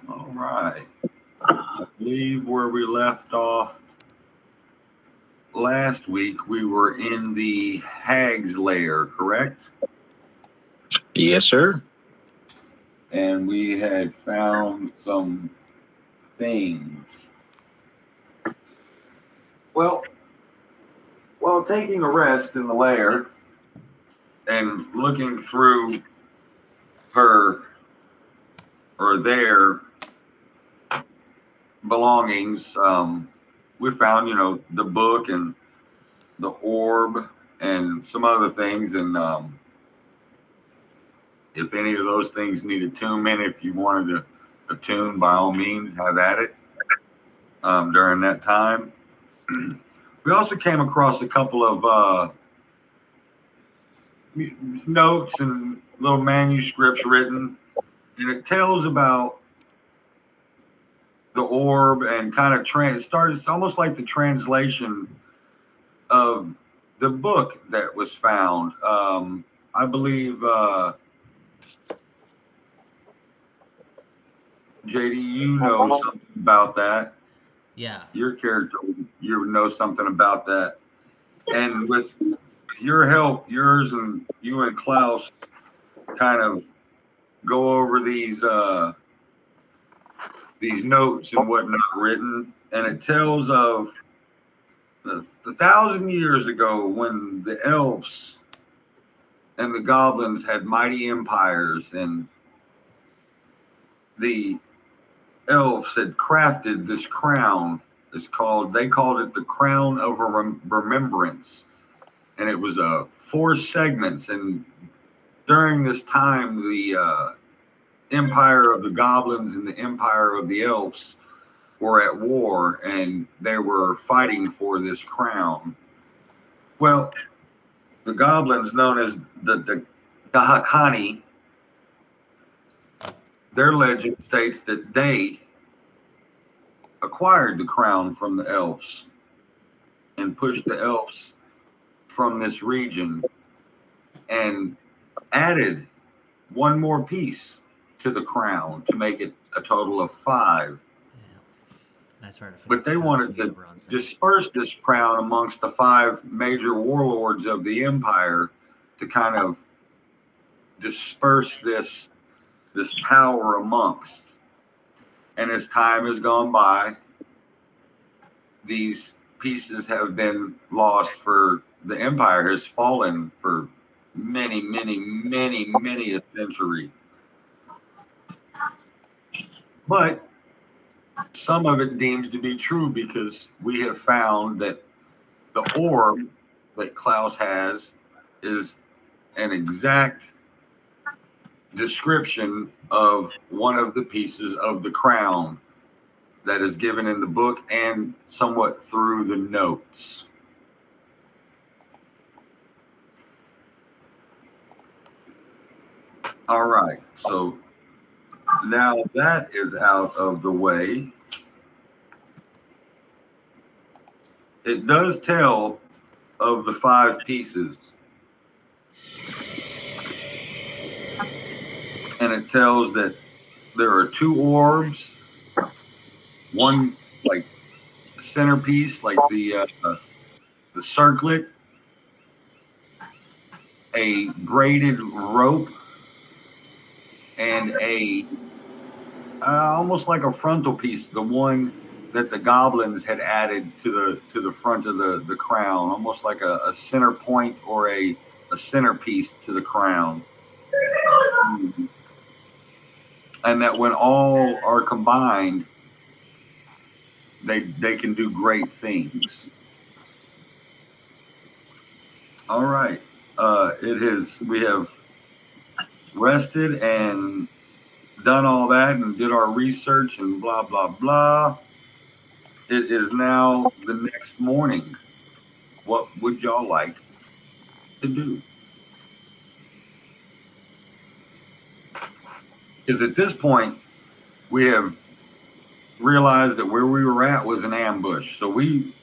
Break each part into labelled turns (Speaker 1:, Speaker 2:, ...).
Speaker 1: All right. I believe where we left off last week, we were in the Hag's Lair, correct?
Speaker 2: Yes, sir.
Speaker 1: And we had found some things. Well, while taking a rest in the lair and looking through her or their belongings, we found, the book and the orb and some other things. And if any of those things need attunement, if you wanted to attune, by all means, have at it during that time. We also came across a couple of notes and little manuscripts written, and it tells about the orb and kind of started. It's almost like the translation of the book that was found. I believe JD, you know something about that.
Speaker 3: Yeah.
Speaker 1: Your character, you know something about that. And with your help, yours and you and Klaus kind of go over these notes and whatnot written, and it tells of the 1,000 years ago when the elves and the goblins had mighty empires, and the elves had crafted this crown. They called it the crown of remembrance, and it was 4 segments. And during this time, the empire of the goblins and the empire of the elves were at war, and they were fighting for this crown. Well, the goblins, known as the Gahakani, their legend states that they acquired the crown from the elves and pushed the elves from this region and added one more piece to the crown to make it a total of 5. But they wanted to disperse this crown amongst the 5 major warlords of the empire to kind of disperse this power amongst. And as time has gone by, these pieces have been lost. For the empire has fallen for many, many, many, many a century. But some of it deems to be true, because we have found that the orb that Klaus has is an exact description of one of the pieces of the crown that is given in the book and somewhat through the notes. All right, so now that is out of the way, it does tell of the 5 pieces. And it tells that there are 2 orbs, one like centerpiece, like the circlet, a braided rope, and a almost like a frontal piece, the one that the goblins had added to the front of the crown, almost like a center point or a centerpiece to the crown. And that when all are combined, they can do great things. All right. We have rested and done all that and did our research and blah, blah, blah. It is now the next morning. What would y'all like to do? Because at this point, we have realized that where we were at was an ambush. So we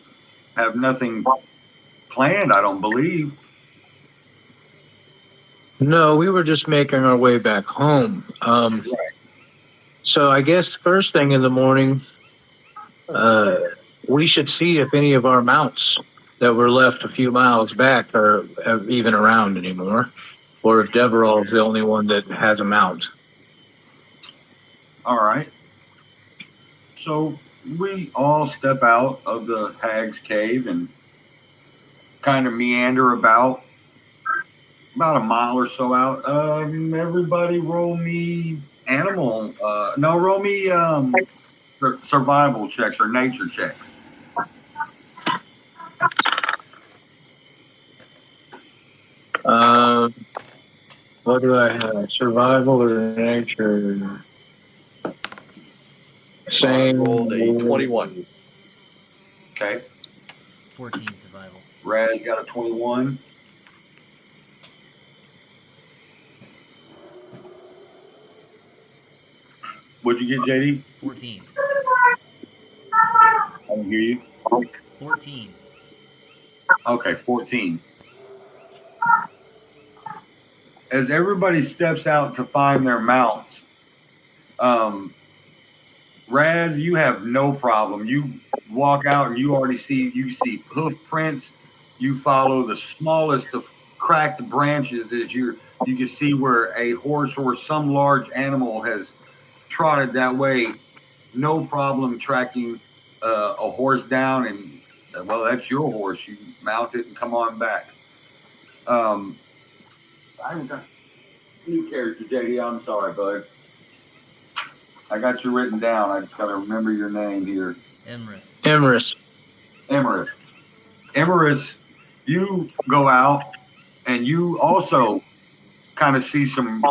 Speaker 1: have nothing planned, I don't believe.
Speaker 2: No, we were just making our way back home.
Speaker 1: Right.
Speaker 2: So I guess first thing in the morning, uh, we should see if any of our mounts that were left a few miles back are even around anymore, or if Deverall's the only one that has a mount.
Speaker 1: All right. So we all step out of the hag's cave and kind of meander about a mile or so out. Everybody roll me animal. No, roll me survival checks or nature checks.
Speaker 2: Um, what do I have? Survival or nature?
Speaker 3: I
Speaker 2: Same.
Speaker 3: rolled a 21.
Speaker 1: Okay.
Speaker 4: 14 survival.
Speaker 1: Raz got a 21. What'd you get, JD?
Speaker 4: 14.
Speaker 1: I don't hear you.
Speaker 4: 14.
Speaker 1: Okay, 14. As everybody steps out to find their mounts, um, Raz, you have no problem. You walk out and you see hoof prints. You follow the smallest of cracked branches as you can see where a horse or some large animal has trotted that way. No problem tracking a horse down and well, that's your horse. You mount it and come on back. Um, I got new character, JD. I'm sorry, bud. I got you written down. I just got to remember your name here.
Speaker 4: Emrys.
Speaker 2: Emrys.
Speaker 1: Emerus. Emerus, you go out and you also kind of see some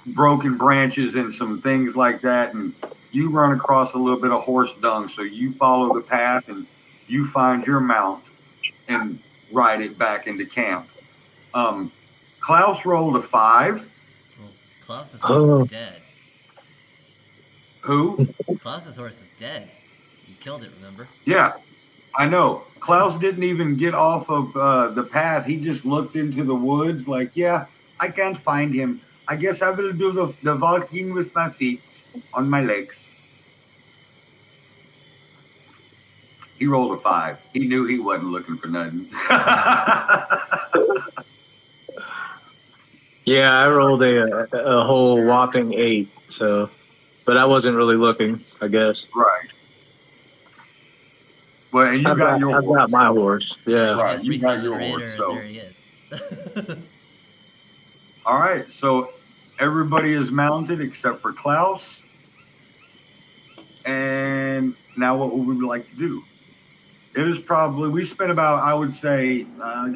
Speaker 1: broken branches and some things like that, and you run across a little bit of horse dung. So you follow the path and you find your mount and ride it back into camp. Um, Klaus rolled a 5.
Speaker 4: Well, Klaus's horse
Speaker 2: Oh.
Speaker 4: is dead.
Speaker 1: Who?
Speaker 4: Klaus's horse is dead. You killed it, remember?
Speaker 1: Yeah, I know. Klaus didn't even get off of the path. He just looked into the woods like, yeah, I can't find him. I guess I will do the walking with my feet on my legs. He rolled a 5. He knew he wasn't looking for nothing.
Speaker 2: Yeah, I rolled a whole whopping 8. So, but I wasn't really looking, I guess.
Speaker 1: Right. Well, and you got your
Speaker 2: I've
Speaker 1: horse.
Speaker 2: got my horse. Yeah.
Speaker 4: You
Speaker 1: Right,
Speaker 4: just
Speaker 1: you
Speaker 4: reset
Speaker 1: got
Speaker 4: the
Speaker 1: your
Speaker 4: narrator
Speaker 1: horse,
Speaker 4: and
Speaker 1: so.
Speaker 4: there he is.
Speaker 1: All right, so everybody is mounted except for Klaus. And now what would we like to do? It is probably, we spent about, I would say, let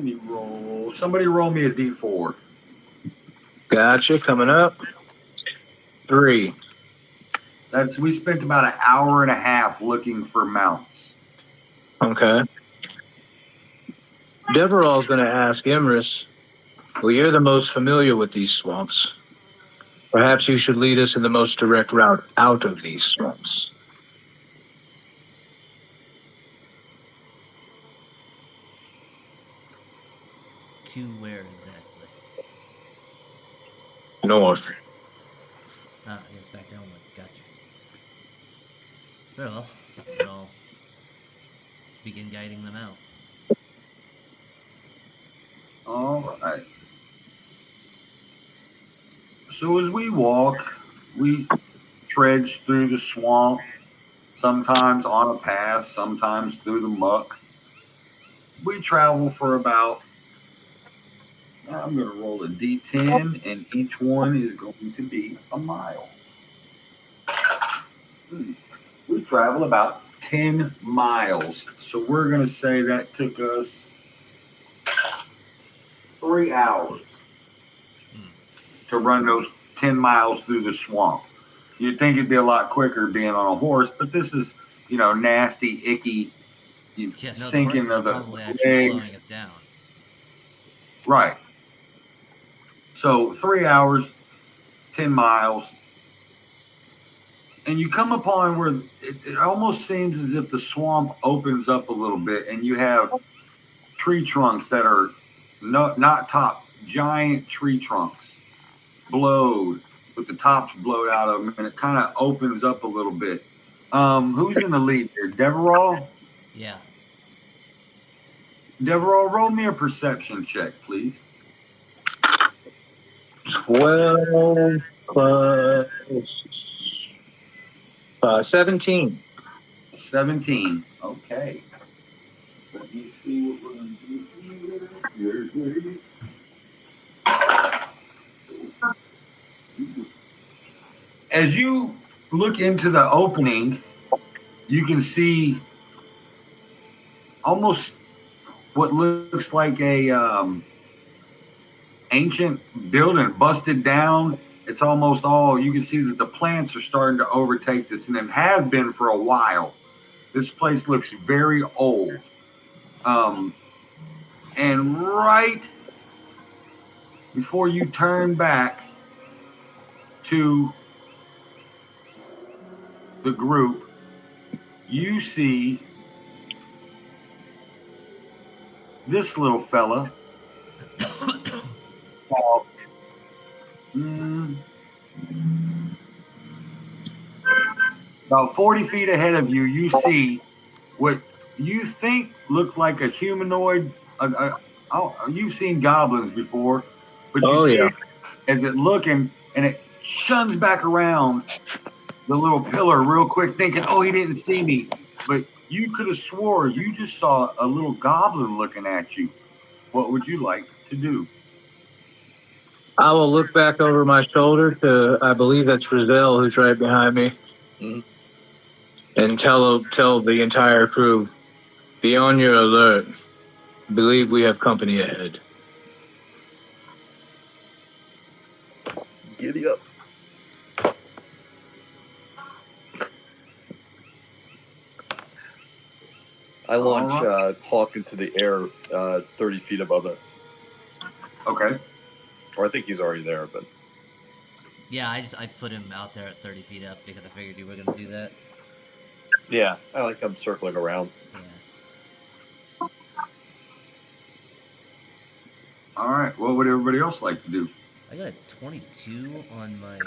Speaker 1: me roll. Somebody roll me a d4.
Speaker 2: Gotcha. Coming up. 3.
Speaker 1: We spent about an hour and a half looking for mounts.
Speaker 2: Okay. Deverall's going to ask Emrys, well, you're the most familiar with these swamps. Perhaps you should lead us in the most direct route out of these swamps.
Speaker 4: To where exactly?
Speaker 2: North.
Speaker 4: I guess back to Elm Wood. Gotcha. Very well. Then I'll begin guiding them out.
Speaker 1: All right. So as we walk, we trudge through the swamp, sometimes on a path, sometimes through the muck. We travel for about, I'm going to roll a d10, and each one is going to be a mile. We travel about 10 miles. So we're going to say that took us 3 hours to run those 10 miles through the swamp. You'd think it'd be a lot quicker being on a horse, but this is, nasty, icky,
Speaker 4: Yeah, no, the
Speaker 1: sinking
Speaker 4: horses are
Speaker 1: of the
Speaker 4: probably actually
Speaker 1: legs.
Speaker 4: slowing us down.
Speaker 1: Right. So 3 hours, 10 miles. And you come upon where it almost seems as if the swamp opens up a little bit and you have tree trunks that are not top, giant tree trunks, blowed with the tops blowed out of them, and it kind of opens up a little bit. Who's in the lead here? Deverall?
Speaker 4: Yeah.
Speaker 1: Deverall, roll me a perception check, please.
Speaker 2: 12 plus 17.
Speaker 1: 17. Okay. Let me see what we're going to do here. As you look into the opening, you can see almost what looks like a ancient building busted down. It's almost all, you can see that the plants are starting to overtake this, and it has been for a while. This place looks very old. And right before you turn back to the group, you see this little fella about, about 40 feet ahead of you. You see what you think looked like a humanoid. You've seen goblins before, but you see it as it looking, and it shuns back around the little pillar real quick, thinking, "Oh, he didn't see me." But you could have swore you just saw a little goblin looking at you. What would you like to do?
Speaker 2: I will look back over my shoulder to, I believe that's Rizal, who's right behind me, and tell the entire crew, be on your alert. Believe we have company ahead.
Speaker 3: Giddy up. I launch Hawk into the air 30 feet above us.
Speaker 1: Okay.
Speaker 3: Or I think he's already there, but...
Speaker 4: Yeah, I put him out there at 30 feet up because I figured you were going to do that.
Speaker 3: Yeah, I like him circling around.
Speaker 4: Yeah.
Speaker 1: All right. What would everybody else like to do?
Speaker 4: I got a 22 on my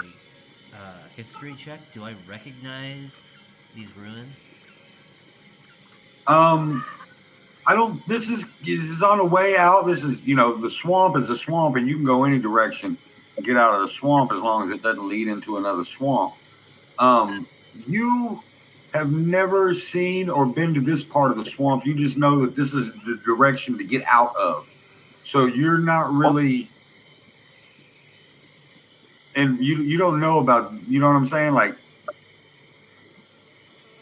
Speaker 4: history check. Do I recognize these ruins?
Speaker 1: I don't. This is on the way out. This is, the swamp is a swamp, and you can go any direction and get out of the swamp as long as it doesn't lead into another swamp. You have never seen or been to this part of the swamp. You just know that this is the direction to get out of. So you're not really, and you don't know about, you know what I'm saying? Like,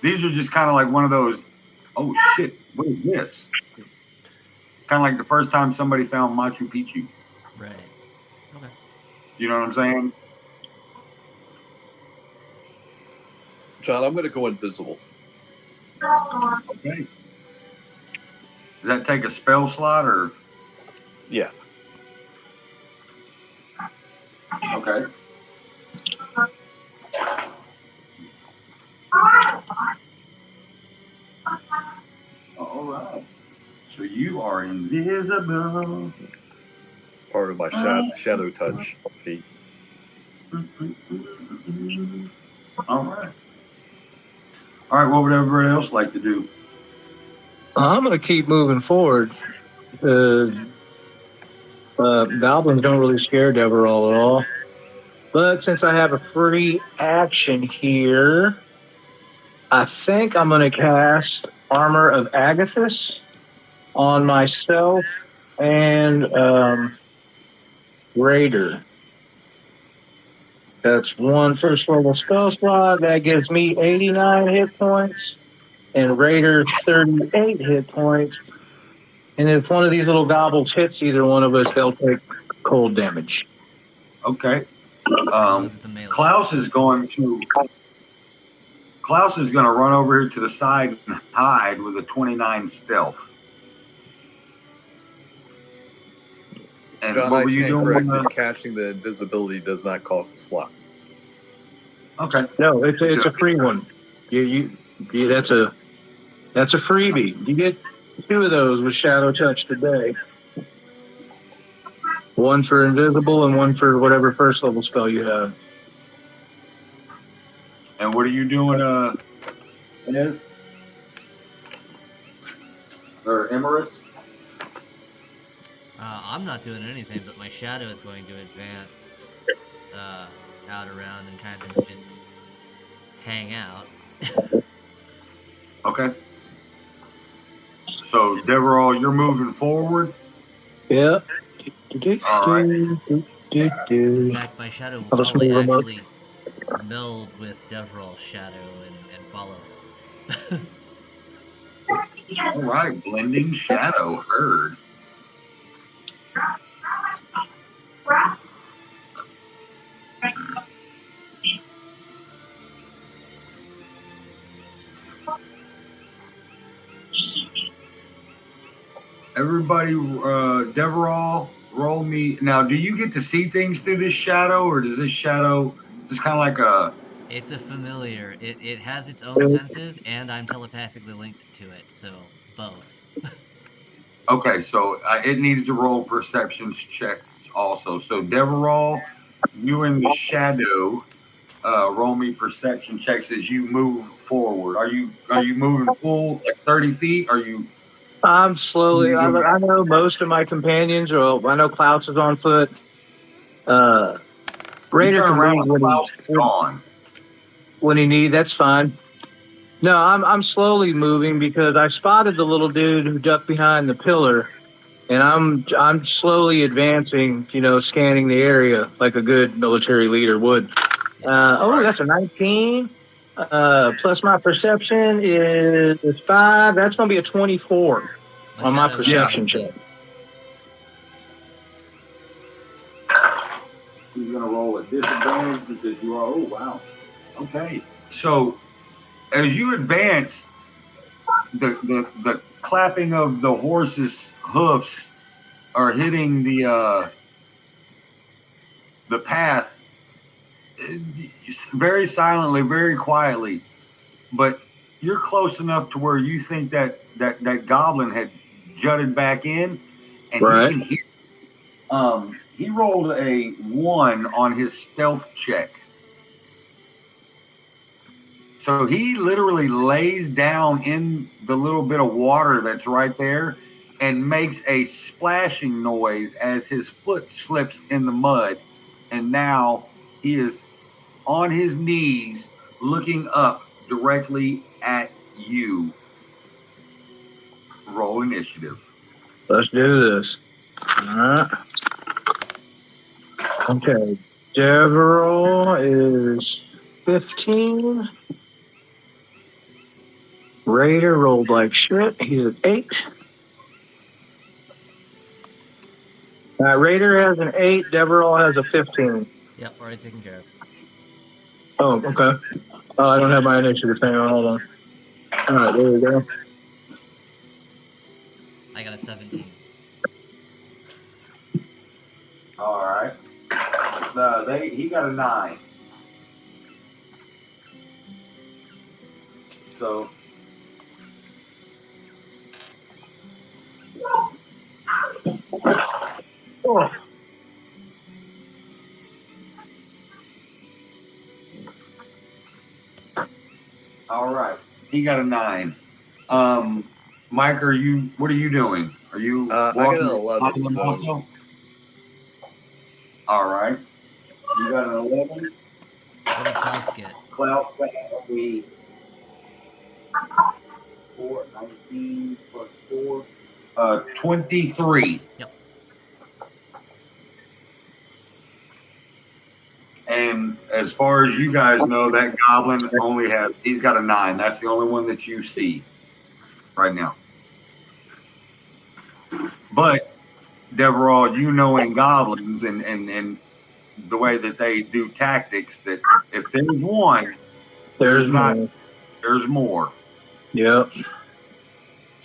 Speaker 1: these are just kind of like one of those, oh shit, what is this? Kind of like the first time somebody found Machu Picchu.
Speaker 4: Right. Okay.
Speaker 1: You know what I'm saying?
Speaker 3: John, I'm going to go invisible.
Speaker 1: Okay. Does that take a spell slot or?
Speaker 3: Yeah.
Speaker 1: Okay. All right. So you are invisible.
Speaker 3: Part of my shadow touch feat.
Speaker 1: All right. All right. What would everybody else like to do?
Speaker 2: I'm going to keep moving forward. Goblins don't really scare Deverall at all. But since I have a free action here, I think I'm going to cast Armor of Agathis on myself and Raider. That's one first level spell slot. That gives me 89 hit points and Raider 38 hit points. And if one of these little gobbles hits either one of us, they'll take cold damage.
Speaker 1: Okay.
Speaker 4: As long as it's a melee.
Speaker 1: Klaus is going to run over here to the side and hide with a 29 stealth. And
Speaker 3: John,
Speaker 1: what were you doing?
Speaker 3: Casting the invisibility does not cost a slot.
Speaker 1: Okay.
Speaker 2: No, it's a free one. That's a freebie. You get 2 of those with Shadow Touch today. One for invisible and one for whatever first level spell you have.
Speaker 1: And what are you doing, Inez? Or Emerus?
Speaker 4: I'm not doing anything, but my shadow is going to advance out around and kind of just hang out.
Speaker 1: Okay. So, Deverall, you're moving forward.
Speaker 2: Yeah.
Speaker 1: All right.
Speaker 4: In fact, my shadow will
Speaker 2: I'll just
Speaker 4: probably
Speaker 2: move him up.
Speaker 4: actually meld with Deverall's shadow and follow him.
Speaker 1: All right. Blending shadow. Heard. Everybody, Deverall, roll me. Now, do you get to see things through this shadow, or does this shadow just kind of like a.
Speaker 4: It's a familiar. It has its own senses, and I'm telepathically linked to it, so both.
Speaker 1: Okay, so it needs to roll perceptions checks also. So, Deverall, you in the shadow, roll me perception checks as you move forward. Are you moving full like 30 feet? Are you.
Speaker 2: I'm slowly. I know most of my companions, or I know Klaus is on foot.
Speaker 1: You
Speaker 2: Raider
Speaker 1: turn
Speaker 2: can
Speaker 1: around
Speaker 2: move
Speaker 1: and Klaus is gone.
Speaker 2: when he need. That's fine. No, I'm slowly moving because I spotted the little dude who ducked behind the pillar, and I'm slowly advancing. Scanning the area like a good military leader would.
Speaker 1: Right.
Speaker 2: That's a 19. Plus my perception is 5. That's going to be a 24
Speaker 4: My
Speaker 2: on my
Speaker 4: shadow got a
Speaker 2: perception check.
Speaker 4: 19.
Speaker 1: He's going to roll a disadvantage because you are. Oh, wow. Okay. So, as you advance, the clapping of the horse's hoofs are hitting the path very silently, very quietly, but you're close enough to where you think that goblin had jutted back in, and
Speaker 2: Right.
Speaker 1: he can hear. He rolled a 1 on his stealth check. So he literally lays down in the little bit of water that's right there and makes a splashing noise as his foot slips in the mud. And now he is on his knees looking up directly at you. Roll initiative.
Speaker 2: Let's do this. All right. Okay. Deverell is 15. Raider rolled like shit. He's at 8. Raider has an 8. Deverell has a 15.
Speaker 4: Yep, already taken care of.
Speaker 2: Oh, okay. Oh, I don't have my initiative. Hang on, hold on. All right, there we go.
Speaker 4: I got a 17.
Speaker 1: All right. He got a 9. So.
Speaker 2: Oh.
Speaker 1: All right. He got a 9. Mike, what are you doing? Are you
Speaker 3: I got an 11. So
Speaker 1: also? All right. You got an 11?
Speaker 4: What did Klaus get?
Speaker 1: Klaus got a 19 plus 4. 23.
Speaker 4: Yep.
Speaker 1: And as far as you guys know, that goblin he's got a 9. That's the only one that you see right now. But Deverall, in goblins and the way that they do tactics, that if there's one, there's more.
Speaker 2: Yep.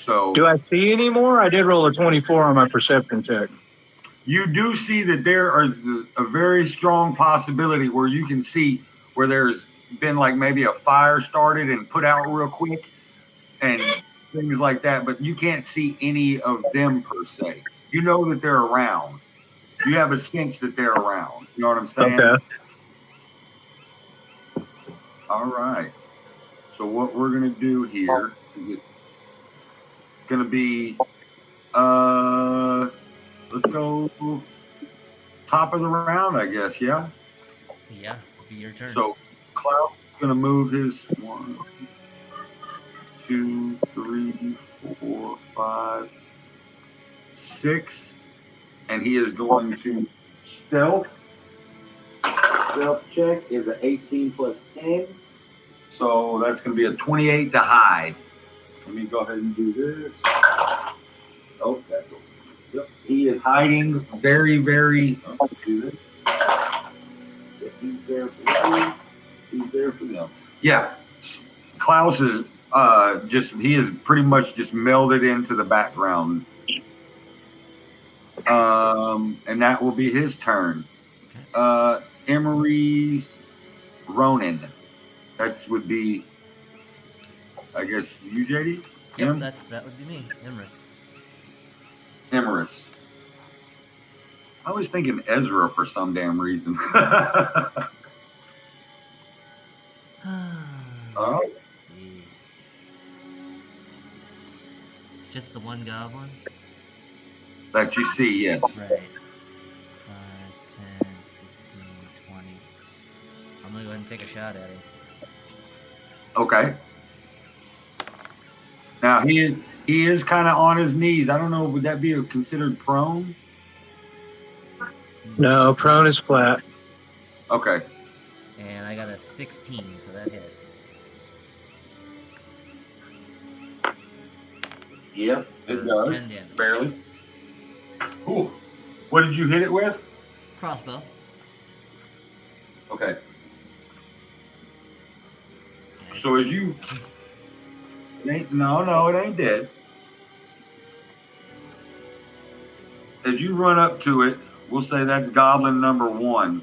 Speaker 1: So
Speaker 2: do I see any more? I did roll a 24 on my perception check.
Speaker 1: You do see that there is a very strong possibility where you can see where there's been like maybe a fire started and put out real quick and things like that, but you can't see any of them per se. You know that they're around. You have a sense that they're around. You know what I'm saying?
Speaker 2: Okay.
Speaker 1: All right. So what we're gonna do here is it's gonna be let's go top of the round, I guess. Yeah.
Speaker 4: Yeah, it'll be your turn.
Speaker 1: So Klaus is gonna move his 1, 2, 3, 4, 5, 6, and he is going to stealth. Stealth check is an 18 plus 10. So that's going to be a 28 to hide. Let me go ahead and do this. Oh, that's okay. Yep. He is hiding very, very. Oh, let's do this. He's there for them. He's there for them. Yeah. Klaus is he is pretty much just melded into the background. And that will be his turn.
Speaker 4: Okay.
Speaker 1: Emery's Ronin. That would be, I guess, you, JD?
Speaker 4: Yep, that would be me, Emrys.
Speaker 1: Emerus. I was thinking Ezra for some damn reason.
Speaker 4: Let's see. It's just the one goblin?
Speaker 1: That you see, yes.
Speaker 4: Right. 5, 10, 15, 20. I'm gonna go ahead and take a shot at him.
Speaker 1: Okay. Now he is kind of on his knees. I don't know. Would that be considered prone?
Speaker 2: No, prone is flat.
Speaker 1: Okay.
Speaker 4: And I got a 16, so that hits.
Speaker 1: Yep, it does.
Speaker 4: 10 damage.
Speaker 1: Barely. Ooh. What did you hit it with?
Speaker 4: Crossbow.
Speaker 1: Okay.
Speaker 4: Yeah,
Speaker 1: So as you... No, it ain't dead. As you run up to it, we'll say that's goblin number 1.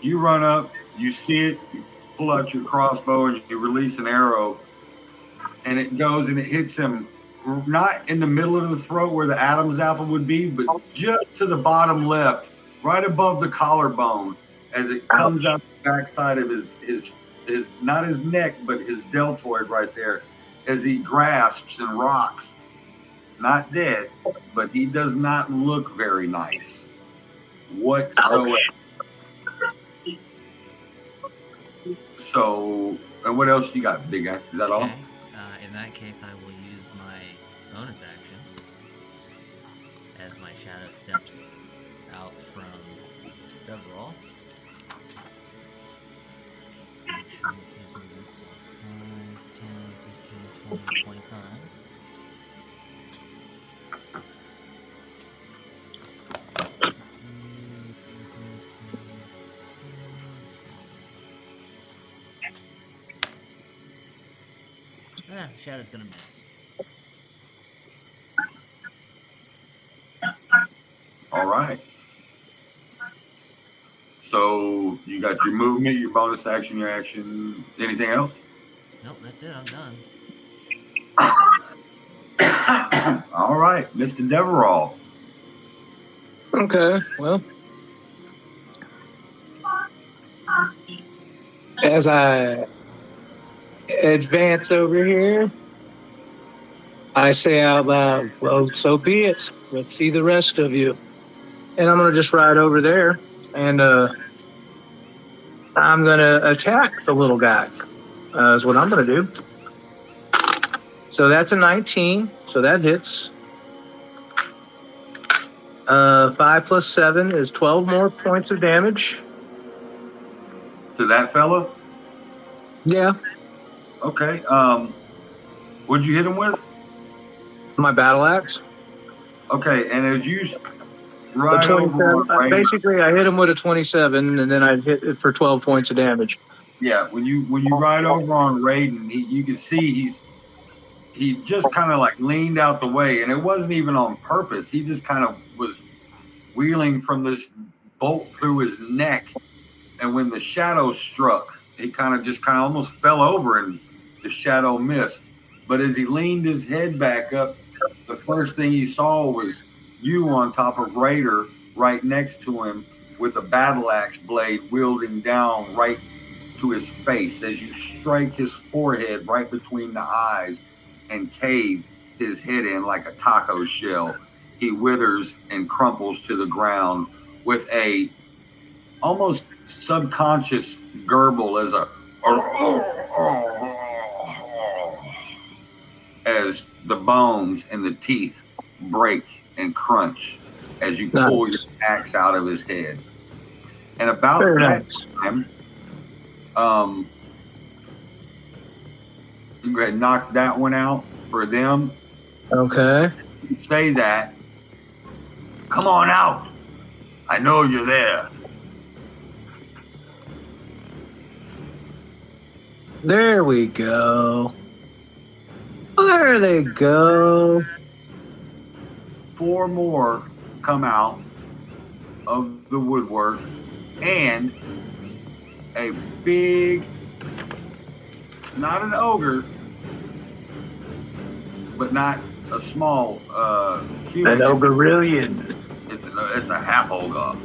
Speaker 1: You run up, you see it, you pull out your crossbow and you release an arrow, and it goes and it hits him not in the middle of the throat where the Adam's apple would be, but just to the bottom left, right above the collarbone, as it comes out the backside of his not his neck, but his deltoid right there, as he grasps and rocks. Not dead, but he does not look very nice whatsoever. So, and what else you got, big guy? Is that all?
Speaker 4: In that case, I will use my bonus action as my shadow steps out from Deverall. Make sure his movements are 5, 10, 15, 20, 25. Shadow's gonna miss.
Speaker 1: All right. So you got your movement, your bonus action, your action. Anything else?
Speaker 4: Nope, that's it. I'm done.
Speaker 1: All right, Mr. Deverall.
Speaker 2: Okay, well. As I advance over here, I say out loud, well, so be it. Let's see the rest of you. And I'm going to just ride over there and I'm going to attack the little guy. Is what I'm going to do. So that's a 19. So that hits. 5 plus 7 is 12 more points of damage.
Speaker 1: To that fella?
Speaker 2: Yeah.
Speaker 1: Okay. What'd you hit him with?
Speaker 2: My battle axe.
Speaker 1: Okay, and as you ride over,
Speaker 2: basically, I hit him with a 27, and then I hit it for 12 points of damage.
Speaker 1: Yeah, when you ride over on Raiden, you can see he just kind of like leaned out the way, and it wasn't even on purpose. He just kind of was wheeling from this bolt through his neck, and when the shadow struck, he kind of almost fell over, and the shadow missed. But as he leaned his head back up, the first thing he saw was you on top of Raider right next to him, with a battle axe blade wielding down right to his face as you strike his forehead right between the eyes and cave his head in like a taco shell. He withers and crumples to the ground with a almost subconscious gurgle as the bones and the teeth break and crunch as you pull your axe out of his head. And about
Speaker 2: Very
Speaker 1: that
Speaker 2: nice.
Speaker 1: time, you go ahead and knock that one out for them.
Speaker 2: Okay.
Speaker 1: You say that. Come on out. I know you're there.
Speaker 2: There we go. There they go.
Speaker 1: 4 more come out of the woodwork, and a big, not an ogre, but not a small human.
Speaker 2: An ogrerillion.
Speaker 1: It's a half ogre.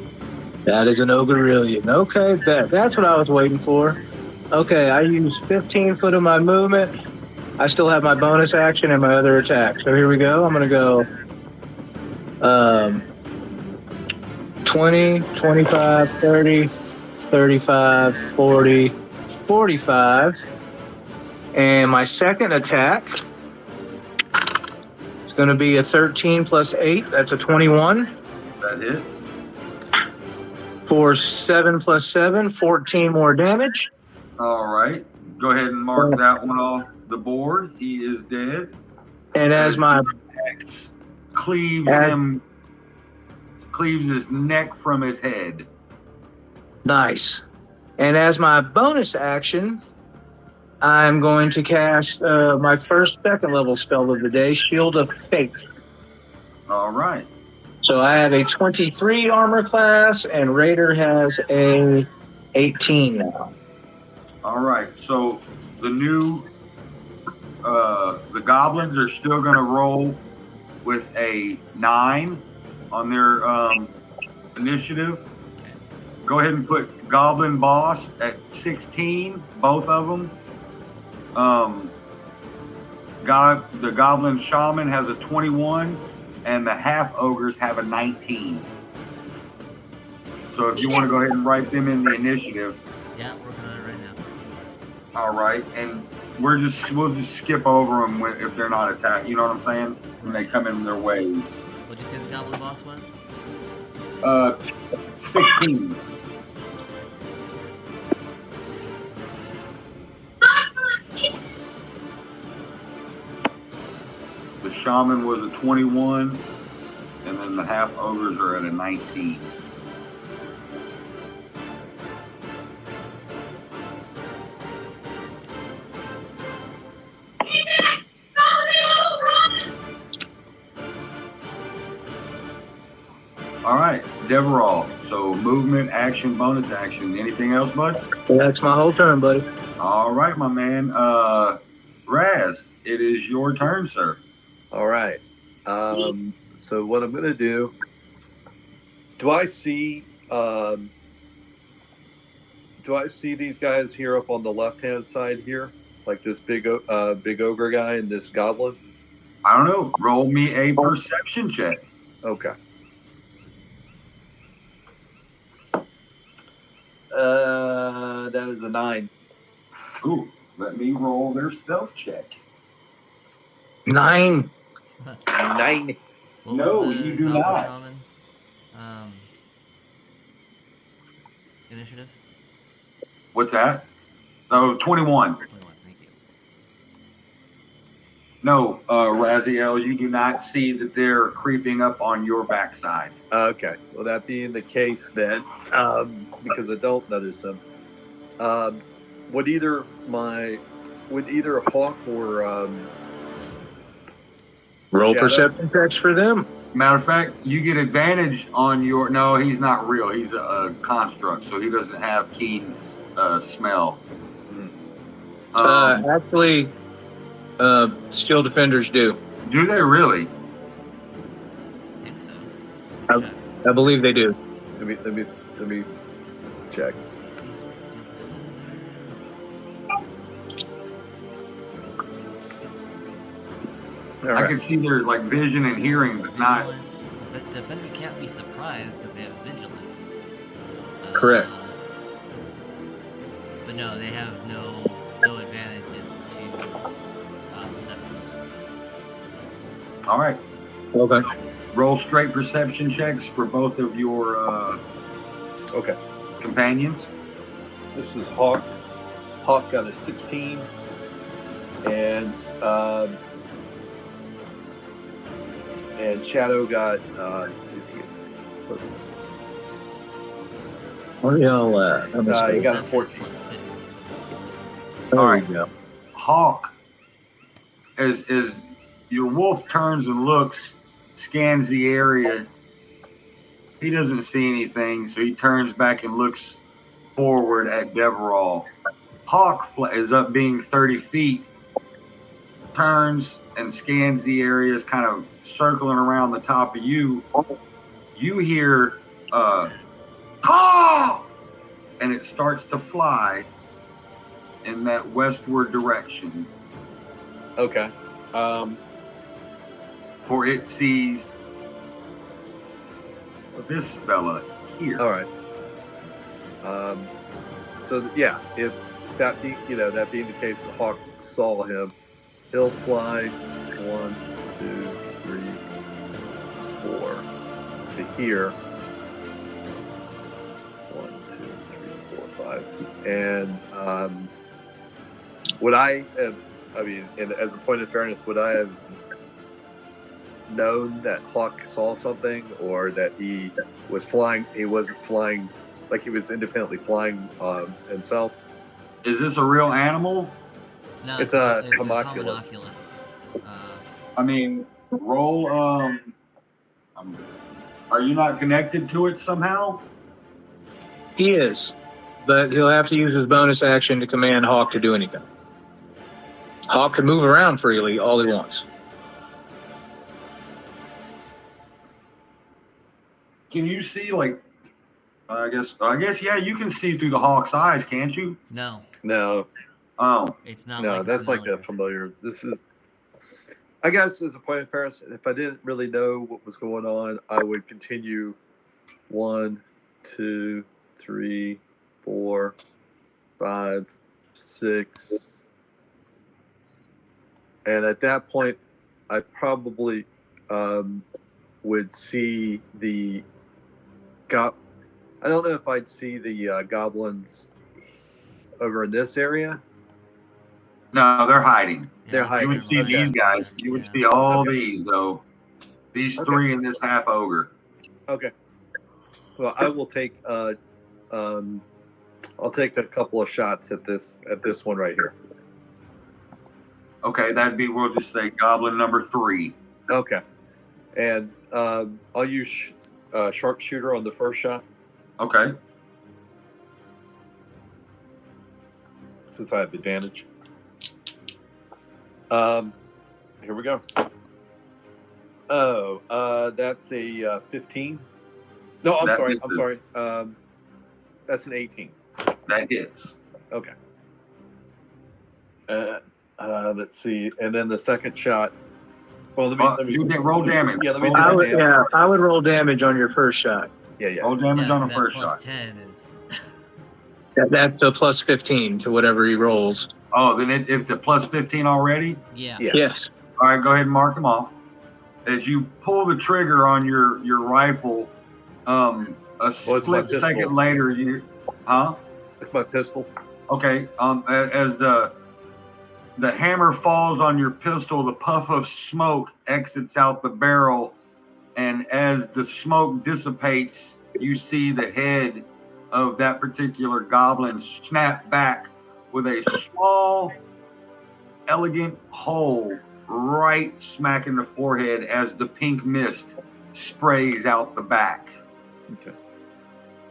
Speaker 2: That is an ogrerillion. Okay, that's what I was waiting for. Okay, I used 15 foot of my movement. I still have my bonus action and my other attack. So here we go. I'm going to go 20, 25, 30, 35, 40, 45. And my second attack is going to be a 13 plus 8. That's a 21.
Speaker 1: That hits.
Speaker 2: For 7 plus 7, 14 more damage.
Speaker 1: All right. Go ahead and mark that one off the board. He is dead.
Speaker 2: And as my
Speaker 1: axe cleaves his neck from his head.
Speaker 2: Nice. And as my bonus action, I'm going to cast my first second level spell of the day, Shield of Faith.
Speaker 1: All right.
Speaker 2: So I have a 23 armor class, and Raider has a 18 now.
Speaker 1: All right. So the goblins are still going to roll with a 9 on their initiative. Go ahead and put Goblin Boss at 16, both of them. The Goblin Shaman has a 21, and the Half Ogres have a 19. So if you want to go ahead and write them in the initiative.
Speaker 4: Yeah, working on it right now.
Speaker 1: All right, and we'll just skip over them if they're not attacked. You know what I'm saying? When they come in their waves.
Speaker 4: What'd you say the Goblin Boss was?
Speaker 1: 16. The Shaman was a 21, and then the Half Ogres are at a 19. All right, Deverall. So movement, action, bonus action. Anything else, bud?
Speaker 2: That's my whole turn, buddy.
Speaker 1: All right, my man. Raz, it is your turn, sir.
Speaker 3: All right. So what I'm going to do, do I see these guys here up on the left-hand side here? Like this big ogre guy and this goblin?
Speaker 1: I don't know. Roll me a perception check.
Speaker 3: Okay. That is a 9.
Speaker 1: Ooh, let me roll their stealth check.
Speaker 2: 9.
Speaker 3: 9.
Speaker 4: What
Speaker 1: No,
Speaker 4: was the
Speaker 1: you do
Speaker 4: Goblin
Speaker 1: not.
Speaker 4: Shaman, initiative?
Speaker 1: What's that? Oh, 21.
Speaker 4: 21, thank you.
Speaker 1: No, Raziel, you do not see that they're creeping up on your backside.
Speaker 3: Okay. Well, that being the case then, because I don't notice them, would either Hawk or
Speaker 2: Roll
Speaker 3: Shadow?
Speaker 2: perception checks for them.
Speaker 1: Matter of fact, you get advantage on your. No, he's not real. He's a construct, so he doesn't have keen smell.
Speaker 2: Actually, Steel Defenders do.
Speaker 1: Do they really?
Speaker 4: I think so.
Speaker 2: I believe they do.
Speaker 3: Let me let me check. All
Speaker 1: I
Speaker 3: right.
Speaker 1: can see their like vision and hearing, but not.
Speaker 4: Vigilant. The defender can't be surprised because they have vigilance.
Speaker 2: Correct.
Speaker 4: But no, they have no advantages to perception.
Speaker 1: All right.
Speaker 2: Okay.
Speaker 1: Roll straight perception checks for both of your
Speaker 3: Okay.
Speaker 1: companions.
Speaker 3: This is Hawk. Hawk got a 16, and Shadow got let's see if he gets plus.
Speaker 2: What are y'all let me see.
Speaker 3: He got a
Speaker 4: Perception
Speaker 3: 14.
Speaker 4: is +6.
Speaker 2: There
Speaker 1: All
Speaker 2: we
Speaker 1: right.
Speaker 2: go.
Speaker 1: Hawk, as your wolf turns and looks, scans the area. He doesn't see anything, so he turns back and looks forward at Deverall. Hawk is up being 30 feet, turns and scans the areas, kind of circling around the top of you. You hear caw, and it starts to fly in that westward direction.
Speaker 3: Okay.
Speaker 1: For it sees this fella here.
Speaker 3: All right. So yeah, if that be that being the case, the Hawk saw him, he'll fly 1, 2, 3, 4 to here. 1, 2, 3, 4, 5, and would I have? I mean, as a point of fairness, would I have known that Hawk saw something, or that he was flying? He wasn't flying like he was independently flying himself.
Speaker 1: Is this a real animal?
Speaker 4: No,
Speaker 3: It's
Speaker 4: it's
Speaker 3: a
Speaker 4: a
Speaker 3: homunculus.
Speaker 4: homunculus.
Speaker 1: I mean, roll. Are you not connected to it somehow?
Speaker 2: He is, but he'll have to use his bonus action to command Hawk to do anything. Hawk can move around freely all he wants.
Speaker 1: Can you see like? I guess yeah. You can see through the hawk's eyes, can't you?
Speaker 4: No,
Speaker 3: No,
Speaker 1: Oh,
Speaker 4: it's not.
Speaker 3: no,
Speaker 4: like
Speaker 3: that's
Speaker 4: familiar.
Speaker 3: like a familiar. This is, I guess, as a point of fairness, if I didn't really know what was going on, I would continue 1, 2, 3, 4, 5, 6, and at that point, I probably would see the I don't know if I'd see the goblins over in this area.
Speaker 1: no, they're hiding.
Speaker 4: Yeah,
Speaker 3: They're
Speaker 4: looks like
Speaker 1: You
Speaker 3: hiding.
Speaker 1: would see
Speaker 3: Okay.
Speaker 1: these guys. You would
Speaker 4: Yeah.
Speaker 1: see all
Speaker 3: Okay.
Speaker 1: these though. These
Speaker 3: Okay.
Speaker 1: 3 and this half ogre.
Speaker 3: Okay. Well, I will take I'll take a couple of shots at this one right here.
Speaker 1: Okay, that'd be, we'll just say goblin number 3.
Speaker 3: Okay. And I'll use sharpshooter on the first shot
Speaker 1: Okay.
Speaker 3: since I have advantage. Here we go. Oh, that's a 15. No, I'm
Speaker 1: That
Speaker 3: sorry.
Speaker 1: misses.
Speaker 3: That's an 18.
Speaker 1: That hits.
Speaker 3: Okay. Let's see. And then the second shot. Well, let me
Speaker 1: You get roll damage.
Speaker 3: Yeah, let me
Speaker 1: Roll
Speaker 3: do
Speaker 1: damage.
Speaker 3: that.
Speaker 2: I would roll damage on your first shot.
Speaker 3: Yeah.
Speaker 1: Roll damage
Speaker 4: Yeah,
Speaker 1: on the
Speaker 4: that
Speaker 1: first
Speaker 4: plus
Speaker 1: shot.
Speaker 4: 10 is.
Speaker 2: That's a plus 15 to whatever he rolls.
Speaker 1: Oh, then if the plus 15 already?
Speaker 4: Yeah.
Speaker 2: Yes.
Speaker 1: All right, go ahead and mark them off. As you pull the trigger on your rifle, a
Speaker 3: it's my
Speaker 1: split
Speaker 3: pistol.
Speaker 1: second later, you,
Speaker 3: It's my pistol.
Speaker 1: Okay. As the hammer falls on your pistol, the puff of smoke exits out the barrel, and as the smoke dissipates, you see the head of that particular goblin snap back with a small, elegant hole right smack in the forehead as the pink mist sprays out the back.
Speaker 3: Okay.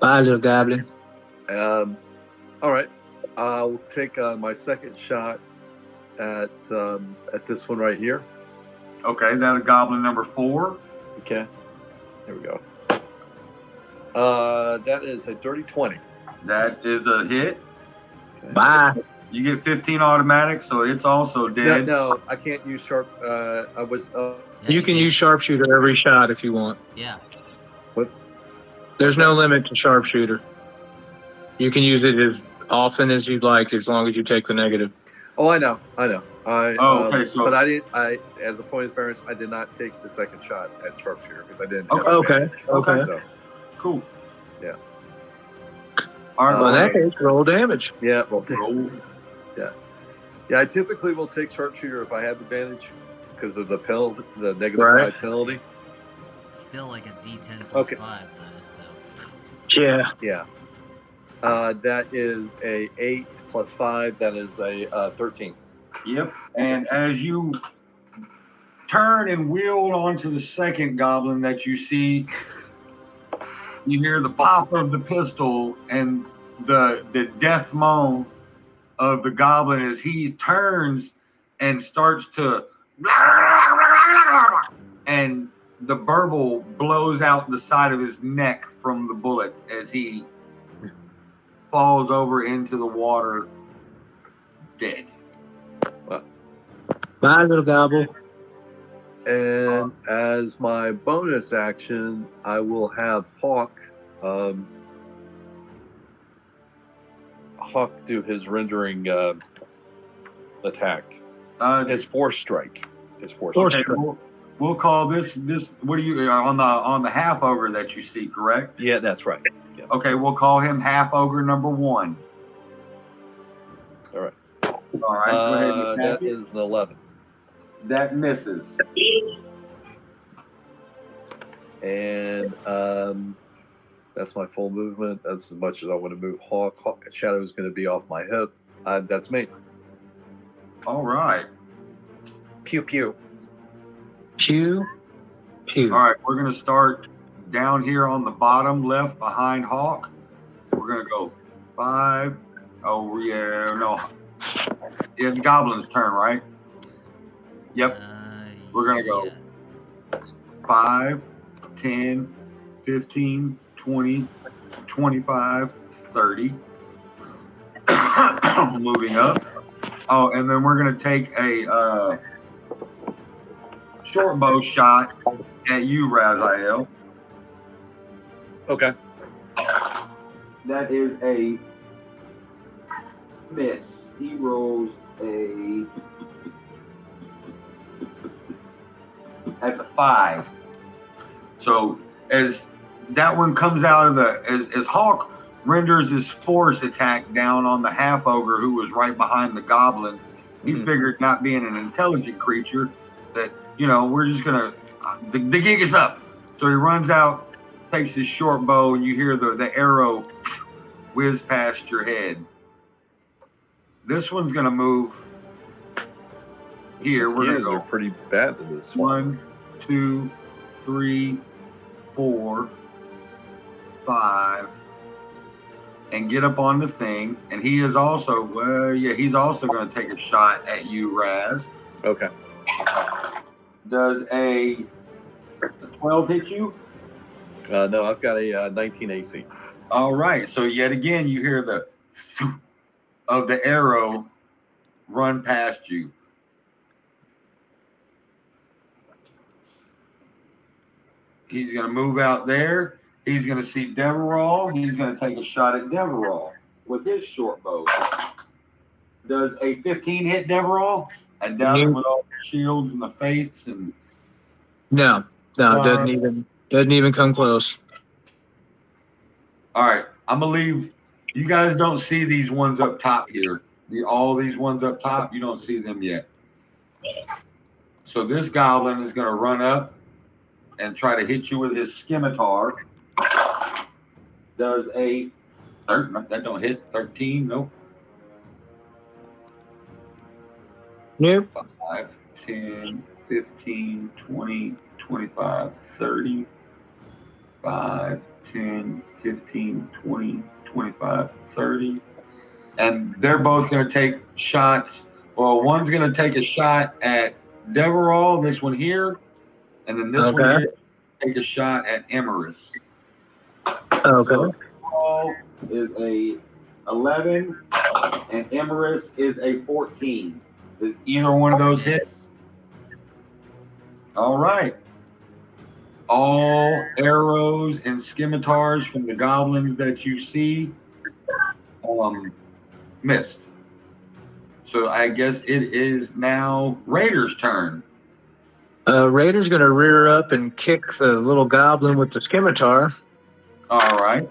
Speaker 2: Bye, little goblin.
Speaker 3: All right. I'll take my second shot at this one right here.
Speaker 1: Okay, that's goblin number 4.
Speaker 3: Okay. Here we go. That is a dirty 20.
Speaker 1: That is a hit.
Speaker 3: Okay.
Speaker 2: Bye.
Speaker 1: You get 15 automatic, so it's also dead.
Speaker 3: No, I can't use sharp. I was.
Speaker 4: Yeah,
Speaker 2: You can use sharpshooter every shot if you want.
Speaker 4: Yeah.
Speaker 3: What?
Speaker 2: There's no limit to sharpshooter. You can use it as often as you'd like, as long as you take the negative.
Speaker 3: Oh, I know.
Speaker 1: Okay, so
Speaker 3: but I did. As a point of fairness, I did not take the second shot at sharpshooter because I didn't. Have
Speaker 2: Okay,
Speaker 3: advantage.
Speaker 2: okay.
Speaker 3: So,
Speaker 1: cool.
Speaker 3: Yeah.
Speaker 1: All right.
Speaker 2: Well, in that case, roll damage.
Speaker 3: yeah. Well,
Speaker 1: roll.
Speaker 3: yeah. I typically will take sharpshooter if I have advantage because of the penalty, the negative
Speaker 2: Right.
Speaker 3: 5 penalty.
Speaker 4: It's still like a D10 plus
Speaker 3: Okay.
Speaker 4: 5 though, so
Speaker 2: Yeah.
Speaker 3: Yeah. That is a 8 plus 5. That is a 13.
Speaker 1: Yep. And as you turn and wheel onto the second goblin that you see, you hear the pop of the pistol and the death moan of the goblin as he turns and starts to, and the burble blows out the side of his neck from the bullet as he falls over into the water dead.
Speaker 2: Bye, little gobble.
Speaker 3: And as my bonus action, I will have Hawk do his rendering attack. His force strike.
Speaker 2: Force
Speaker 1: Okay,
Speaker 2: strike.
Speaker 1: we'll call this. What do you on the half ogre that you see? Correct.
Speaker 3: Yeah, that's right. Yeah.
Speaker 1: Okay, we'll call him half ogre number 1.
Speaker 3: All right.
Speaker 1: All right. Go ahead and attack
Speaker 3: That
Speaker 1: it.
Speaker 3: is an 11.
Speaker 1: That misses.
Speaker 3: And that's my full movement. That's as much as I want to move Hawk. Shadow is going to be off my hip. That's me.
Speaker 1: All right.
Speaker 3: Pew pew.
Speaker 2: Pew. Pew.
Speaker 1: All right. We're gonna start down here on the bottom left behind Hawk. We're gonna go 5. Oh yeah, no. It's Goblin's turn, right? Yep. We're gonna go.
Speaker 4: Yes.
Speaker 1: 5, 10, 15, 20, 25, 30. Moving up. Oh, and then we're going to take a short bow shot at you, Raziel.
Speaker 3: Okay.
Speaker 1: That is a miss. He rolls a... That's a 5. So as that one comes out of the... As Hawk renders his force attack down on the half ogre who was right behind the goblin, he figured, not being an intelligent creature, that, we're just gonna the gig is up. So he runs out, takes his short bow, and you hear the arrow whiz past your head. This one's gonna move here. We're gonna go
Speaker 3: are pretty bad at this one.
Speaker 1: 1, 2, 3, 4, 5. And get up on the thing, and he is also, he's also going to take a shot at you, Raz.
Speaker 3: Okay.
Speaker 1: Does a 12 hit you?
Speaker 3: No, I've got a 19 AC.
Speaker 1: All right, so yet again, you hear the of the arrow run past you. He's going to move out there. He's going to see Deverall. He's going to take a shot at Deverall with his short bow. Does a 15 hit Deverall? I doubt it with all the shields and the faiths and.
Speaker 2: No, doesn't even come close.
Speaker 1: All right, I'm gonna leave. You guys don't see these ones up top here. All these ones up top, you don't see them yet. So this goblin is gonna run up and try to hit you with his scimitar. Does a that don't hit 13? Nope.
Speaker 2: Nope.
Speaker 1: 5, 10, 15, 20, 25, 30. 5, 10, 15, 20, 25, 30. And they're both going to take shots. Well, one's going to take a shot at Deverall, this one here. And then this one here, take a shot at Emerus.
Speaker 2: Okay.
Speaker 1: So Thrall is a 11, and Emerus is a 14. Does either one of those hit?
Speaker 4: Yes.
Speaker 1: All right. All arrows and scimitars from the goblins that you see missed. So I guess it is now Raider's turn.
Speaker 2: Raider's going to rear up and kick the little goblin with the scimitar.
Speaker 1: All right.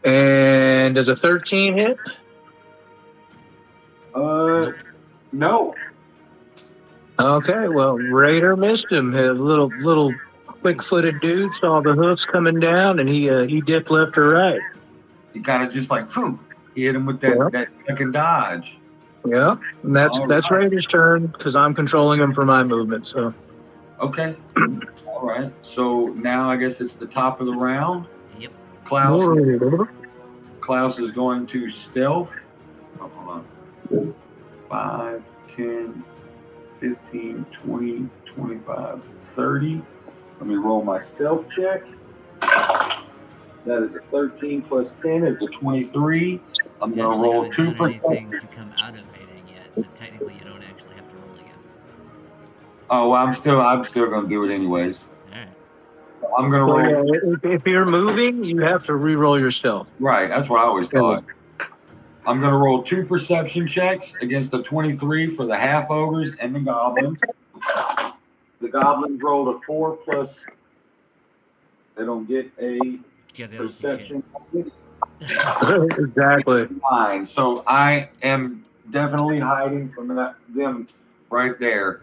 Speaker 2: And does a 13 hit?
Speaker 1: No.
Speaker 2: Okay, well, Raider missed him. A little quick-footed dude saw the hoofs coming down, and he dipped left or right.
Speaker 1: He kind of just like, phew, he hit him with that fucking dodge.
Speaker 2: Yeah, and that's
Speaker 1: right.
Speaker 2: Raider's turn because I'm controlling him for my movement. So
Speaker 1: Okay. All right. So now I guess it's the top of the round.
Speaker 4: Yep.
Speaker 1: Klaus is going to stealth. Oh, hold on. 5, 10, 15, 20, 25, 30. Let me roll my stealth check. That is a 13 plus 10 is a 23. I'm going to roll 2
Speaker 4: done anything
Speaker 1: percent.
Speaker 4: to come out of hiding yet, so technically you don't actually have to roll again.
Speaker 1: Oh, well, I'm still going to do it anyways.
Speaker 4: All right.
Speaker 1: I'm going to roll.
Speaker 2: Yeah, if you're moving, you have to re-roll your stealth.
Speaker 1: Right. That's what I always thought. I'm going to roll 2 perception checks against the 23 for the half ogres and the goblins. The goblins rolled a 4 plus. They don't get a
Speaker 4: Yeah, they don't see
Speaker 1: perception.
Speaker 2: Exactly.
Speaker 1: Fine. So I am definitely hiding from them right there.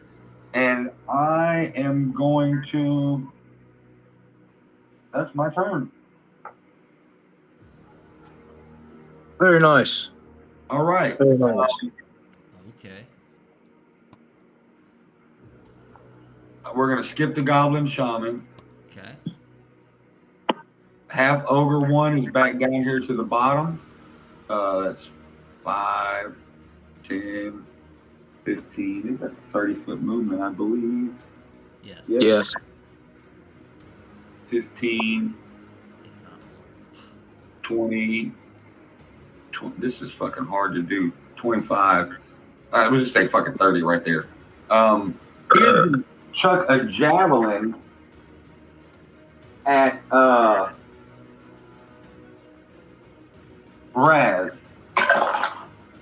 Speaker 1: And I am going to. That's my turn.
Speaker 2: Very nice.
Speaker 1: All right.
Speaker 2: Very nice.
Speaker 4: Okay.
Speaker 1: We're going to skip the goblin shaman.
Speaker 4: Okay.
Speaker 1: Half ogre 1 is back down here to the bottom. That's 5, 10, 15. That's a 30-foot movement, I believe.
Speaker 4: Yes.
Speaker 1: Yep.
Speaker 2: Yes.
Speaker 1: 15,
Speaker 4: If not more.
Speaker 1: 20. This is fucking hard to do. 25. We'll just say fucking 30 right there. He had chuck a javelin at Raz.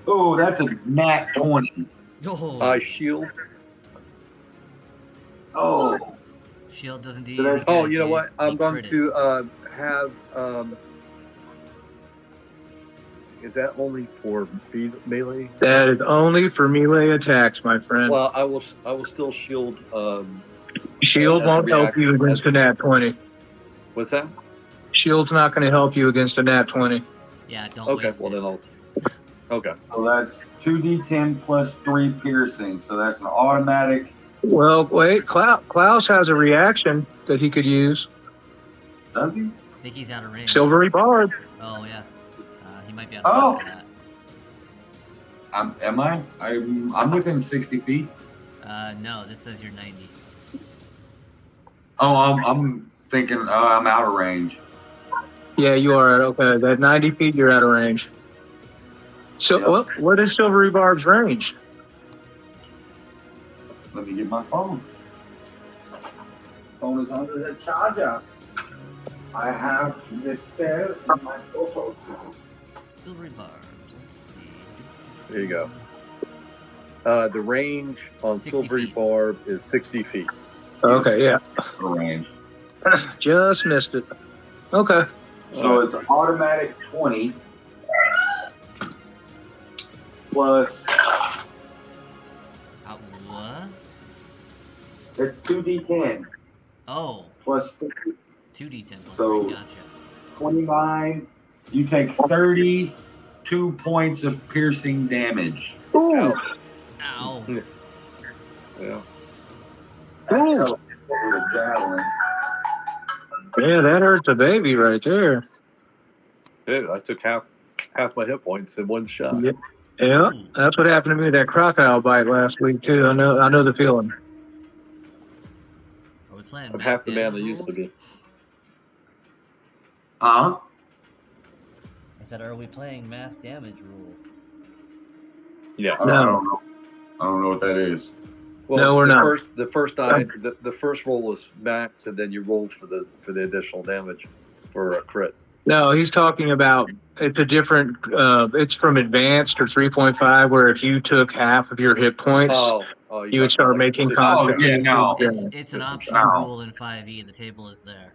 Speaker 1: Oh, that's a nat 20.
Speaker 4: Oh,
Speaker 3: Shield.
Speaker 1: Oh,
Speaker 4: shield doesn't do
Speaker 1: So
Speaker 4: you any
Speaker 1: that-
Speaker 4: good.
Speaker 3: Oh, you know
Speaker 4: dude.
Speaker 3: what? I'm
Speaker 4: You
Speaker 3: going
Speaker 4: crit it.
Speaker 3: to have. Is that only for melee?
Speaker 2: That is only for melee attacks, my friend.
Speaker 3: Well, I will still shield.
Speaker 2: Shield
Speaker 3: as a
Speaker 2: won't help you
Speaker 3: reaction-
Speaker 2: against a nat 20.
Speaker 3: What's that?
Speaker 2: Shield's not going to help you against a nat 20.
Speaker 4: Yeah, don't
Speaker 3: Okay,
Speaker 4: waste
Speaker 3: well
Speaker 4: it.
Speaker 3: then I'll. Okay.
Speaker 1: so that's 2d10 plus 3 piercing. So that's an automatic.
Speaker 2: Well, wait, Klaus has a reaction that he could use.
Speaker 1: Does he?
Speaker 4: I think he's out of range.
Speaker 2: Silvery Barb.
Speaker 4: Oh, yeah. He might be out of range for that.
Speaker 1: Am I? I'm within 60 feet.
Speaker 4: No, this says you're 90.
Speaker 1: Oh, I'm thinking I'm out of range.
Speaker 2: Yeah, you are. Okay, that 90 feet, you're out of range. So,
Speaker 1: Yep.
Speaker 2: what is Silvery Barb's range?
Speaker 1: Let me get my phone. Phone is under the charger. I have the spare in my photo.
Speaker 4: Silvery barbs. Let's see.
Speaker 3: There you go. The range on
Speaker 4: 60
Speaker 3: Silvery
Speaker 4: feet.
Speaker 3: Barb is 60 feet.
Speaker 2: Okay, yeah.
Speaker 1: Range.
Speaker 2: Just missed it. Okay.
Speaker 1: So it's automatic 20 plus
Speaker 4: What?
Speaker 1: it's 2d10
Speaker 4: Oh,
Speaker 1: plus
Speaker 4: 2d10 plus
Speaker 1: So-
Speaker 4: 3. Gotcha.
Speaker 1: 29. You take 32 points of piercing damage.
Speaker 2: Ooh.
Speaker 4: Ow.
Speaker 3: Yeah.
Speaker 2: Ooh.
Speaker 1: That's a javelin.
Speaker 2: Yeah, that hurts a baby right there.
Speaker 3: Dude, I took half my hit points in one shot.
Speaker 2: Yeah. Yeah, that's what happened to me with that crocodile bite last week too. I know the feeling.
Speaker 4: Are we playing
Speaker 3: I'm
Speaker 4: max
Speaker 3: half the man I
Speaker 4: damage
Speaker 3: used to
Speaker 4: rules?
Speaker 3: be.
Speaker 1: Huh?
Speaker 4: said, are we playing mass damage rules?
Speaker 3: Yeah.
Speaker 1: I don't know. I don't know what that is.
Speaker 3: Well,
Speaker 2: No, we're not.
Speaker 3: The first roll is max, and then you roll for the additional damage for a crit.
Speaker 2: No, he's talking about it's a different. It's from advanced or 3.5, where if you took half of your hit points, you would start making
Speaker 1: constitution. Oh, yeah, no.
Speaker 4: It's an optional
Speaker 1: No.
Speaker 4: rule in 5e. The table is there.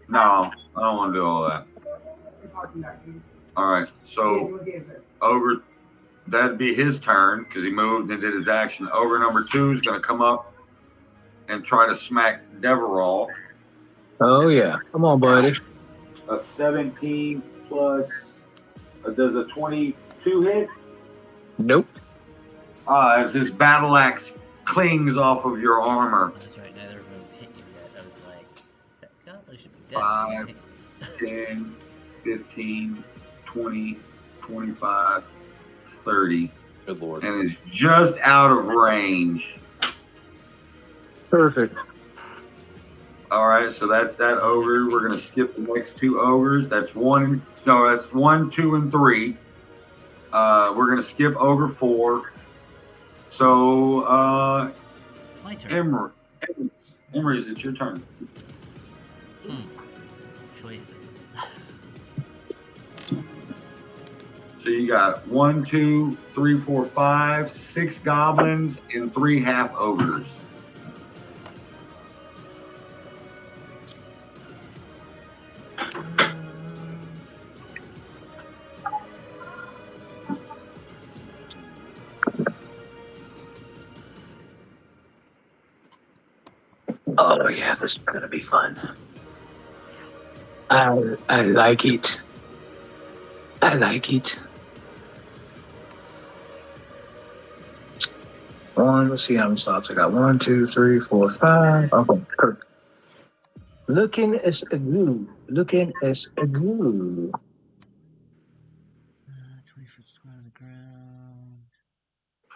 Speaker 1: No, I don't want to do all that. All right, so Ogre, that'd be his turn because he moved and did his action. Ogre number 2 is going to come up and try to smack Deverall.
Speaker 2: Oh yeah, come on, buddy.
Speaker 1: A 17 plus. Does a 22 hit?
Speaker 2: Nope.
Speaker 1: As his battle axe clings off of your armor.
Speaker 4: That's right. Neither of them hit you yet. I was like, that goblet should be dead.
Speaker 1: 5, 10, 15, 20, 25, 30.
Speaker 3: Good lord.
Speaker 1: And is just out of range.
Speaker 2: Perfect.
Speaker 1: All right, so that's that ogre. We're going to skip the next 2 ogres. That's 1, 2, and 3. We're going to skip ogre 4. So,
Speaker 4: My turn.
Speaker 1: Emery, it's your turn.
Speaker 4: Choices.
Speaker 1: So you got 1, 2, 3, 4, 5, 6 goblins and 3 half ogres.
Speaker 2: Oh yeah, this is gonna be fun. I like it. I like it. Let's see how many slots I got. 1, 2, 3, 4, 5. Okay, perfect. Looking as a glue.
Speaker 4: 20-foot square on the ground.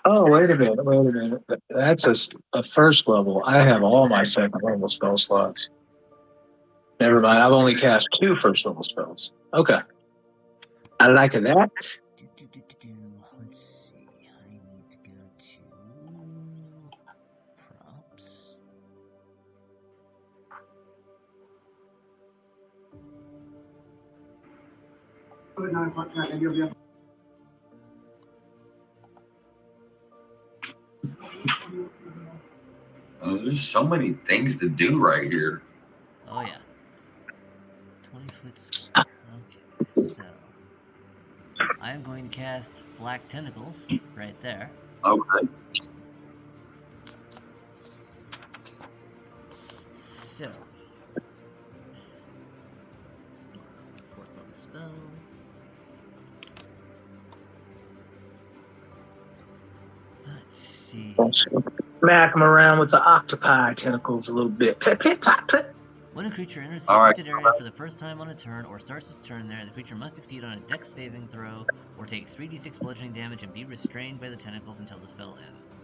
Speaker 2: Oh, wait a minute. That's a first level. I have all my second level spell slots. Never mind. I've only cast 2 first level spells. Okay. I like that.
Speaker 4: Let's see. I need to go to props.
Speaker 1: There's so many things to do right here.
Speaker 4: Oh yeah. 20-foot square. Okay, so I'm going to cast Black Tentacles right there.
Speaker 1: Okay.
Speaker 4: So, 4th level spell. Let's see.
Speaker 2: Smack him around with the octopi tentacles a little bit. Plit, plit, plop, plit.
Speaker 4: When a creature enters the affected area for the first time on a turn or starts its turn there, the creature must succeed on a dex saving throw or take 3d6 bludgeoning damage and be restrained by the tentacles until the spell ends.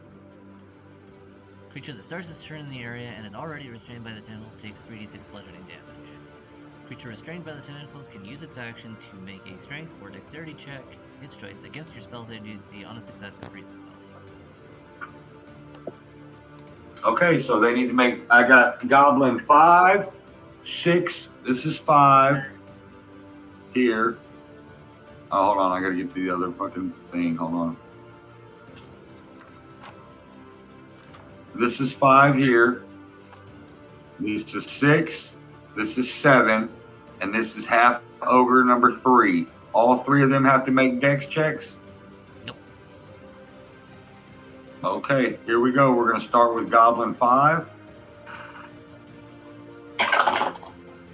Speaker 4: Creature that starts its turn in the area and is already restrained by the tentacle takes 3d6 bludgeoning damage. Creature restrained by the tentacles can use its action to make a strength or dexterity check, its choice, against your spell save DC. On a success, it frees itself.
Speaker 1: Okay, so they need to make. I got Goblin 5, 6. This is 5 here. Oh, hold on. I gotta get to the other fucking thing. Hold on. This is 5 here. This is 6. This is 7. And this is half ogre number 3. All 3 of them have to make dex checks?
Speaker 4: Nope.
Speaker 1: Okay, here we go. We're going to start with Goblin 5.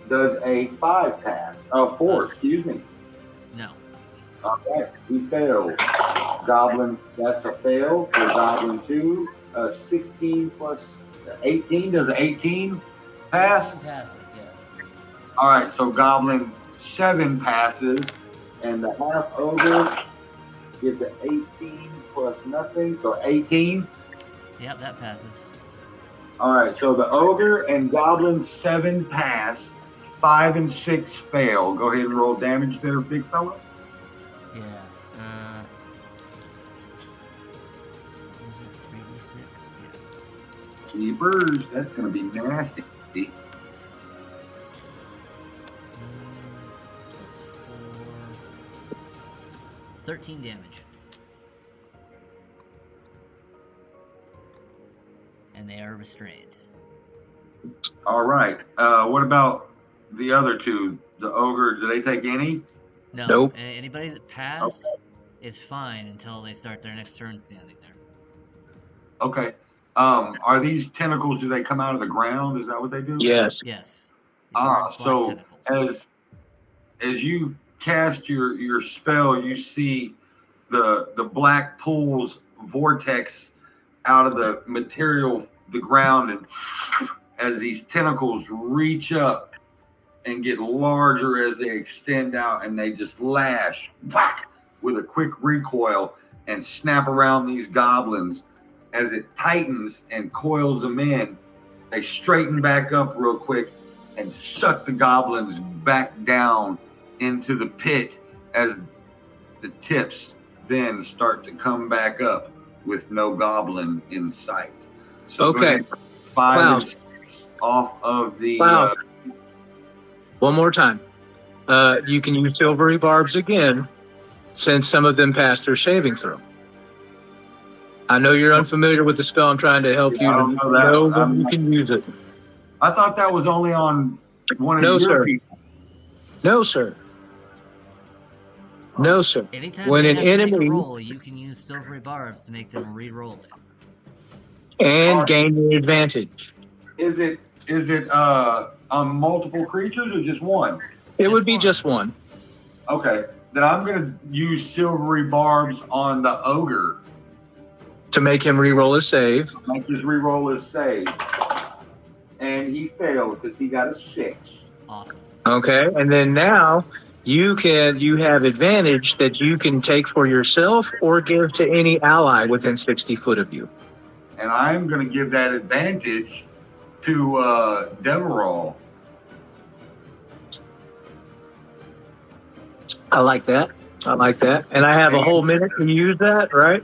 Speaker 1: Does a 5 pass? Oh, 4, excuse me.
Speaker 4: No.
Speaker 1: Okay, he failed. Goblin, that's a fail for Goblin 2. 16 plus 18. Does an 18 pass?
Speaker 4: Passes, yes.
Speaker 1: All right, so Goblin 7 passes, and the half ogre gets an 18 plus nothing, so 18.
Speaker 4: Yep, that passes.
Speaker 1: All right, so the ogre and Goblin 7 pass. 5 and 6 fail. Go ahead and roll damage there, big fella.
Speaker 4: Yeah. So is it 3d6? Yeah.
Speaker 1: Keepers, that's going to be nasty.
Speaker 4: Plus 4. 13 damage. And they are restrained.
Speaker 1: All right. What about the other two? The ogre, do they take any?
Speaker 4: No.
Speaker 2: Nope.
Speaker 4: Anybody that passed is fine until they start their next turn standing there.
Speaker 1: Okay. Are these tentacles, do they come out of the ground? Is that what they do?
Speaker 2: Yes.
Speaker 4: Yes. The orange black
Speaker 1: So
Speaker 4: tentacles.
Speaker 1: as you cast your spell, you see the black pools vortex out of the material, the ground, and as these tentacles reach up and get larger as they extend out, and they just lash whack with a quick recoil and snap around these goblins. As it tightens and coils them in, they straighten back up real quick and suck the goblins back down into the pit as the tips then start to come back up with no goblin in sight. So
Speaker 2: Okay.
Speaker 1: 5 and 6 off of the
Speaker 2: Wow. One more time. You can use silvery barbs again, since some of them passed their saving throw. I know you're unfamiliar with the spell. I'm trying to help you
Speaker 1: I don't
Speaker 2: to
Speaker 1: know that.
Speaker 2: know when you can use it.
Speaker 1: I thought that was only on one of
Speaker 2: No,
Speaker 1: your
Speaker 2: sir.
Speaker 1: people.
Speaker 2: No, sir. No, sir.
Speaker 4: Anytime
Speaker 2: When
Speaker 4: they
Speaker 2: an
Speaker 4: have to make
Speaker 2: enemy-
Speaker 4: a roll, you can use silvery barbs to make them re-roll it.
Speaker 2: And gain the advantage.
Speaker 1: Is it on multiple creatures or just one?
Speaker 2: It
Speaker 4: Just
Speaker 2: would be
Speaker 4: one.
Speaker 2: just one.
Speaker 1: Okay. Then I'm gonna use silvery barbs on the ogre.
Speaker 2: To make him re-roll a save.
Speaker 1: Make his reroll his save. And he failed because he got a 6.
Speaker 4: Awesome.
Speaker 2: Okay. And then now you have advantage that you can take for yourself or give to any ally within 60 foot of you.
Speaker 1: And I'm gonna give that advantage to Deverall.
Speaker 2: I like that. And I have a whole minute to use that, right?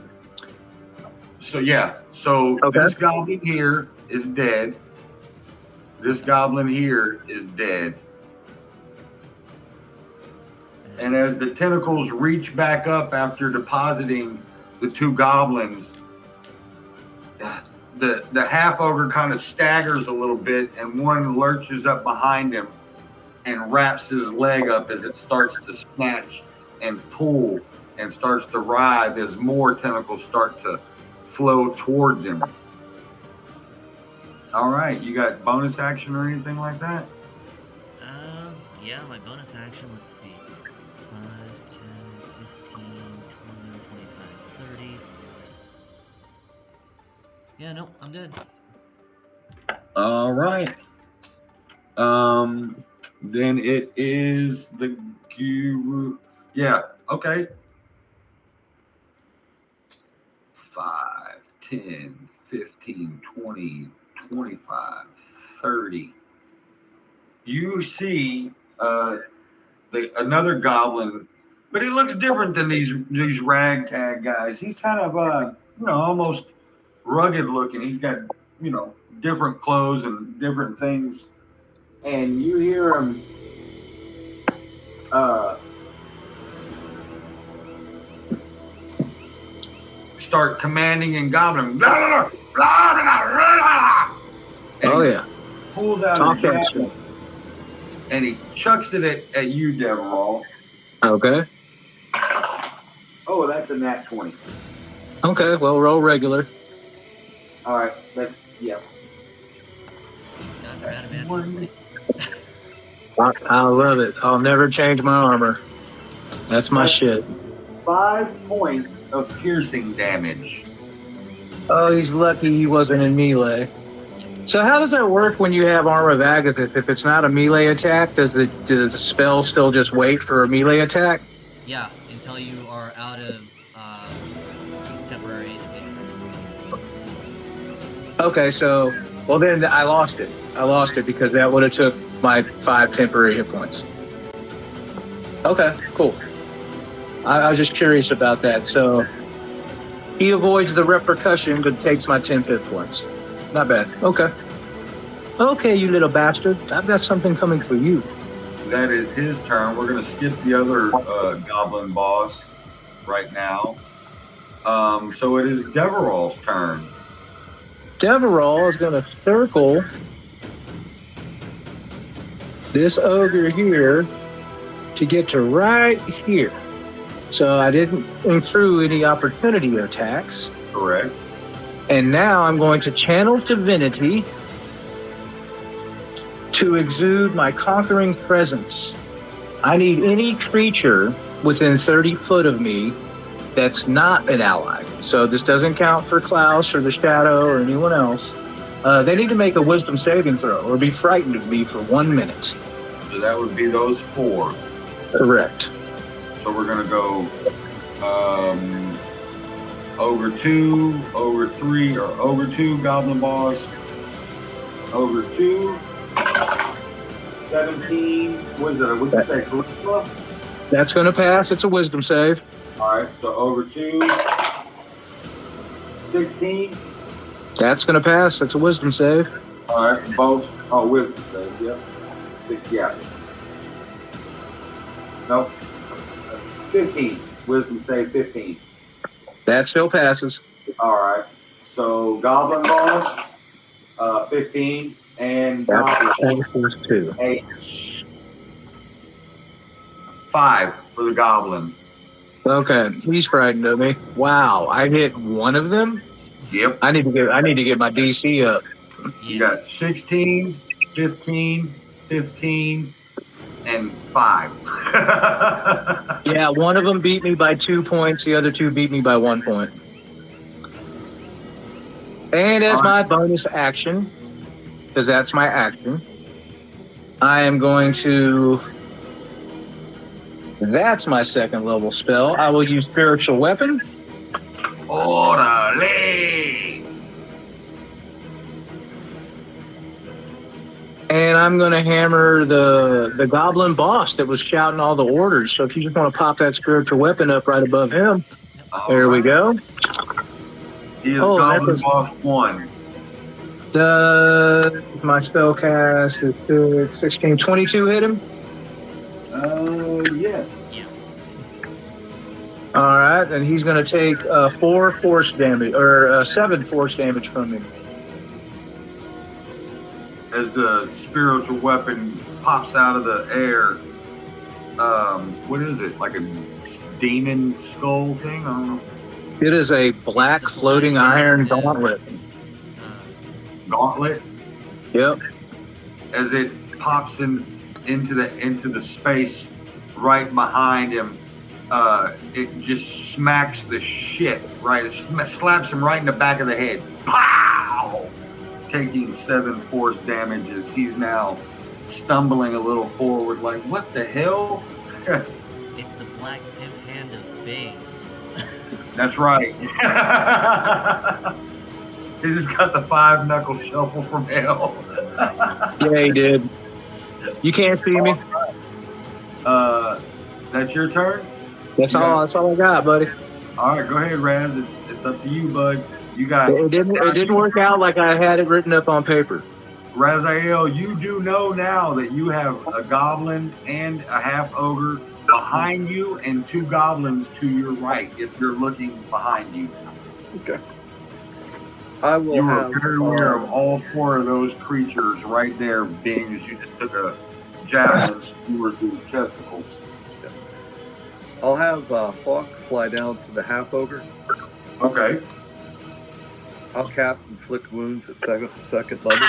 Speaker 1: So yeah, so
Speaker 2: Okay.
Speaker 1: this goblin here is dead. This goblin here is dead. And as the tentacles reach back up after depositing the two goblins, the half ogre kind of staggers a little bit, and one lurches up behind him and wraps his leg up as it starts to snatch and pull and starts to writhe as more tentacles start to flow towards him. All right, you got bonus action or anything like that?
Speaker 4: Yeah, my bonus action, let's see. 5, 10, 15, 20, 25, 30. Yeah, no, I'm good.
Speaker 1: All right. Then it is the guru. Yeah, okay. 5, 10, 15, 20, 25, 30. You see another goblin, but he looks different than these ragtag guys. He's kind of almost rugged looking. He's got different clothes and different things, and you hear him start commanding in goblin. Blah, blah, blah, blah, blah, blah.
Speaker 2: Oh yeah.
Speaker 1: Pulls out
Speaker 2: Talk
Speaker 1: his
Speaker 2: that
Speaker 1: javelin, and he chucks it at you, Deverall.
Speaker 2: Okay.
Speaker 1: Oh, that's a nat 20.
Speaker 2: Okay, well, roll regular.
Speaker 1: All right, yeah.
Speaker 4: Got her out of bed.
Speaker 1: One.
Speaker 2: I love it. I'll never change my armor. That's my shit.
Speaker 1: 5 points of piercing damage.
Speaker 2: Oh, he's lucky he wasn't in melee. So how does that work when you have Armor of Agathis? If it's not a melee attack, does the spell still just wait for a melee attack?
Speaker 4: Yeah, until you are out of temporary HP.
Speaker 2: Okay, so, well then I lost it. because that would have took my 5 temporary hit points. Okay, cool. I was just curious about that. So he avoids the repercussion, but takes my 10 hit points. Not bad. Okay. Okay, you little bastard. I've got something coming for you.
Speaker 1: That is his turn. We're going to skip the other goblin boss right now. So it is Deverall's turn.
Speaker 2: Deverall is going to circle this ogre here to get to right here. So I didn't accrue any opportunity attacks.
Speaker 1: Correct.
Speaker 2: And now I'm going to channel divinity to exude my conquering presence. I need any creature within 30 foot of me that's not an ally. So this doesn't count for Klaus or the Shadow or anyone else. They need to make a wisdom saving throw or be frightened of me for 1 minute.
Speaker 1: So that would be those 4.
Speaker 2: Correct.
Speaker 1: So we're going to go Ogre 2, Ogre 3, or Ogre 2, Goblin Boss. Ogre 2, 17. What is that? What did you say? Charisma?
Speaker 2: That's going to pass. It's a wisdom save.
Speaker 1: All right. So Ogre 2, 16.
Speaker 2: That's going to pass. That's a wisdom save.
Speaker 1: All right. Both. Oh, wisdom save. Yep. 6. Yeah. Nope. 15. Wisdom save 15.
Speaker 2: That still passes.
Speaker 1: All right. So Goblin Boss, 15, and Goblin
Speaker 2: That's 2.
Speaker 1: 8. 5 for the Goblin.
Speaker 2: Okay, he's frightened of me. Wow, I hit one of them.
Speaker 1: Yep.
Speaker 2: I need to get my DC up.
Speaker 1: You got 16, 15, 15, and 5.
Speaker 2: Yeah, one of them beat me by 2 points. The other 2 beat me by 1 point. And as my bonus action, because that's my action, I am going to... That's my second level spell. I will use Spiritual Weapon.
Speaker 1: Orale!
Speaker 2: And I'm going to hammer the goblin boss that was shouting all the orders. So if you just want to pop that spiritual weapon up right above him, there we go.
Speaker 1: He is Goblin Boss 1.
Speaker 2: My spell cast is 16, 22 hit him?
Speaker 1: Yes.
Speaker 4: Yeah.
Speaker 2: All right, and he's going to take 4 force damage, or 7 force damage from me.
Speaker 1: As the spiritual weapon pops out of the air, what is it? Like a demon skull thing? I don't know.
Speaker 2: It is a black floating iron gauntlet.
Speaker 1: Gauntlet.
Speaker 2: Yep.
Speaker 1: As it pops into the space right behind him, it just smacks the shit right. It slaps him right in the back of the head. Pow! Taking 7 force damage as he's now stumbling a little forward, like, what the hell?
Speaker 4: It's the black pimp hand of Bane.
Speaker 1: That's right. He just got the 5-knuckle shuffle from hell.
Speaker 2: Yeah, he did. You can't see me.
Speaker 1: That's your turn?
Speaker 2: That's all I got, buddy.
Speaker 1: All right, go ahead, Raz. It's up to you, bud. You got
Speaker 2: It didn't work out like I had it written up on paper.
Speaker 1: Raziel, you do know now that you have a goblin and a half ogre behind you and 2 goblins to your right if you're looking behind you.
Speaker 3: Okay. I will
Speaker 1: You were
Speaker 3: have,
Speaker 1: very aware of all 4 of those creatures right there, being as you just took a javelin skewer through the testicles.
Speaker 3: I'll have Hawk fly down to the half ogre.
Speaker 1: Okay.
Speaker 3: I'll cast Inflict Wounds at second level.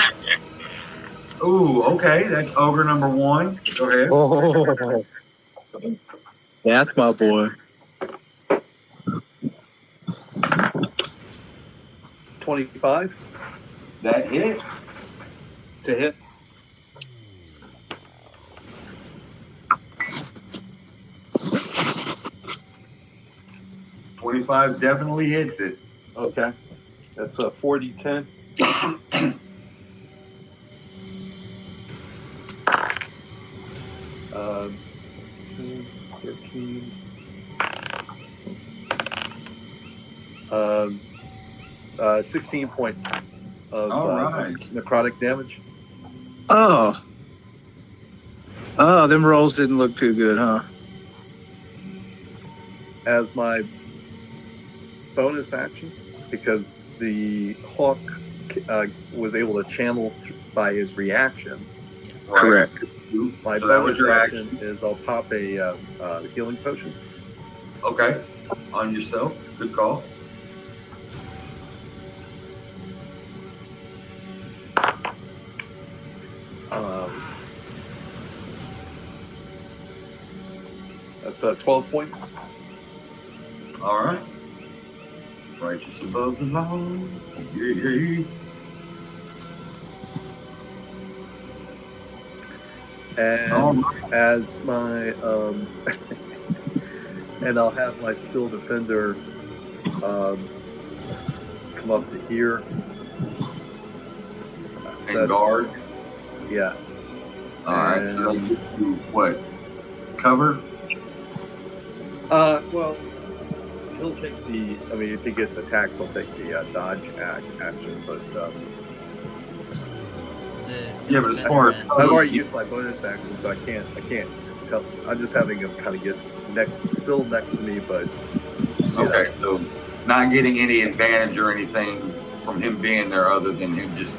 Speaker 1: Ooh, okay. That's ogre number 1. Go ahead.
Speaker 2: Oh, that's my boy.
Speaker 3: 25
Speaker 1: That hit.
Speaker 3: to hit.
Speaker 1: $25 definitely hits it.
Speaker 3: Okay. That's a 40-10. 16 points of
Speaker 1: All right.
Speaker 3: necrotic damage.
Speaker 2: Oh. Oh, them rolls didn't look too good, huh?
Speaker 3: As my bonus action, because the hawk was able to channel by his reaction.
Speaker 4: Yes.
Speaker 1: Right.
Speaker 2: Correct.
Speaker 3: My
Speaker 1: So that was
Speaker 3: bonus
Speaker 1: your
Speaker 3: action is I'll pop a healing potion.
Speaker 1: Okay. On yourself. Good call.
Speaker 3: That's 12 points.
Speaker 1: All right. Righteous above the law. Yeah.
Speaker 3: And as my and I'll have my skill defender come up to here.
Speaker 1: And guard.
Speaker 3: Yeah.
Speaker 1: All right. So that gives you what? Cover?
Speaker 3: Well, he'll take the. I mean, if he gets attacked, he'll take the dodge action. But
Speaker 1: Yeah, but as far as
Speaker 3: I've already used my bonus action, so I can't tell. I'm just having him kind of get still next to me, but
Speaker 1: okay. So not getting any advantage or anything from him being there, other than him just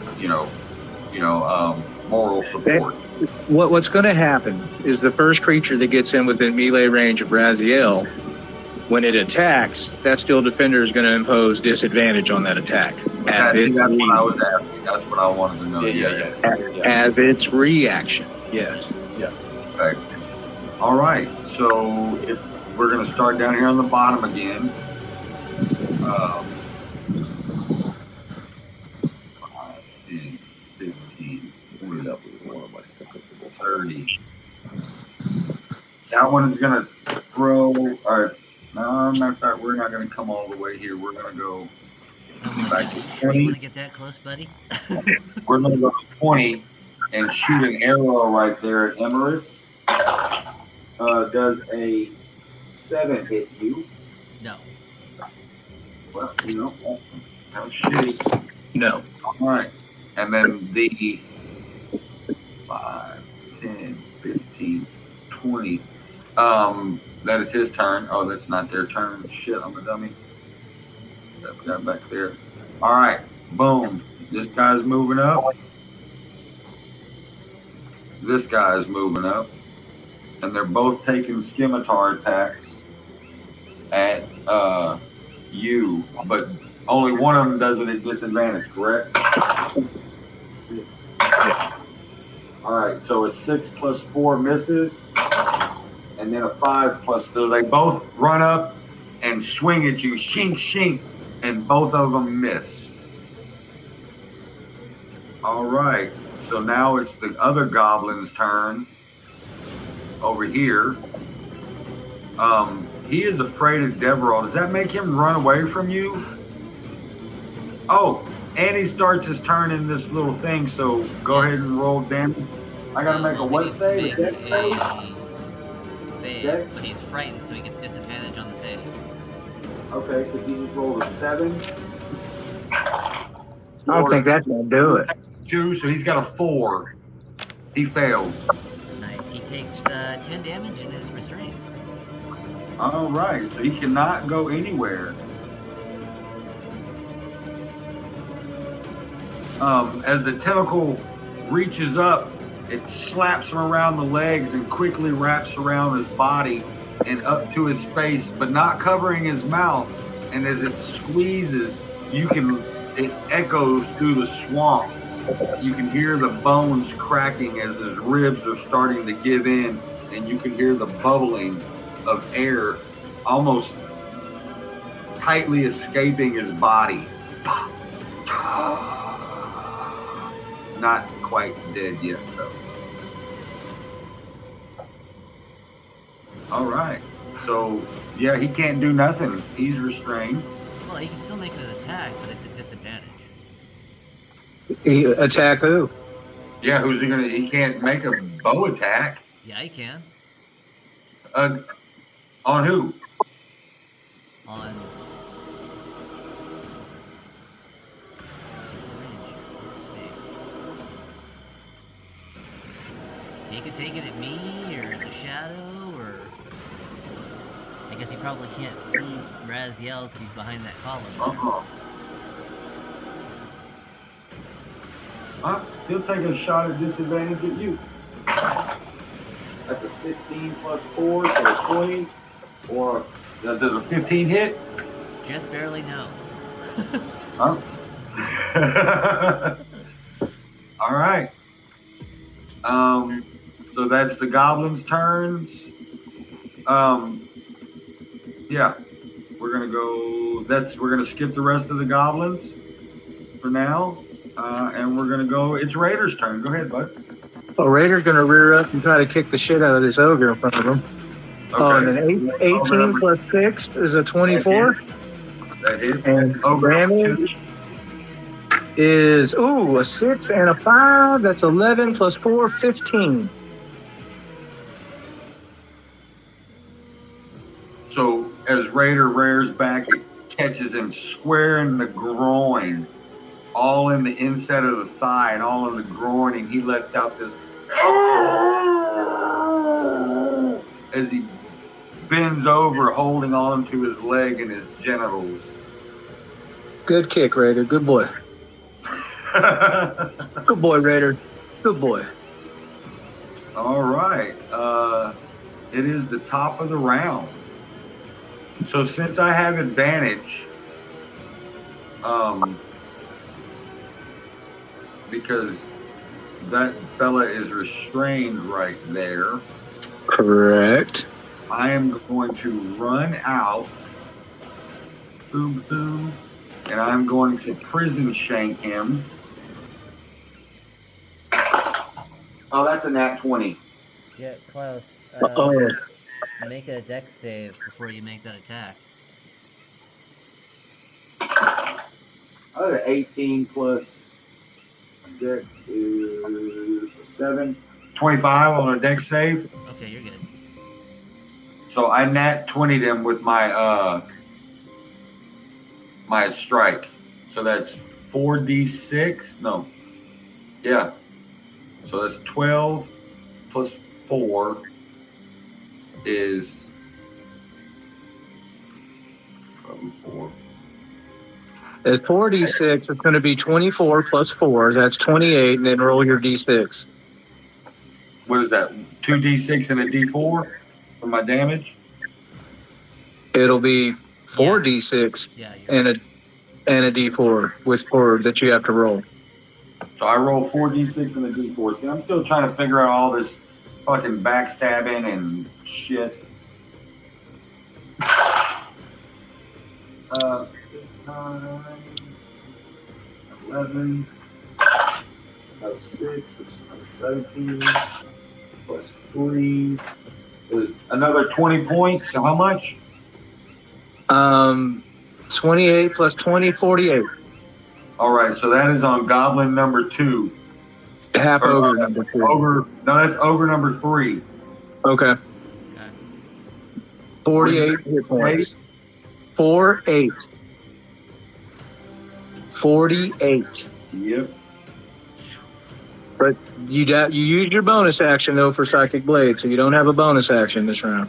Speaker 1: moral support.
Speaker 2: What's going to happen is the first creature that gets in within melee range of Raziel, when it attacks, that steel defender is going to impose disadvantage on that attack.
Speaker 1: That's what I was asking. That's what I wanted to know. Yeah.
Speaker 2: As its reaction. Yes.
Speaker 3: Yeah.
Speaker 1: Okay. All right. So if we're going to start down here on the bottom again. 5, 10, 15, 20, 30. That one is going to throw. All right. No, matter of fact, we're not going to come all the way here. We're going to go back to 20.
Speaker 4: You want to get that close, buddy?
Speaker 1: We're going to go to 20 and shoot an arrow right there at Emerus. Does a 7 hit you?
Speaker 4: No.
Speaker 1: Well, that was shitty.
Speaker 2: No.
Speaker 1: All right. And then the 5, 10, 15, 20. That is his turn. Oh, that's not their turn. Shit, I'm a dummy. That got back there. All right. Boom. This guy's moving up. This guy's moving up. And they're both taking scimitar attacks at you, but only one of them does it at disadvantage, correct?
Speaker 3: Yeah.
Speaker 1: All right, so a 6 plus 4 misses, and then a 5 plus. So they both run up and swing at you, shink, shink, and both of them miss. All right, so now it's the other goblin's turn over here. He is afraid of Deverall. Does that make him run away from you? Oh, and he starts his turn in this little thing, so go ahead and roll damage. I gotta make a what save?
Speaker 4: Make a save, but he's frightened, so he gets disadvantage on the save.
Speaker 1: Okay, because he just rolled a 7.
Speaker 2: I don't think that's going to do it.
Speaker 1: 2, so he's got a 4. He failed.
Speaker 4: Nice. He takes 10 damage and is restrained.
Speaker 1: All right, so he cannot go anywhere. As the tentacle reaches up, it slaps him around the legs and quickly wraps around his body and up to his face, but not covering his mouth. And as it squeezes, it echoes through the swamp. You can hear the bones cracking as his ribs are starting to give in, and you can hear the bubbling of air almost tightly escaping his body. Not quite dead yet, though. All right. So, yeah, he can't do nothing. He's restrained.
Speaker 4: Well, he can still make an attack, but it's a disadvantage.
Speaker 2: He attack who?
Speaker 1: Yeah, who's he gonna? He can't make a bow attack.
Speaker 4: Yeah, he can.
Speaker 1: On who?
Speaker 4: On taking at me or the shadow or? I guess he probably can't see Raziel because he's behind that column there.
Speaker 1: He'll take a shot at disadvantage at you. That's a 16 plus 4, so a 20. Or does a 15 hit?
Speaker 4: Just barely no.
Speaker 1: Huh? All right. So that's the goblins' turns. Yeah, we're gonna go. We're gonna skip the rest of the goblins for now, and we're gonna go. It's Raider's turn. Go ahead, bud.
Speaker 2: So Raider's going to rear up and try to kick the shit out of this ogre in front of him.
Speaker 1: Okay.
Speaker 2: Oh, and then 18 plus 6 is a 24.
Speaker 1: That hits.
Speaker 2: And
Speaker 1: Ogre
Speaker 2: damage is, a 6 and a 5. That's 11 plus 4, 15.
Speaker 1: So as Raider rears back, it catches him square in the groin, all in the inside of the thigh and all in the groin, and he lets out this as he bends over, holding on to his leg and his genitals.
Speaker 2: Good kick, Raider. Good boy. Good boy, Raider. Good boy.
Speaker 1: All right. It is the top of the round. So since I have advantage, because that fella is restrained right there,
Speaker 2: Correct.
Speaker 1: I am going to run out, boom, boom, and I'm going to prison shank him. Oh, that's a nat 20.
Speaker 4: Yeah, Klaus. Make a dex save before you make that attack.
Speaker 1: Oh, the 18 plus dex is 7. 25 on a dex save.
Speaker 4: Okay, you're good.
Speaker 1: So I nat 20'd him with my my strike. So that's 4d6. No. Yeah. So that's 12 plus 4 is probably 4.
Speaker 2: At 4d6, it's going to be 24 plus 4. That's 28, and then roll your d6.
Speaker 1: What is that? 2d6 and a d4 for my damage?
Speaker 2: It'll be 4d6 and a d4 with 4 that you have to roll.
Speaker 1: So I roll 4d6 and a d4. See, I'm still trying to figure out all this fucking backstabbing and shit. 6, 9, 11, 6, 17, plus 3 is another 20 points. So how much?
Speaker 2: 28 plus 20, 48.
Speaker 1: All right, so that is on goblin number 2.
Speaker 2: Half ogre number 2.
Speaker 1: That's ogre number 3.
Speaker 2: Okay. 48 hit points. 48. 48.
Speaker 1: Yep.
Speaker 2: But you use your bonus action though for Psychic Blade, so you don't have a bonus action this round.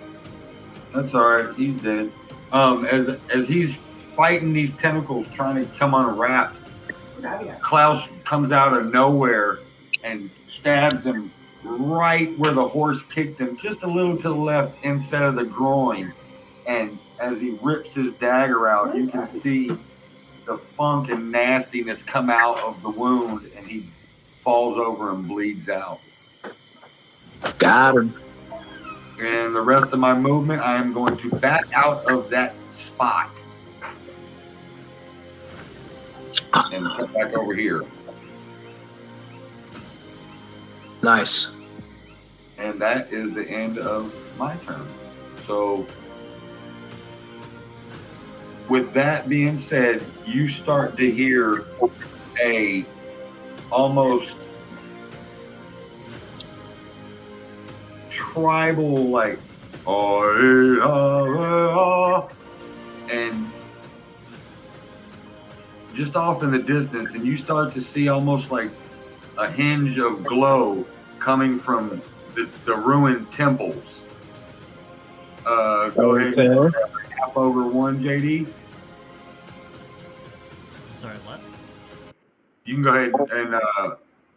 Speaker 1: That's all right. He's dead. As he's fighting these tentacles, trying to come unwrap, Klaus comes out of nowhere and stabs him right where the horse kicked him, just a little to the left instead of the groin. And as he rips his dagger out, you can see the funk and nastiness come out of the wound, and he falls over and bleeds out.
Speaker 2: Got him.
Speaker 1: And the rest of my movement, I am going to back out of that spot and come back over here.
Speaker 2: Nice.
Speaker 1: And that is the end of my turn. So with that being said, you start to hear a almost tribal, like, and just off in the distance, and you start to see almost like a hinge of glow coming from the ruined temples. Go ahead and
Speaker 2: Okay.
Speaker 1: half over 1, JD.
Speaker 4: I'm sorry, what?
Speaker 1: You can go ahead and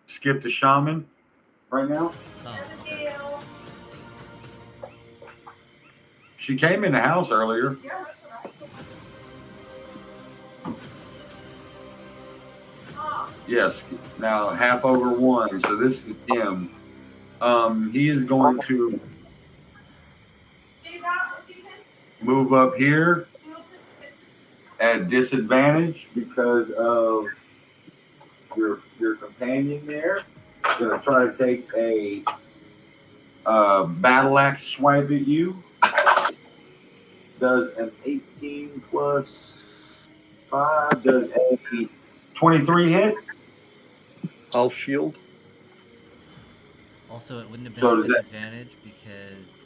Speaker 1: skip the shaman right now.
Speaker 4: Oh, okay.
Speaker 1: She came in the house earlier. Yes. Now half over 1. So this is him. He is going to move up here at disadvantage because of your companion there. He's going to try to take a battle axe swipe at you. Does an 18 plus 5, does a 23 hit.
Speaker 3: I'll shield.
Speaker 4: Also, it wouldn't have been
Speaker 1: So
Speaker 4: a
Speaker 1: does that,
Speaker 4: disadvantage because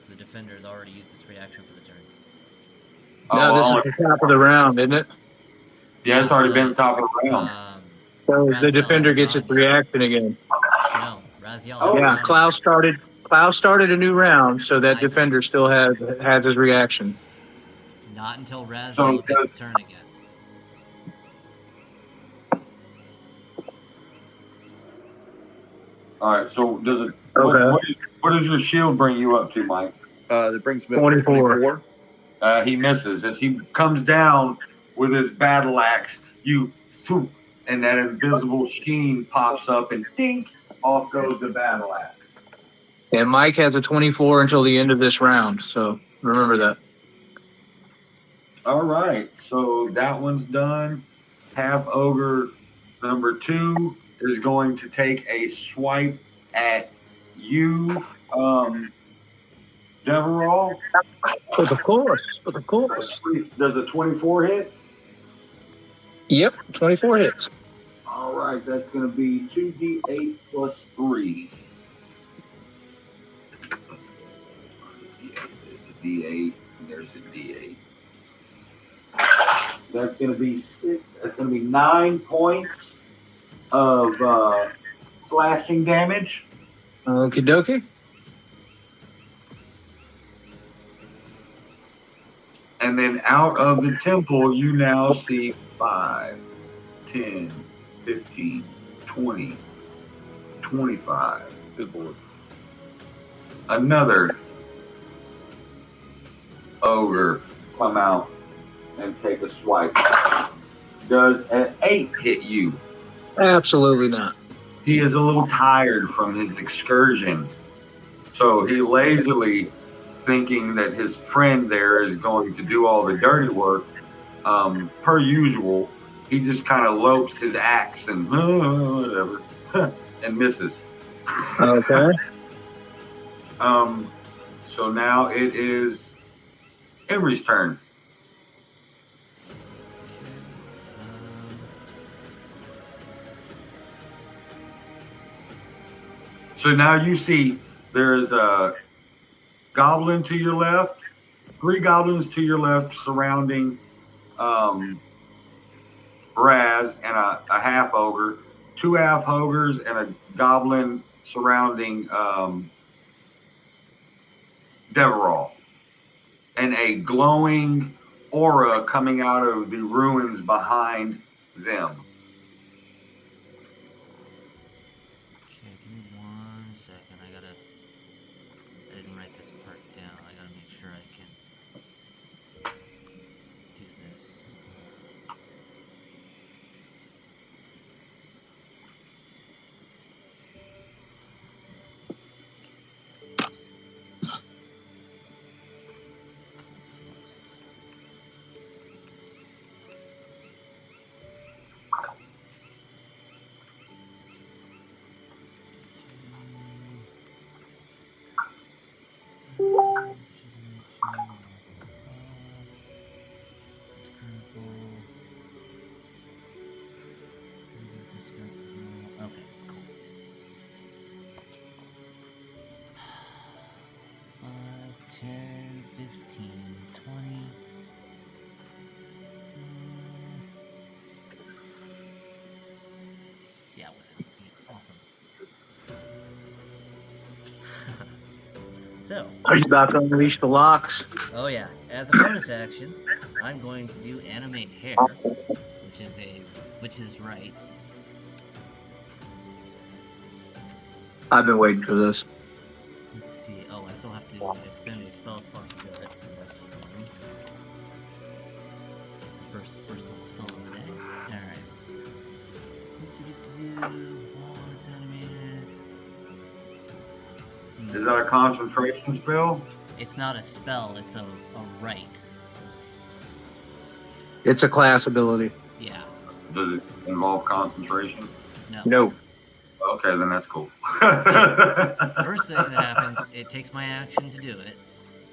Speaker 4: the defender has already used its reaction for the turn.
Speaker 2: No, this is
Speaker 1: only,
Speaker 2: the top of the round, isn't it?
Speaker 1: yeah, it's
Speaker 4: No,
Speaker 1: already been the
Speaker 4: but
Speaker 1: top of the round.
Speaker 2: So the
Speaker 4: Raziel
Speaker 2: defender
Speaker 4: hasn't
Speaker 2: gets
Speaker 4: gone
Speaker 2: its
Speaker 4: yet.
Speaker 2: reaction again.
Speaker 4: No, Raziel
Speaker 1: Oh,
Speaker 4: hasn't
Speaker 2: Yeah,
Speaker 4: gone
Speaker 2: Klaus
Speaker 4: yet.
Speaker 2: started a new round, so that
Speaker 4: I-
Speaker 2: defender still has his reaction.
Speaker 4: Not until
Speaker 1: So
Speaker 4: Raziel gets his turn again.
Speaker 1: all right. So does it?
Speaker 2: Okay.
Speaker 1: What does your shield bring you up to, Mike?
Speaker 3: That brings me up to
Speaker 2: 24.
Speaker 3: 24.
Speaker 1: He misses as he comes down with his battle axe. You swoop, and that invisible sheen pops up, and dink, off goes the battle axe.
Speaker 2: And Mike has a 24 until the end of this round, so remember that.
Speaker 1: All right, so that one's done. Half ogre number 2 is going to take a swipe at you, Deverall.
Speaker 2: For the course.
Speaker 1: Does a 24 hit?
Speaker 2: Yep, 24 hits.
Speaker 1: All right, that's going to be 2d8 plus 3. There's a d8, and there's a d8. That's going to be 6. That's going to be 9 points of slashing damage.
Speaker 2: Okie dokie.
Speaker 1: And then out of the temple, you now see 5, 10, 15, 20, 25.
Speaker 3: Good lord.
Speaker 1: Another ogre come out and take a swipe. Does an 8 hit you?
Speaker 2: Absolutely not.
Speaker 1: He is a little tired from his excursion. So he lazily, thinking that his friend there is going to do all the dirty work, per usual, he just kind of lopes his axe and whatever and misses.
Speaker 2: Okay.
Speaker 1: So now it is Emery's turn. So now you see there's a goblin to your left, 3 goblins to your left surrounding Raz, and a half ogre, 2 half ogres, and a goblin surrounding Deverall, and a glowing aura coming out of the ruins behind them.
Speaker 4: Okay, give me 1 second. I didn't write this part down. I gotta make sure I can do this. Okay, cool. 5, 10, 15, 20. Yeah, within 8 feet. Awesome. So,
Speaker 2: Are you about to unleash the locks?
Speaker 4: oh yeah, as a bonus action, I'm going to do animate hair, which is right.
Speaker 2: I've been waiting for this.
Speaker 4: Let's see. Oh, I still have to expend a spell slot to do it, so that's fine. First spell of the day. Alright. Oh, it's animated.
Speaker 1: Is that a concentration spell?
Speaker 4: It's not a spell, it's a right.
Speaker 2: It's a class ability.
Speaker 4: Yeah.
Speaker 1: Does it involve concentration?
Speaker 2: No.
Speaker 1: Okay, then that's cool.
Speaker 4: First thing that happens, it takes my action to do it.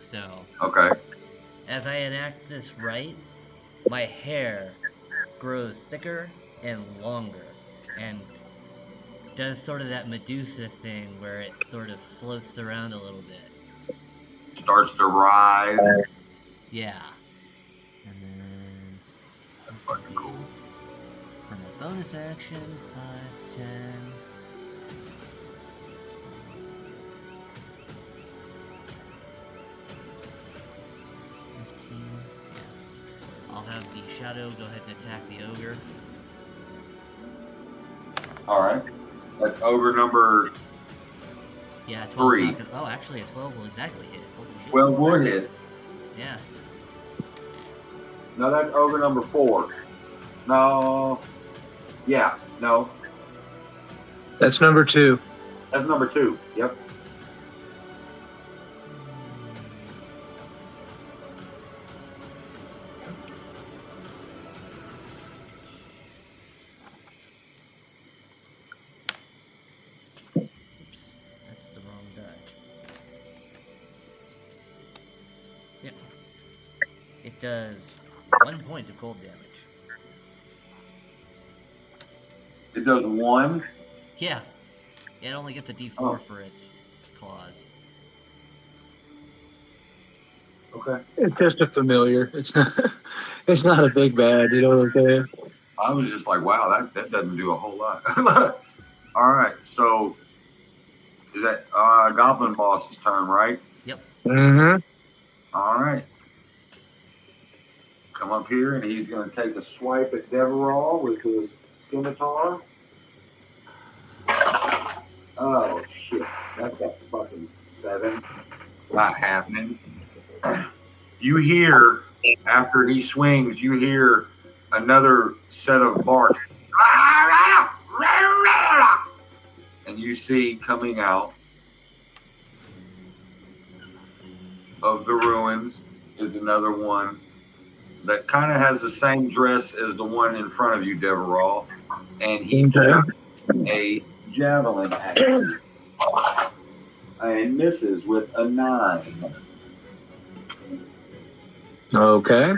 Speaker 4: So,
Speaker 1: Okay.
Speaker 4: as I enact this right, my hair grows thicker and longer, and does sort of that Medusa thing where it sort of floats around a little bit.
Speaker 1: Starts to rise.
Speaker 4: Yeah. And then, let's
Speaker 1: Fucking
Speaker 4: see.
Speaker 1: cool.
Speaker 4: For my bonus action, 5, 10. Yeah. I'll have the shadow go ahead and attack the ogre.
Speaker 1: All right. That's ogre number
Speaker 4: Yeah, 12.
Speaker 1: 3.
Speaker 4: Oh, actually, a 12 will exactly hit. Holy shit.
Speaker 1: 12 would hit.
Speaker 4: Yeah.
Speaker 1: No, that's ogre number 4. No. Yeah. No.
Speaker 2: That's number 2.
Speaker 1: That's number 2. Yep.
Speaker 4: Oops, that's the wrong die. Yep. It does 1 point of cold damage.
Speaker 1: It does 1.
Speaker 4: Yeah. It only gets a d4
Speaker 1: Oh.
Speaker 4: for its claws.
Speaker 1: Okay.
Speaker 2: It's just a familiar. It's not. It's not a big bad. You know what I'm saying?
Speaker 1: I was just like, wow, that doesn't do a whole lot. All right. So is that Goblin Boss's turn, right?
Speaker 4: Yep.
Speaker 2: Mm-hmm.
Speaker 1: All right. Come up here, and he's going to take a swipe at Deverall with his scimitar. Oh, shit. That's a fucking 7. Not happening. You hear, after he swings, you hear another set of barks. And you see coming out of the ruins is another one that kind of has the same dress as the one in front of you, Deverall. And he shoots a javelin at you and misses with a 9.
Speaker 2: Okay.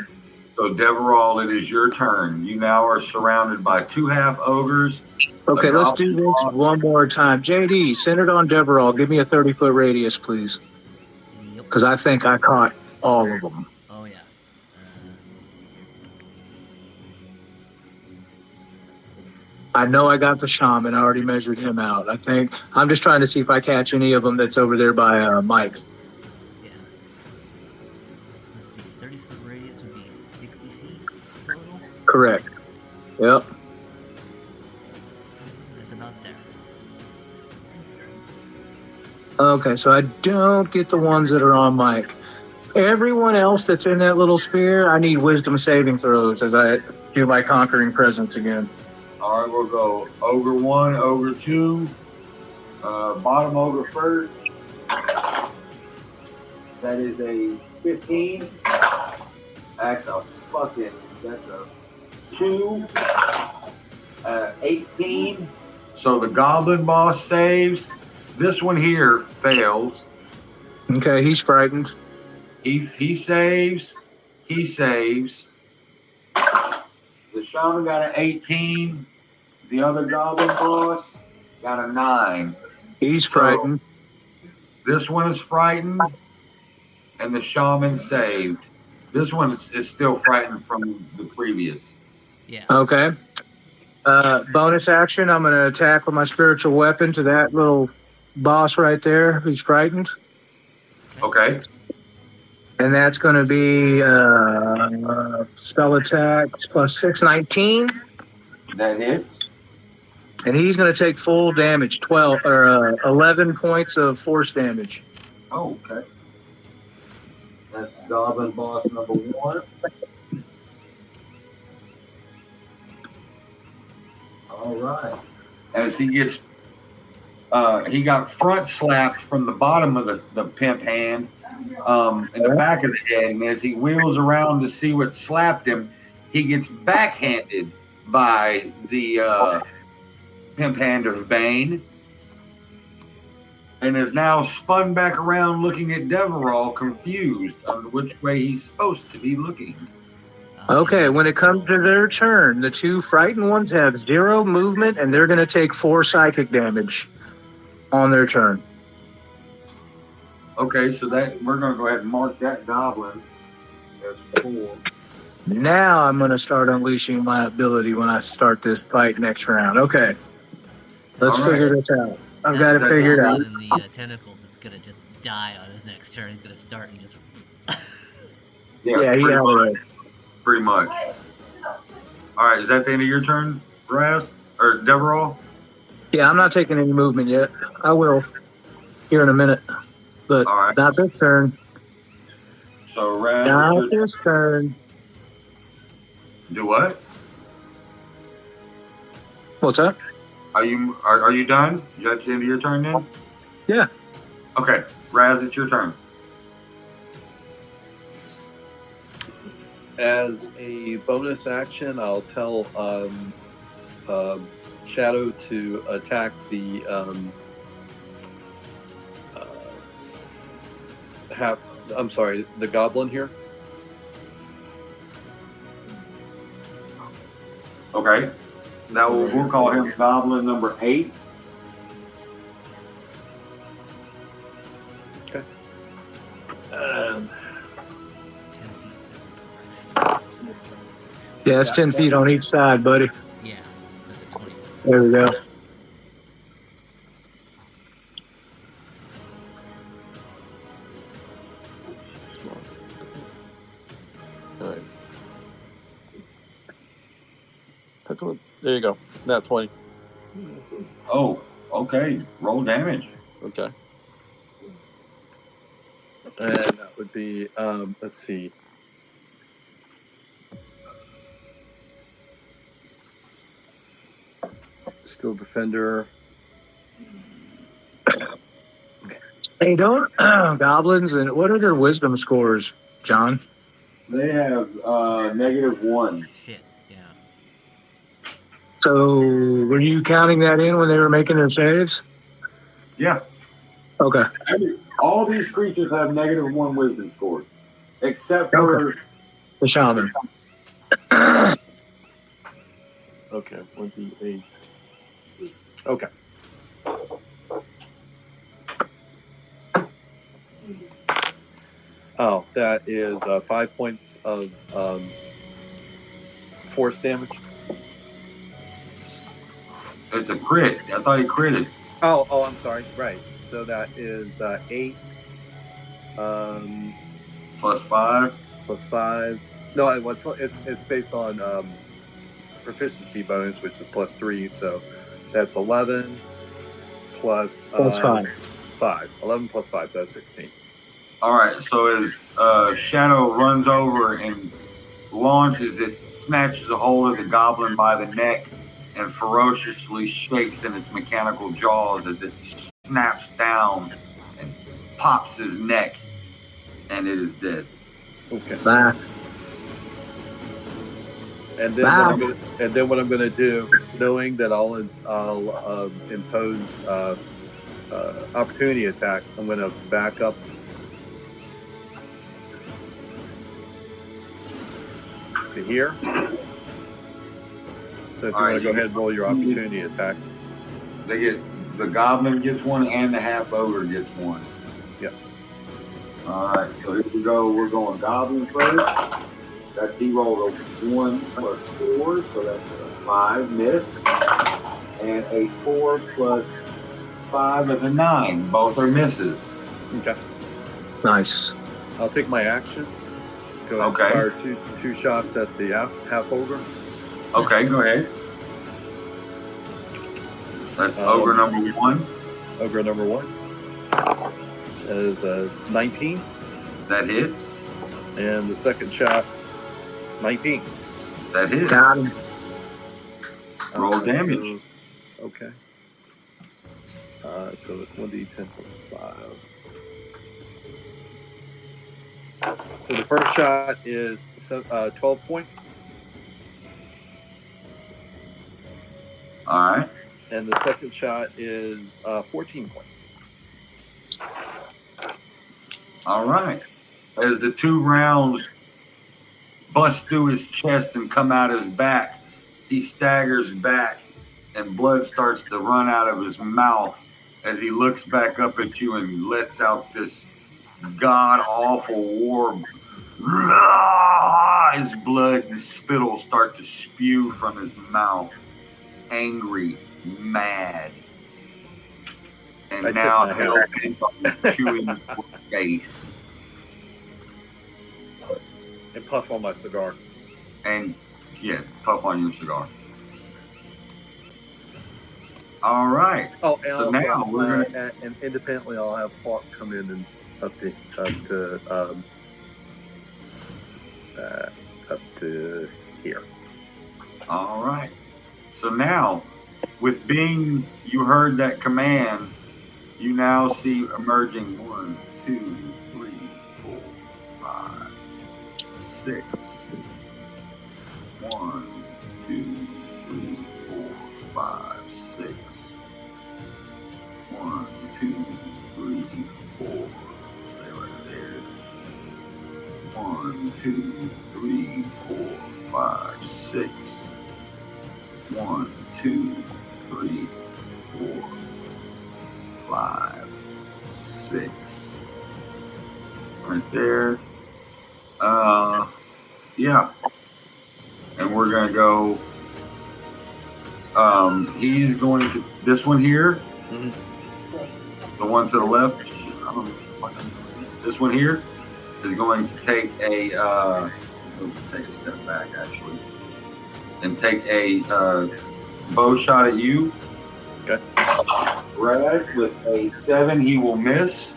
Speaker 1: So, Deverall, it is your turn. You now are surrounded by 2 half ogres.
Speaker 2: Okay, let's do this one more time. JD, center it on Deverall. Give me a 30-foot radius, please.
Speaker 4: Yep.
Speaker 2: Because I think I caught all of them.
Speaker 4: Oh, yeah.
Speaker 2: I know I got the shaman. I already measured him out. I think I'm just trying to see if I catch any of them that's over there by Mike's.
Speaker 4: Yeah. Let's see. 30-foot radius would be 60 feet total.
Speaker 2: Correct. Yep.
Speaker 4: That's about there.
Speaker 2: Okay, so I don't get the ones that are on Mike. Everyone else that's in that little sphere, I need wisdom saving throws as I do my conquering presence again.
Speaker 1: All right, we'll go ogre 1, ogre 2, bottom ogre first. That is a 15. That's a 2. 18. So the goblin boss saves. This one here fails.
Speaker 2: Okay, he's frightened.
Speaker 1: He saves. He saves. The shaman got an 18. The other goblin boss got a 9.
Speaker 2: He's frightened.
Speaker 1: This one is frightened, and the shaman saved. This one is still frightened from the previous.
Speaker 4: Yeah.
Speaker 2: Okay. Bonus action, I'm going to attack with my spiritual weapon to that little boss right there who's frightened.
Speaker 1: Okay.
Speaker 2: And that's going to be spell attacks plus 619.
Speaker 1: That hits.
Speaker 2: And he's going to take full damage, 12 or 11 points of force damage.
Speaker 1: Oh, okay. That's Goblin Boss number 1. All right. As he gets, he got front slapped from the bottom of the pimp hand in the back of the head. And as he wheels around to see what slapped him, he gets backhanded by the pimp hand of Bane. And is now spun back around looking at Deverall, confused on which way he's supposed to be looking.
Speaker 2: Okay, when it comes to their turn, the two frightened ones have 0 movement, and they're going to take 4 psychic damage on their turn.
Speaker 1: Okay, so that we're going to go ahead and mark that goblin as 4.
Speaker 2: Now I'm going to start unleashing my ability when I start this fight next round. Okay, let's
Speaker 1: All right.
Speaker 2: figure this out. I've got to figure it out.
Speaker 4: And the tentacles is gonna just die on his next turn. He's gonna start and just.
Speaker 2: Yeah, he had it.
Speaker 1: Pretty much. All right, is that the end of your turn, Raz? Or Deverall?
Speaker 2: Yeah, I'm not taking any movement yet. I will here in a minute, but
Speaker 1: All right.
Speaker 2: not this turn.
Speaker 1: So Raz,
Speaker 2: Not this turn.
Speaker 1: do what?
Speaker 2: What's that?
Speaker 1: Are you done? Is that the end of your turn then?
Speaker 2: Yeah.
Speaker 1: Okay, Raz, it's your turn.
Speaker 3: As a bonus action, I'll tell Shadow to attack the the goblin here.
Speaker 1: Okay. Now we'll call him Goblin number 8.
Speaker 3: Okay.
Speaker 4: 10 feet.
Speaker 2: Yeah, it's 10 feet on each side, buddy.
Speaker 4: Yeah, so it's a 20 foot.
Speaker 2: There we go.
Speaker 3: All right. There you go. Not 20.
Speaker 1: Oh, okay. Roll damage.
Speaker 3: Okay. And that would be, let's see. Skilled Defender.
Speaker 2: Hey, don't goblins and what are their wisdom scores, John?
Speaker 1: They have -1.
Speaker 4: Shit, yeah.
Speaker 2: So were you counting that in when they were making their saves?
Speaker 1: Yeah.
Speaker 2: Okay.
Speaker 1: All these creatures have -1 wisdom scores, except for
Speaker 2: The shaman.
Speaker 3: Okay, 1d8. Okay. Oh, that is 5 points of force damage.
Speaker 1: it's a crit. I thought he critted.
Speaker 3: Oh, I'm sorry. Right. So that is 8
Speaker 1: +5.
Speaker 3: plus 5. No, it's based on proficiency bonus, which is +3. So that's 11 plus
Speaker 2: Plus 5.
Speaker 3: 5. 11 plus 5. That's 16.
Speaker 1: All right. So as Shadow runs over and launches it, snatches a hold of the goblin by the neck, and ferociously shakes in its mechanical jaws as it snaps down and pops his neck, and it is dead.
Speaker 3: Okay.
Speaker 2: Bye.
Speaker 3: And then what I'm going to do, knowing that I'll impose opportunity attack, I'm going to back up to here. So if you want to go ahead and roll your opportunity attack.
Speaker 1: The goblin gets 1 and the half ogre gets 1.
Speaker 3: Yep.
Speaker 1: All right, so here we go. We're going goblin first. That's he rolled a 1 plus 4, so that's a 5 miss, and a 4 plus 5 is a 9. Both are misses.
Speaker 3: Okay.
Speaker 2: Nice.
Speaker 3: I'll take my action. Go ahead
Speaker 1: Okay.
Speaker 3: and fire two shots at the half ogre.
Speaker 1: Okay, go ahead. That's ogre number 1.
Speaker 3: Ogre number 1. That is 19.
Speaker 1: That hits.
Speaker 3: And the second shot, 19.
Speaker 1: That hits.
Speaker 2: Got him.
Speaker 1: Roll damage.
Speaker 3: Okay. So it's 1d10 plus 5. So the first shot is 12 points.
Speaker 1: All right.
Speaker 3: And the second shot is 14 points.
Speaker 1: All right. As the 2 rounds bust through his chest and come out his back, he staggers back and blood starts to run out of his mouth as he looks back up at you and lets out this god-awful war. His blood and spittle start to spew from his mouth. Angry, mad. And now hell is chewing his face.
Speaker 3: And puff on my cigar.
Speaker 1: And yes, puff on your cigar. All right.
Speaker 3: Oh, and
Speaker 1: So
Speaker 3: also,
Speaker 1: now we're gonna...
Speaker 3: and independently, I'll have Hawk come in and up to here.
Speaker 1: All right. So now, with being, you heard that command, you now see emerging 1, 2, 3, 4, 5, 6. 1, 2, 3, 4, 5, 6. 1, 2, 3, 4. Stay right there. 1, 2, 3, 4, 5, 6. 1, 2, 3, 4, 5, 6. Right there. Yeah. And we're gonna go. He's going to this one here. Mm-hmm. The one to the left. I don't know. This one here is going to take a take a step back actually, and take a bow shot at you.
Speaker 3: Okay.
Speaker 1: Brad, with a 7, he will miss.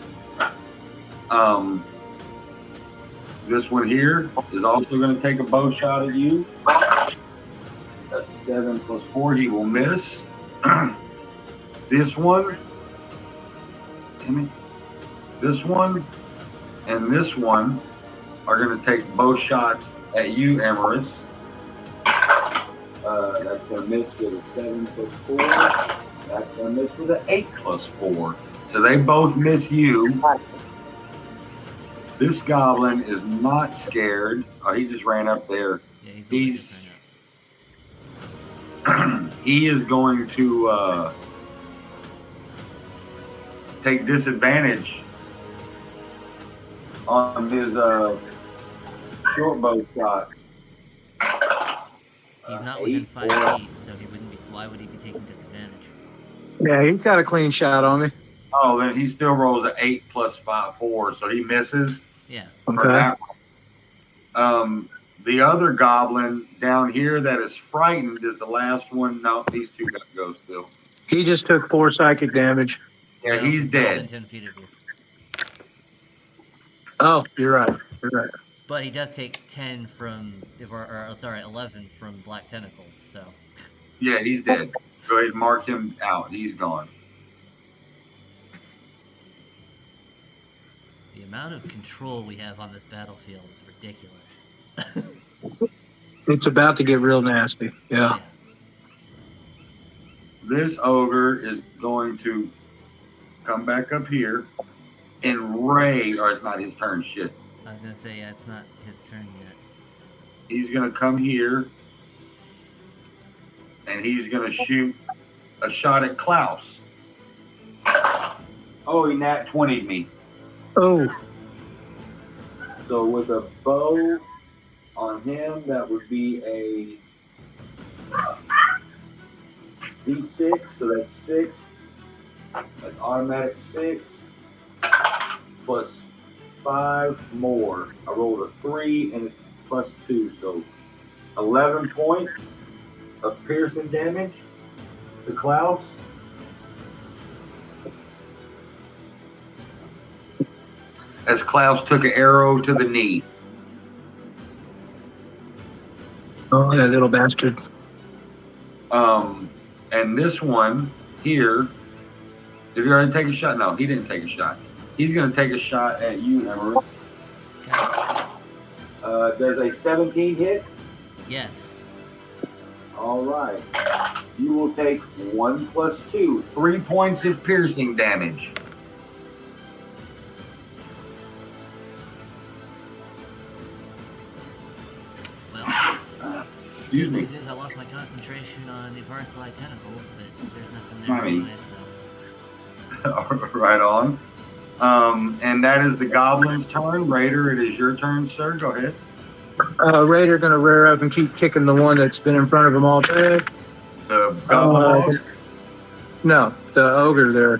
Speaker 1: This one here is also going to take a bow shot at you. That's 7 plus 4, he will miss. This one, this one, and this one are going to take bow shots at you, Emerus. That's going to miss with a 7 plus 4. That's going to miss with an 8 plus 4. So they both miss you. This goblin is not scared. Oh, he just ran up there.
Speaker 4: Yeah,
Speaker 1: He's he is going to take disadvantage on his short bow shots.
Speaker 4: He's not within 5 feet, so he wouldn't be. Why would he be taking disadvantage?
Speaker 2: Yeah, he's got a clean shot on me.
Speaker 1: Oh, then he still rolls an 8 plus 5, 4, so he misses.
Speaker 4: Yeah.
Speaker 2: Okay.
Speaker 1: The other goblin down here that is frightened is the last one. No, these two got to go still.
Speaker 2: He just took 4 psychic damage.
Speaker 1: Yeah, he's dead.
Speaker 4: Within 10 feet of you.
Speaker 2: Oh, you're right. You're right.
Speaker 4: But he does take 10 from, 11 from black tentacles. So.
Speaker 1: Yeah, he's dead. Go ahead and mark him out. He's gone.
Speaker 4: The amount of control we have on this battlefield is ridiculous.
Speaker 2: It's about to get real nasty. Yeah.
Speaker 1: This ogre is going to come back up here and rage. Or it's not his turn. Shit.
Speaker 4: I was gonna say, yeah, it's not his turn yet.
Speaker 1: He's gonna come here and he's gonna shoot a shot at Klaus. Oh, he nat 20'd me.
Speaker 2: Oh.
Speaker 1: So with a bow on him, that would be a D6, so that's 6. That's automatic 6 plus 5 more. I rolled a 3 and it's plus 2, so 11 points of piercing damage to Klaus. As Klaus took an arrow to the knee.
Speaker 2: Oh, that little bastard.
Speaker 1: And this one here, did he already take a shot? No, he didn't take a shot. He's going to take a shot at you, Emerald. Does a 17 hit?
Speaker 4: Yes.
Speaker 1: All right. You will take 1 plus 2, 3 points of piercing damage.
Speaker 4: Well,
Speaker 1: Excuse
Speaker 4: the
Speaker 1: me.
Speaker 4: news is I lost my concentration on the Barthfly tentacles, but there's nothing there
Speaker 1: Sorry.
Speaker 4: anyway, so.
Speaker 1: Right on. And that is the goblin's turn. Raider, it is your turn, sir. Go ahead.
Speaker 2: Raider gonna rear up and keep kicking the one that's been in front of him all day.
Speaker 1: The goblin.
Speaker 2: No, the ogre there.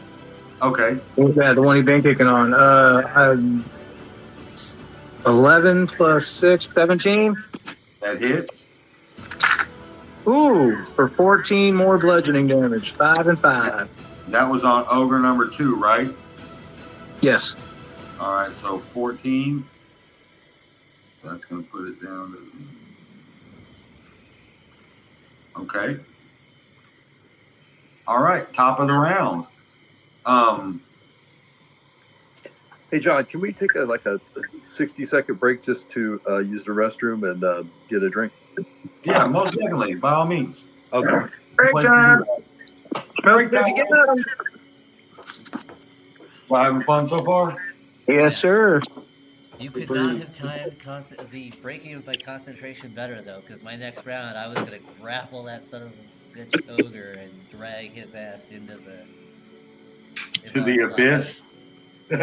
Speaker 1: Okay.
Speaker 2: Yeah, the one he been kicking on. 11 plus 6, 17.
Speaker 1: That hits.
Speaker 2: Ooh, for 14 more bludgeoning damage. 5 and 5.
Speaker 1: That was on ogre number 2, right?
Speaker 2: Yes.
Speaker 1: All right, so 14. That's going to put it down to... Okay. All right, top of the round.
Speaker 3: Hey, John, can we take a 60-second break just to use the restroom and get a drink?
Speaker 1: Yeah, most definitely, by all means.
Speaker 3: Okay.
Speaker 2: Break time.
Speaker 1: Break time.
Speaker 2: Break time.
Speaker 1: Well, having fun so far?
Speaker 2: Yes, sir.
Speaker 4: You could not have timed the breaking of my concentration better, though, because my next round I was going to grapple that son of a bitch ogre and drag his ass into the...
Speaker 1: To the abyss?
Speaker 2: I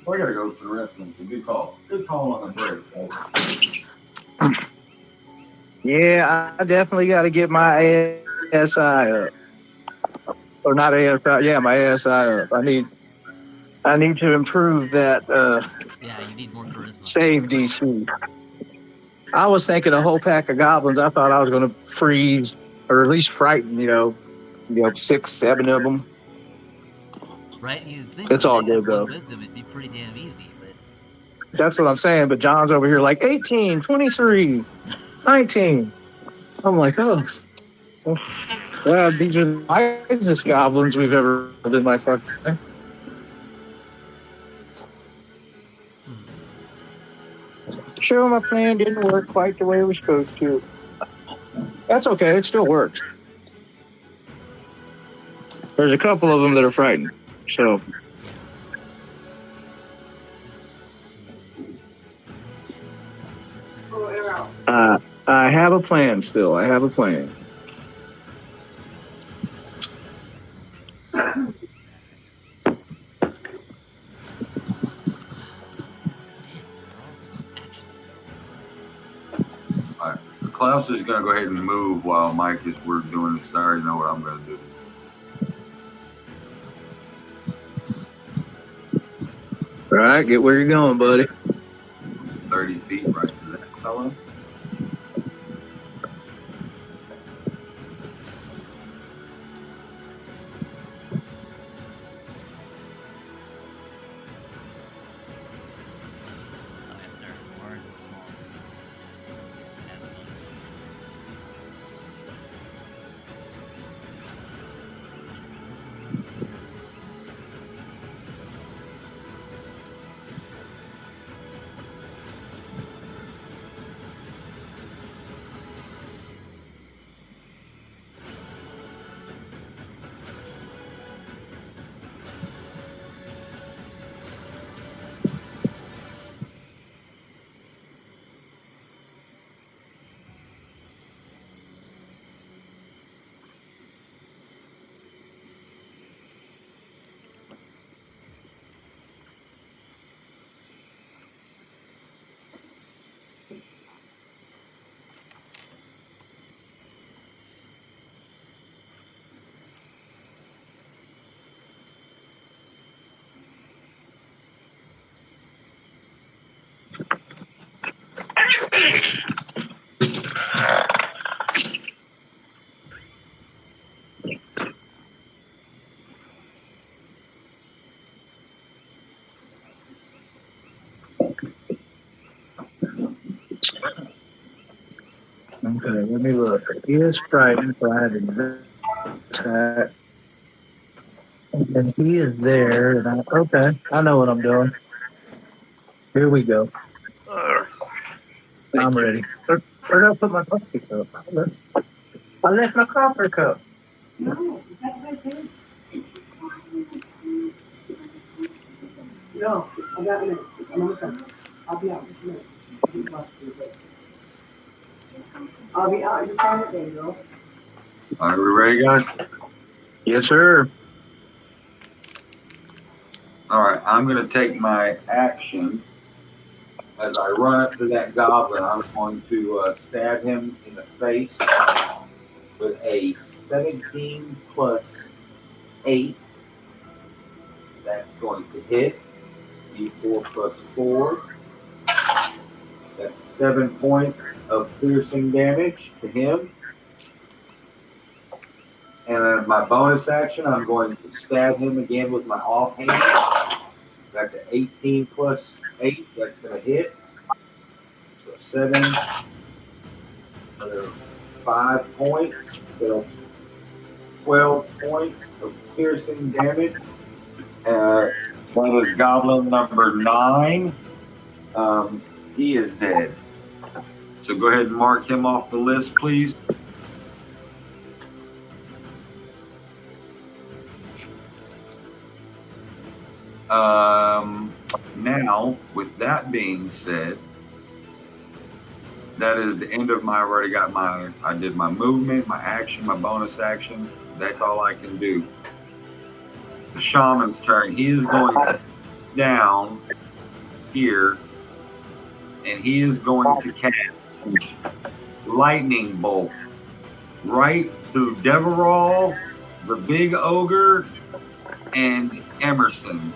Speaker 1: gotta go to the restroom. Good call. Good call on the break.
Speaker 2: Yeah, I definitely got to get my ASI up. Or not ASI. Yeah, my ASI up. I need to improve that
Speaker 4: Yeah, you need more charisma.
Speaker 2: save DC. I was thinking a whole pack of goblins. I thought I was going to freeze or at least frighten, 6, 7 of them.
Speaker 4: Right? You'd think
Speaker 2: It's all
Speaker 4: they had
Speaker 2: good, though.
Speaker 4: Wisdom, it'd be pretty damn easy, but...
Speaker 2: That's what I'm saying. But John's over here like 18, 23, 19. I'm like, oh. Well, these are the wisest goblins we've ever in my fucking. Sure, my plan didn't work quite the way it was supposed to. That's okay. It still works. There's a couple of them that are frightened. So. I have a plan still. I have a plan.
Speaker 1: All right. Klaus is going to go ahead and move while Mike is we're doing this. I already know what I'm going to do.
Speaker 2: All right, get where you're going, buddy.
Speaker 1: 30 feet right to that fellow.
Speaker 2: Okay, let me look. He is frightened, so I had to that. And he is there. And okay, I know what I'm doing. Here we go. I'm ready. Where did I put my coffee cup? I left my coffee cup.
Speaker 5: No, that's right there. No, I got a minute. I'm almost done. I'll be out just a minute. I'll be out. Just find it there, girl.
Speaker 1: Are we ready, guys?
Speaker 2: Yes, sir.
Speaker 1: All right, I'm going to take my action. As I run up to that goblin, I'm going to stab him in the face with a 17 plus 8. That's going to hit. D4 plus 4. That's 7 points of piercing damage to him. And as my bonus action, I'm going to stab him again with my offhand. That's an 18 plus 8. That's going to hit. So 7, another 5 points. So 12 points of piercing damage. That is goblin number 9. He is dead. So go ahead and mark him off the list, please. Now, with that being said, that is the end of my, I did my movement, my action, my bonus action. That's all I can do. The shaman's turn. He is going down here, and he is going to cast lightning bolt right through Deverall, the big ogre, and Emerson.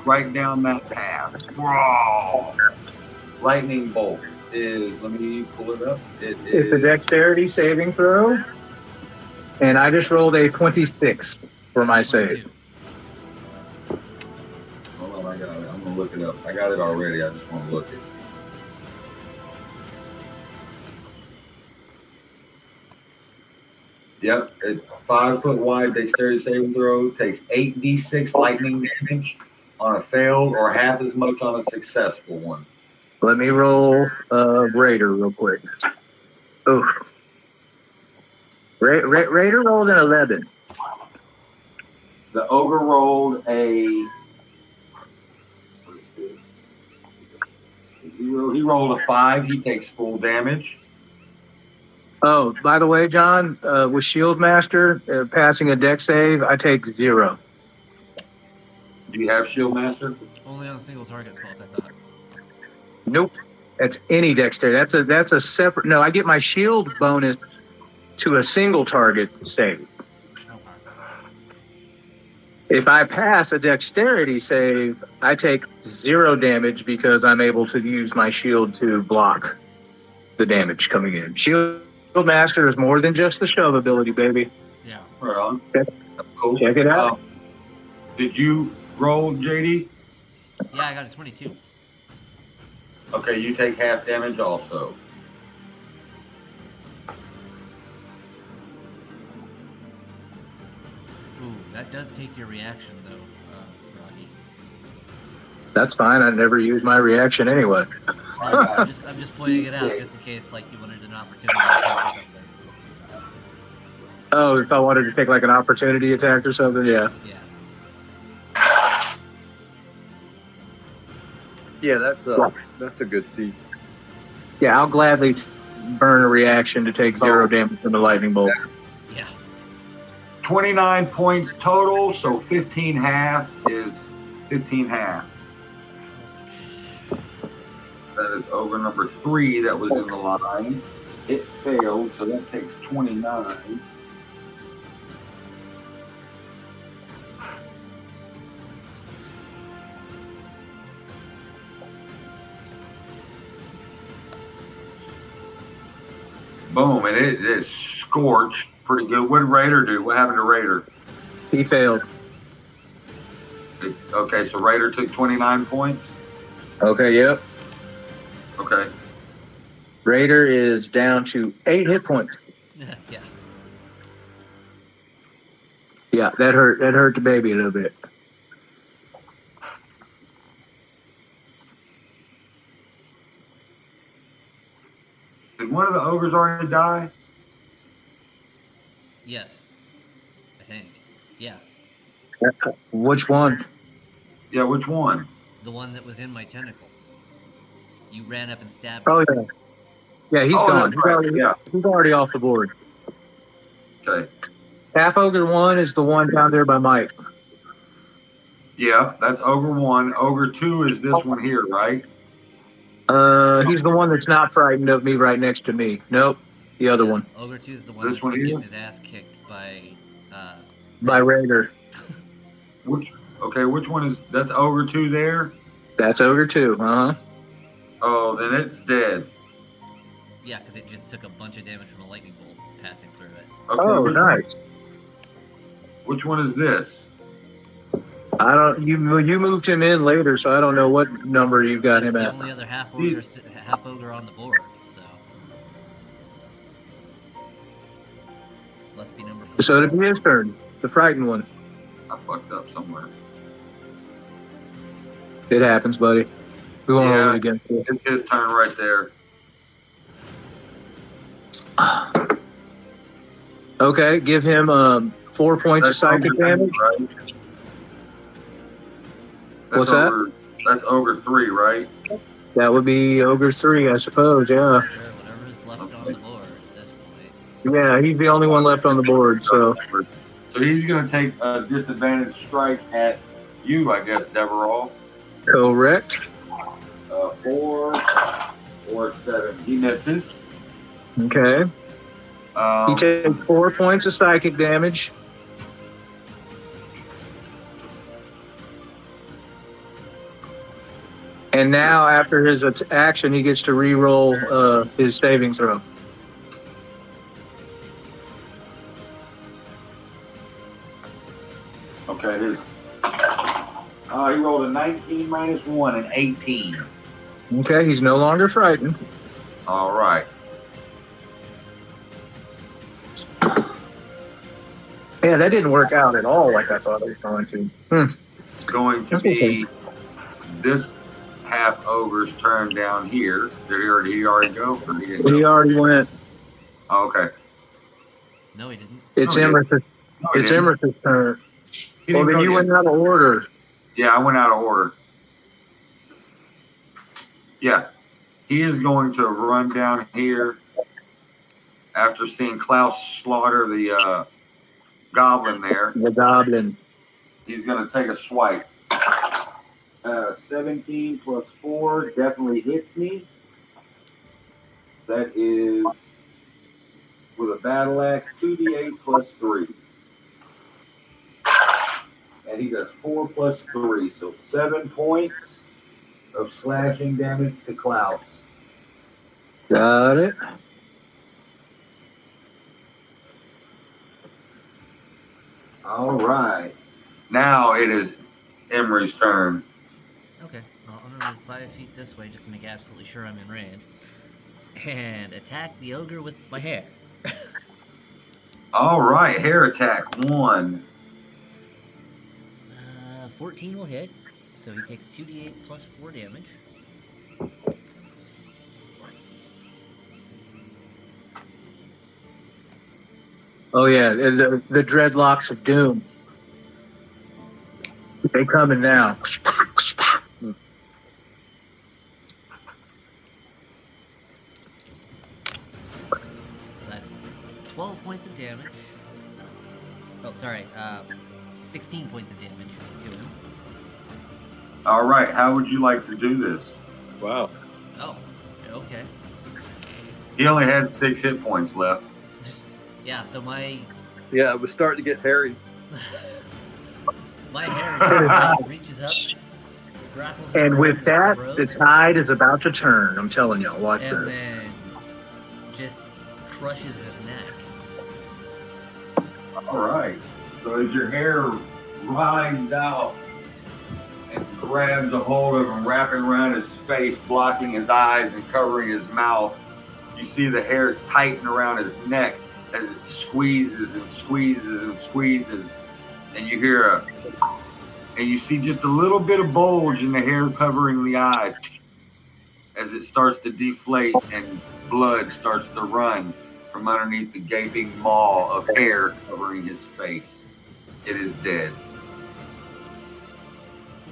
Speaker 1: Right down that path. Whoa. Lightning bolt is, let me pull it up.
Speaker 2: It's a dexterity saving throw. And I just rolled a 26 for my save.
Speaker 4: 22.
Speaker 1: Hold on, I got it. I'm going to look it up. I got it already. I just want to look it. Yep, it's 5 foot wide dexterity saving throw. Takes 8d6 lightning damage on a failed or half as much on a successful one.
Speaker 2: Let me roll Raider real quick. Oof. Raider rolled an 11.
Speaker 1: The ogre rolled a. He rolled a 5. He takes full damage.
Speaker 2: Oh, by the way, John, with Shield Master passing a dex save, I take 0.
Speaker 1: Do you have Shield Master?
Speaker 4: Only on single target spells, I thought.
Speaker 2: Nope. That's any dexterity. That's a separate. No, I get my shield bonus to a single target save.
Speaker 4: Okay.
Speaker 2: If I pass a dexterity save, I take 0 damage because I'm able to use my shield to block the damage coming in. Shield Master is more than just the shove ability, baby.
Speaker 4: Yeah.
Speaker 1: Right on.
Speaker 2: Okay.
Speaker 1: Cool.
Speaker 2: Check it out.
Speaker 1: Did you roll, JD?
Speaker 4: Yeah, I got a 22.
Speaker 1: Okay, you take half damage also.
Speaker 4: Ooh, that does take your reaction, though, Rocky.
Speaker 2: That's fine. I never use my reaction anyway.
Speaker 4: I'm just pointing it out just in case, like, you wanted an opportunity attack or something.
Speaker 2: Oh, if I wanted to take like an opportunity attack or something, yeah.
Speaker 4: Yeah.
Speaker 3: Yeah, that's a good feat.
Speaker 2: Yeah, I'll gladly burn a reaction to take 0 damage from the lightning bolt.
Speaker 4: Yeah.
Speaker 1: 29 points total, so 15 half is 15 half. That is over number 3 that was in the line. It failed, so that takes 29. Boom, and it is scorched pretty good. What did Raider do? What happened to Raider?
Speaker 2: He failed.
Speaker 1: Okay, so Raider took 29 points?
Speaker 2: Okay, yep.
Speaker 1: Okay.
Speaker 2: Raider is down to 8 hit points.
Speaker 4: Yeah.
Speaker 2: Yeah, that hurt. That hurt the baby a little bit.
Speaker 1: Did one of the ogres already die?
Speaker 4: Yes. I think. Yeah.
Speaker 2: Which one?
Speaker 1: Yeah, which one?
Speaker 4: The one that was in my tentacles. You ran up and stabbed
Speaker 2: Oh
Speaker 4: me.
Speaker 2: yeah, yeah. He's
Speaker 1: Oh,
Speaker 2: gone.
Speaker 1: that's right. Yeah.
Speaker 2: He's already off the board.
Speaker 1: Okay.
Speaker 2: Half ogre 1 is the one down there by Mike.
Speaker 1: Yeah, that's ogre 1. Ogre 2 is this one here, right?
Speaker 2: He's the one that's not frightened of me right next to me. Nope, the other one.
Speaker 4: Ogre 2 is the one
Speaker 1: This
Speaker 4: that's
Speaker 1: one
Speaker 4: been
Speaker 1: here?
Speaker 4: getting his ass kicked by
Speaker 2: By Raider.
Speaker 1: Okay, which one is that's ogre 2 there?
Speaker 2: That's ogre 2.
Speaker 1: Oh, then it's dead.
Speaker 4: Yeah, because it just took a bunch of damage from a lightning bolt passing through it.
Speaker 1: Okay,
Speaker 2: Oh, nice.
Speaker 1: Which one is this?
Speaker 2: I don't. You moved him in later, so I don't know what number you got
Speaker 4: It's
Speaker 2: him
Speaker 4: the
Speaker 2: at.
Speaker 4: only other half ogre on the board, so must be number 4.
Speaker 2: So it'd be his turn, the frightened one.
Speaker 1: I fucked up somewhere.
Speaker 2: It happens, buddy. We won't
Speaker 1: Yeah.
Speaker 2: roll it again.
Speaker 1: It's his turn right there.
Speaker 2: Okay, give him 4 points of psychic
Speaker 1: ogre
Speaker 2: damage.
Speaker 1: 3, right?
Speaker 2: What's that?
Speaker 1: That's ogre 3, right?
Speaker 2: That would be ogre 3, I suppose. Yeah,
Speaker 4: Sure, whatever is left on the board at this point.
Speaker 2: yeah. He's the only one left on the board. So
Speaker 1: So he's going to take a disadvantage strike at you, I guess, Deverall.
Speaker 2: correct.
Speaker 1: 4 or 7. He misses.
Speaker 2: Okay. He takes 4 points of psychic damage. And now, after his action, he gets to re-roll his saving throw.
Speaker 1: Okay, he rolled a 19 minus 1 and 18.
Speaker 2: Okay, he's no longer frightened.
Speaker 1: All right.
Speaker 2: Yeah, that didn't work out at all like I thought it was going to.
Speaker 1: It's going to be this half ogre's turn down here. Did he already go? Or he didn't
Speaker 2: He
Speaker 1: go?
Speaker 2: already went.
Speaker 1: Oh, okay.
Speaker 4: No, he didn't.
Speaker 2: It's
Speaker 1: No, he
Speaker 2: Emerith's.
Speaker 1: No, he
Speaker 2: It's
Speaker 1: didn't.
Speaker 2: Emerith's turn.
Speaker 1: He
Speaker 2: Well,
Speaker 1: didn't
Speaker 2: then
Speaker 1: go
Speaker 2: you
Speaker 1: yet.
Speaker 2: went out of order.
Speaker 1: Yeah, I went out of order. Yeah. He is going to run down here after seeing Klaus slaughter the goblin there.
Speaker 2: The goblin.
Speaker 1: He's going to take a swipe. 17 plus 4 definitely hits me. That is, with a battle axe, 2d8 plus 3. And he does 4 plus 3, so 7 points of slashing damage to Klaus.
Speaker 2: Got it.
Speaker 1: All right. Now it is Emery's turn.
Speaker 4: Okay, well, I'm gonna move 5 feet this way just to make absolutely sure I'm in range. And attack the ogre with my hair.
Speaker 1: All right, hair attack 1.
Speaker 4: 14 will hit, so he takes 2d8 plus 4 damage.
Speaker 2: Oh yeah, the dreadlocks of doom. They coming now.
Speaker 4: So that's 12 points of damage. Oh, sorry, 16 points of damage to him.
Speaker 1: All right, how would you like to do this?
Speaker 3: Wow.
Speaker 4: Oh, okay.
Speaker 1: He only had 6 hit points left.
Speaker 4: Yeah, so my
Speaker 3: Yeah, it was starting to get hairy.
Speaker 4: my hair reaches up, grapples
Speaker 2: And
Speaker 4: around
Speaker 2: with
Speaker 4: his
Speaker 2: that,
Speaker 4: throat,
Speaker 2: the tide is about to turn. I'm telling y'all, watch
Speaker 4: and
Speaker 2: this.
Speaker 4: then just crushes his neck.
Speaker 1: All right. So as your hair rides out and grabs a hold of him, wrapping around his face, blocking his eyes and covering his mouth, You see the hair tighten around his neck as it squeezes and squeezes and squeezes, and you hear and you see just a little bit of bulge in the hair covering the eyes as it starts to deflate and blood starts to run from underneath the gaping maw of hair covering his face. It is dead.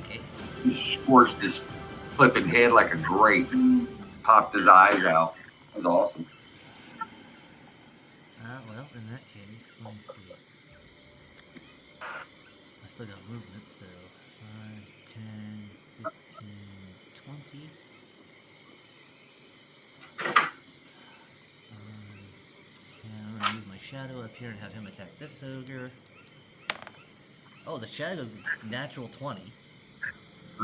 Speaker 4: Okay.
Speaker 1: He scorched his flipping head like a grape, popped his eyes out. That was awesome.
Speaker 4: Well, in that case, let me see. I still got movement, so 5, 10, 15, 20. 10. I'm gonna move my shadow up here and have him attack this ogre. Oh, the shadow natural 20.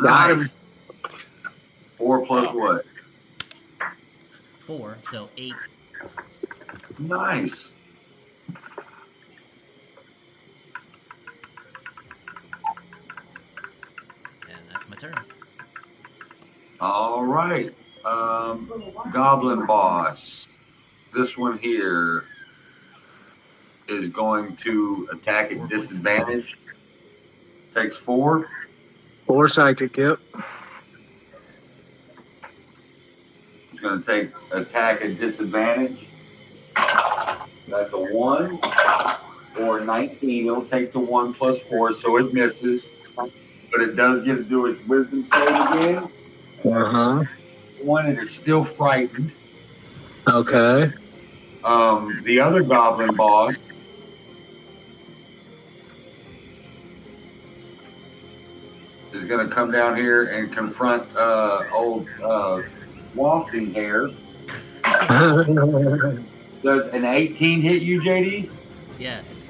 Speaker 2: Got him.
Speaker 1: 4 plus what?
Speaker 4: 4, so 8.
Speaker 1: Nice.
Speaker 4: And that's my turn.
Speaker 1: All right. Goblin boss. This one here is going to attack at disadvantage. Takes 4.
Speaker 2: 4 psychic, yep.
Speaker 1: He's going to take attack at disadvantage. That's a 1 or 19. He'll take the 1 plus 4, so it misses. But it does get to do its wisdom save again.
Speaker 2: Uh-huh.
Speaker 1: 1, and it's still frightened.
Speaker 2: Okay.
Speaker 1: The other goblin boss is going to come down here and confront old Wafting Hair. Does an 18 hit you, JD?
Speaker 4: Yes.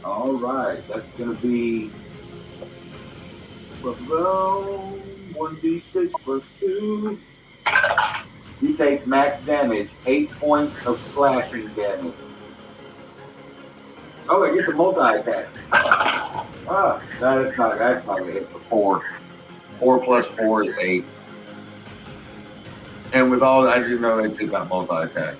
Speaker 1: All right, that's going to be 1d6 plus 2. You take max damage, 8 points of slashing damage. Oh, I get the multi-attack. That's not going to hit for 4. 4 plus 4 is 8. And with all, I didn't know they got multi-attacks.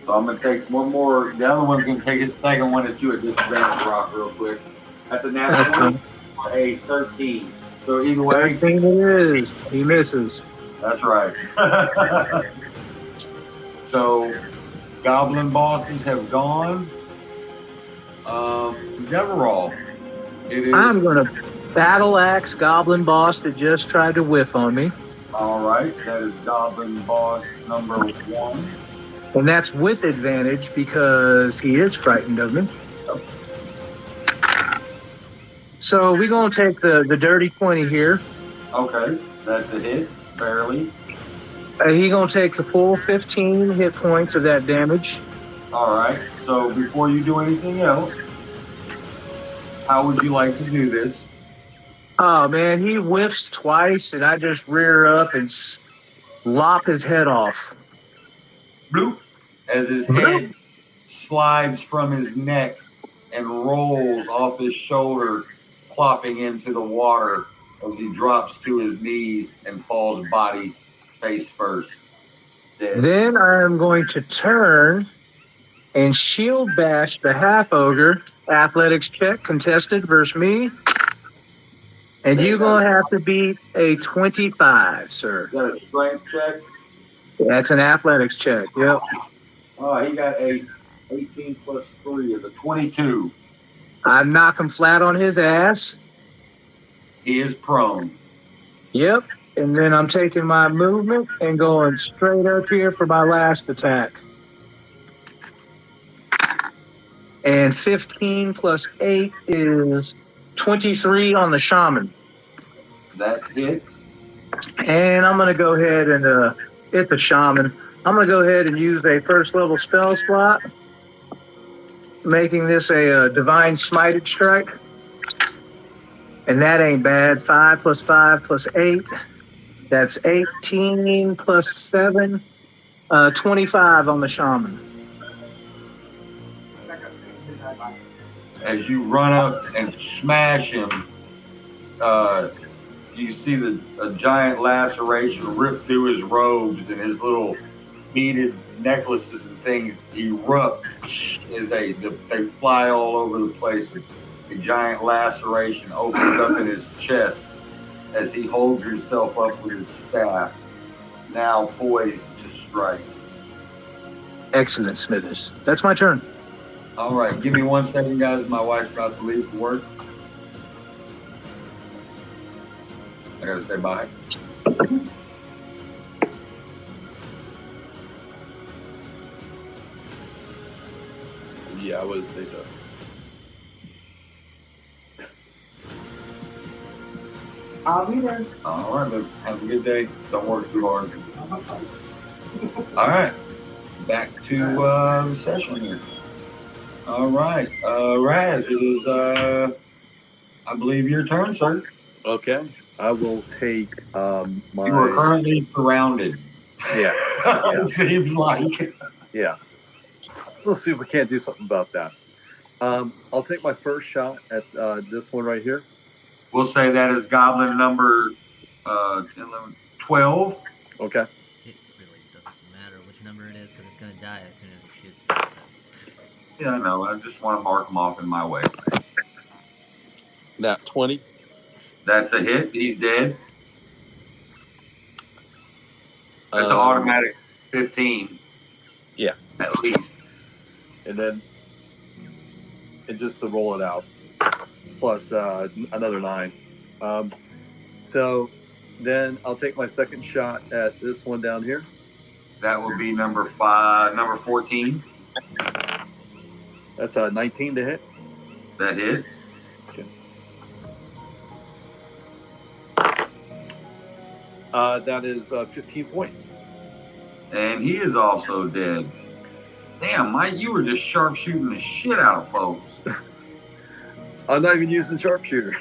Speaker 1: So I'm going to take one more. The other one's going to take his second one at you at disadvantage rock real quick. That's a natural 1 or a 13. So either way.
Speaker 2: 13 it is. He misses.
Speaker 1: That's right. So goblin bosses have gone. Deverall.
Speaker 2: I'm going to battle axe goblin boss that just tried to whiff on me.
Speaker 1: All right, that is goblin boss number 1.
Speaker 2: And that's with advantage because he is frightened of me. So we're going to take the dirty 20 here.
Speaker 1: Okay, that's a hit, barely.
Speaker 2: He's going to take the full 15 hit points of that damage.
Speaker 1: All right, so before you do anything else, how would you like to do this?
Speaker 2: Oh, man, he whiffs twice, and I just rear up and lop his head off.
Speaker 1: Bloop, as his head slides from his neck and rolls off his shoulder, plopping into the water as he drops to his knees and falls body face first. Dead.
Speaker 2: Then I'm going to turn and shield bash the half ogre. Athletics check contested versus me. And you're going to have to beat a 25, sir.
Speaker 1: Is that a strength check?
Speaker 2: That's an athletics check, yep.
Speaker 1: Oh, he got a 18 plus 3 is a 22.
Speaker 2: I knock him flat on his ass.
Speaker 1: He is prone.
Speaker 2: Yep. And then I'm taking my movement and going straight up here for my last attack. And 15 plus 8 is 23 on the shaman.
Speaker 1: That hits.
Speaker 2: And I'm going to go ahead and hit the shaman. I'm going to go ahead and use a first level spell slot, making this a divine smited strike. And that ain't bad. 5 plus 5 plus 8. That's 18 plus 7. 25 on the shaman.
Speaker 1: As you run up and smash him, you see a giant laceration rip through his robes, and his little beaded necklaces and things erupt as they fly all over the place. A giant laceration opens up in his chest as he holds himself up with his staff, now poised to strike.
Speaker 2: Excellent, Smithers. That's my turn.
Speaker 1: All right, give me 1 second, guys. My wife's about to leave for work. I gotta say bye.
Speaker 3: Yeah, I would say so.
Speaker 5: I'll be there.
Speaker 1: All right, look, have a good day. Don't work too hard. All right, back to the session here. All right, Raz, it is, I believe, your turn, sir.
Speaker 3: Okay, I will take my.
Speaker 1: You are currently surrounded.
Speaker 3: Yeah.
Speaker 1: It seems like.
Speaker 3: Yeah. We'll see if we can't do something about that. I'll take my first shot at this one right here.
Speaker 1: We'll say that is goblin number 12.
Speaker 3: Okay.
Speaker 4: It really doesn't matter which number it is because it's going to die as soon as it shoots it. So.
Speaker 1: Yeah, I know. I just want to mark them off in my way.
Speaker 3: Nat 20.
Speaker 1: That's a hit. He's dead. That's an automatic 15.
Speaker 3: Yeah.
Speaker 1: At least.
Speaker 3: And then, and just to roll it out, plus another 9. So then I'll take my second shot at this one down here.
Speaker 1: That will be number 14.
Speaker 3: That's a 19 to hit.
Speaker 1: That hits.
Speaker 3: Okay. That is 15 points.
Speaker 1: And he is also dead. Damn, Mike, you were just sharpshooting the shit out of folks.
Speaker 3: I'm not even using sharpshooter.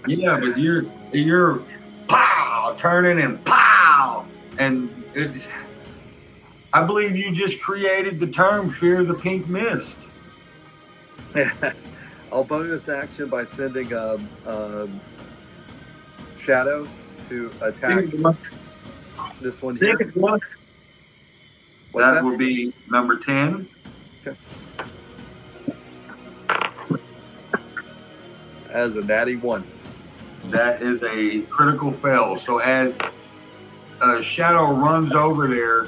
Speaker 1: Yeah, but you're pow, turning and pow. And it's, I believe you just created the term fear the pink mist.
Speaker 3: I'll bonus action by sending Shadow to attack this one here.
Speaker 1: That will be number 10.
Speaker 3: Okay. As a natty 1.
Speaker 1: That is a critical fail. So as Shadow runs over there,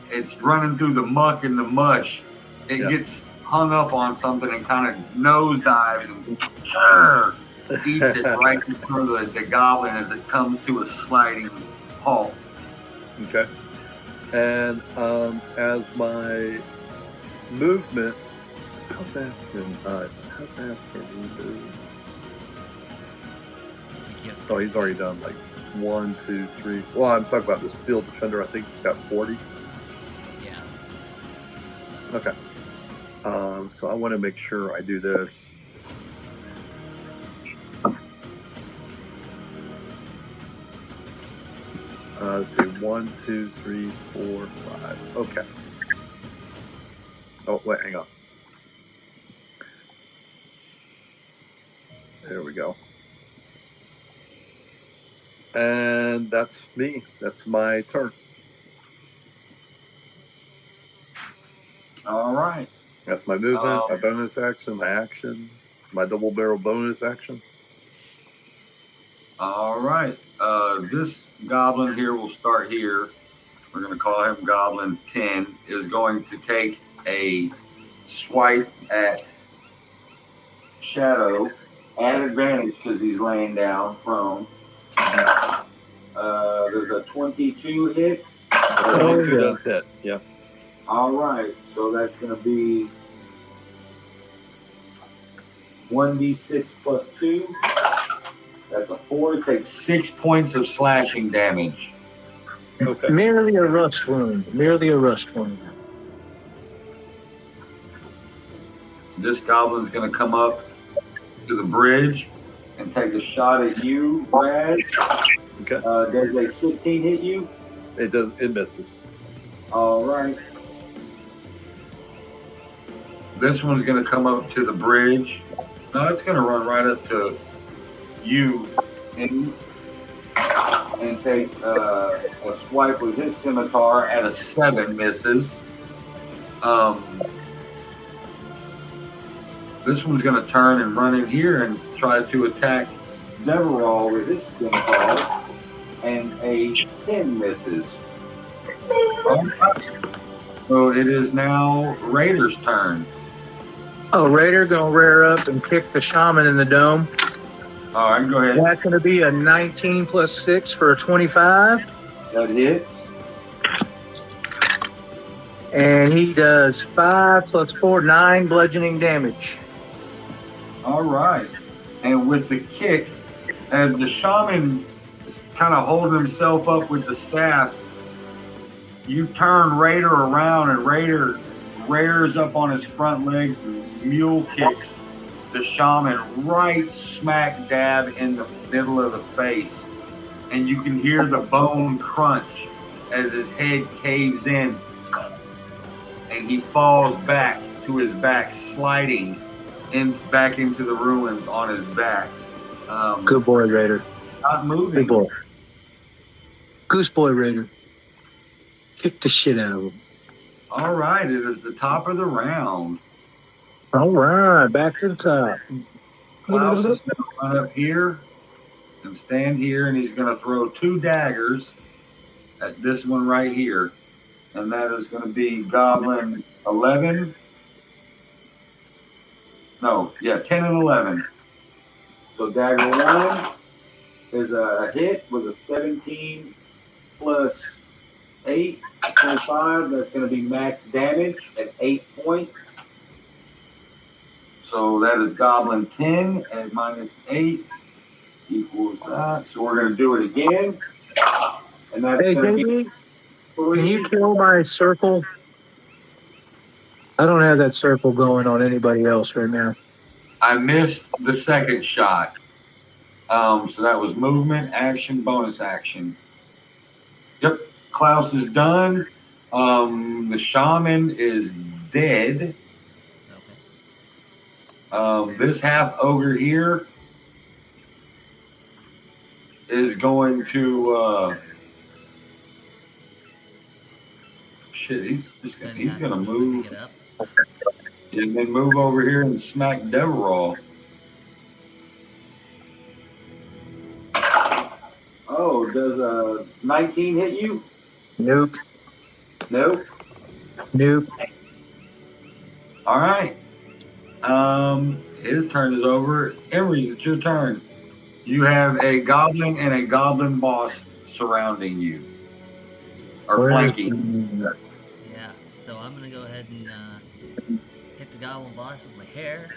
Speaker 1: it's running through the muck and the mush. It gets hung up on something and kind of nosedives and eats it right in front of the goblin as it comes to a sliding halt.
Speaker 3: Okay. And as my movement, how fast can he move? Oh, he's already done like 1, 2, 3. Well, I'm talking about the Steel Defender. I think he's got 40.
Speaker 4: Yeah.
Speaker 3: Okay. So I want to make sure I do this. Let's see, 1, 2, 3, 4, 5. Okay. Oh, wait, hang on. There we go. And that's me. That's my turn.
Speaker 1: All right.
Speaker 3: That's my movement, my bonus action, my action, my double barrel bonus action.
Speaker 1: All right. This goblin here will start here. We're going to call him Goblin 10. Is going to take a swipe at Shadow at advantage because he's laying down prone. There's a 22 hit.
Speaker 3: 22 does hit. Yeah.
Speaker 1: All right. So that's going to be 1d6 plus 2. That's a 4. Takes 6 points of slashing damage.
Speaker 3: Okay.
Speaker 2: Merely a rust wound. Merely a rust wound.
Speaker 1: This goblin's going to come up to the bridge and take a shot at you, Brad.
Speaker 3: Okay.
Speaker 1: Does a 16 hit you?
Speaker 3: It does. It misses.
Speaker 1: All right. This one's going to come up to the bridge. No, it's going to run right up to you and take a swipe with his scimitar at a 7, misses. This one's going to turn and run in here and try to attack Deverall with his scimitar, and a 10 misses. So it is now Raider's turn.
Speaker 2: Oh, Raider gonna rear up and kick the shaman in the dome.
Speaker 1: All right, go ahead.
Speaker 2: That's gonna be a 19 plus 6 for a 25.
Speaker 1: That hits.
Speaker 2: And he does 5 plus 4, 9 bludgeoning damage.
Speaker 1: All right. And with the kick, as the shaman kind of holding himself up with the staff, you turn Raider around, and Raider rears up on his front legs and mule kicks the shaman right smack dab in the middle of the face. And you can hear the bone crunch as his head caves in, and he falls back to his back, sliding back into the ruins on his back.
Speaker 2: Good boy, Raider.
Speaker 1: Not moving.
Speaker 2: Good boy. Goose boy, Raider. Kick the shit out of him.
Speaker 1: All right, it is the top of the round.
Speaker 2: All right, back to the top.
Speaker 1: Klaus is going to run up here and stand here, and he's going to throw 2 daggers at this one right here. And that is going to be Goblin 11. No, yeah, 10 and 11. So dagger 1 is a hit with a 17 plus 8, 25. That's going to be max damage at 8 points. So that is Goblin 10 and minus 8 equals that. So we're going to do it again. And that's
Speaker 2: Hey,
Speaker 1: going to be
Speaker 2: JD, can you kill my circle? I don't have that circle going on anybody else right now.
Speaker 1: I missed the second shot. So that was movement, action, bonus action. Yep, Klaus is done. The shaman is dead.
Speaker 4: Okay.
Speaker 1: This half ogre here is going to he's gonna move
Speaker 4: Pick it up.
Speaker 1: and then move over here and smack Deverall. Oh, does a 19 hit you?
Speaker 2: Nope.
Speaker 1: Nope.
Speaker 2: Nope.
Speaker 1: All right. His turn is over. Emery, it's your turn. You have a goblin and a goblin boss surrounding you, or flanking.
Speaker 4: Yeah, so I'm gonna go ahead and hit the goblin boss with my hair.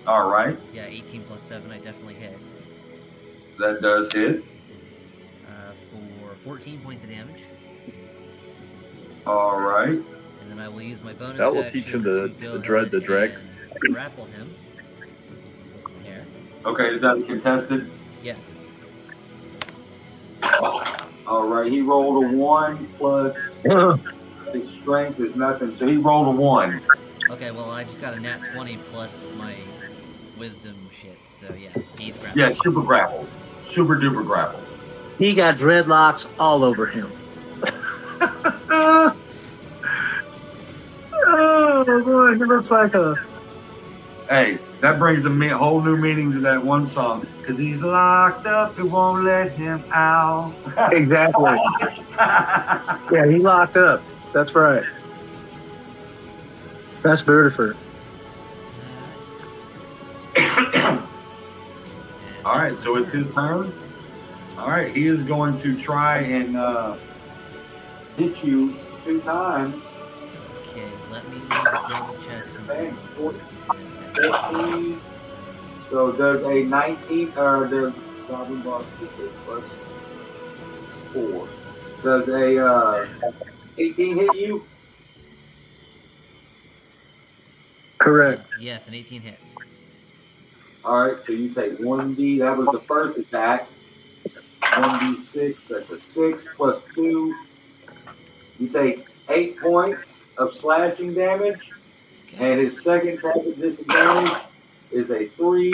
Speaker 1: All right.
Speaker 4: Yeah, 18 plus 7, I definitely hit.
Speaker 1: That does hit.
Speaker 4: For 14 points of damage.
Speaker 1: All right.
Speaker 4: And then I will use my bonus
Speaker 3: That will
Speaker 4: action
Speaker 3: teach him
Speaker 4: to
Speaker 3: to
Speaker 4: go
Speaker 3: dread the
Speaker 4: ahead
Speaker 3: dregs.
Speaker 4: and grapple him. Here.
Speaker 1: Okay, is that contested?
Speaker 4: Yes.
Speaker 1: All right. He rolled a 1 plus his strength is nothing, so he rolled a 1.
Speaker 4: Okay, well I just got a nat 20 plus my wisdom shit, so yeah, he's grappled.
Speaker 1: Yeah, super grapple. Super duper grapple.
Speaker 2: He got dreadlocks all over him. Oh boy, he looks like a.
Speaker 1: Hey, that brings a whole new meaning to that one song. Cause he's locked up, it won't let him out.
Speaker 2: Exactly. Yeah, he locked up. That's right. That's beautiful.
Speaker 1: All right, so it's his turn. All right, he is going to try and hit you 2 times.
Speaker 4: Okay, let me double check something.
Speaker 1: 14. So does a 19 or does Goblin Boss plus 4? Does a 18 hit you?
Speaker 2: Correct.
Speaker 4: Yes, an 18 hits.
Speaker 1: All right, so you take 1d. That was the first attack. 1d6. That's a 6 plus 2. You take 8 points of slashing damage.
Speaker 4: Okay.
Speaker 1: And his second attack at disadvantage is a 3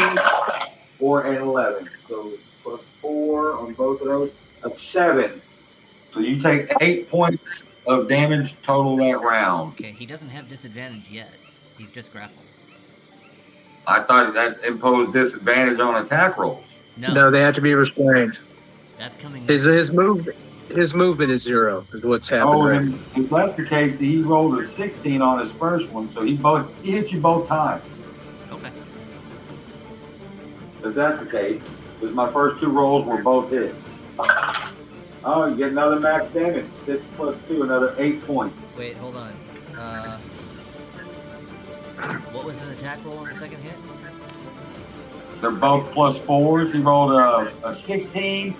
Speaker 1: or an 11. So plus 4 on both both of those, of 7. So you take 8 points of damage total that round.
Speaker 4: Okay, he doesn't have disadvantage yet. He's just grappled.
Speaker 1: I thought that imposed disadvantage on attack rolls.
Speaker 2: No, they have to be restrained.
Speaker 4: That's coming
Speaker 2: His
Speaker 4: next.
Speaker 2: his movement is 0. Is what's happening.
Speaker 1: Oh,
Speaker 2: right?
Speaker 1: and if that's the case, he rolled a 16 on his first one, so he hit you both times.
Speaker 4: Okay.
Speaker 1: If that's the case, because my first 2 rolls were both hit. Oh, you get another max damage. 6 plus 2, another 8 points.
Speaker 4: Wait, hold on. What was his attack roll on the second hit?
Speaker 1: They're both plus 4s. He rolled a 16,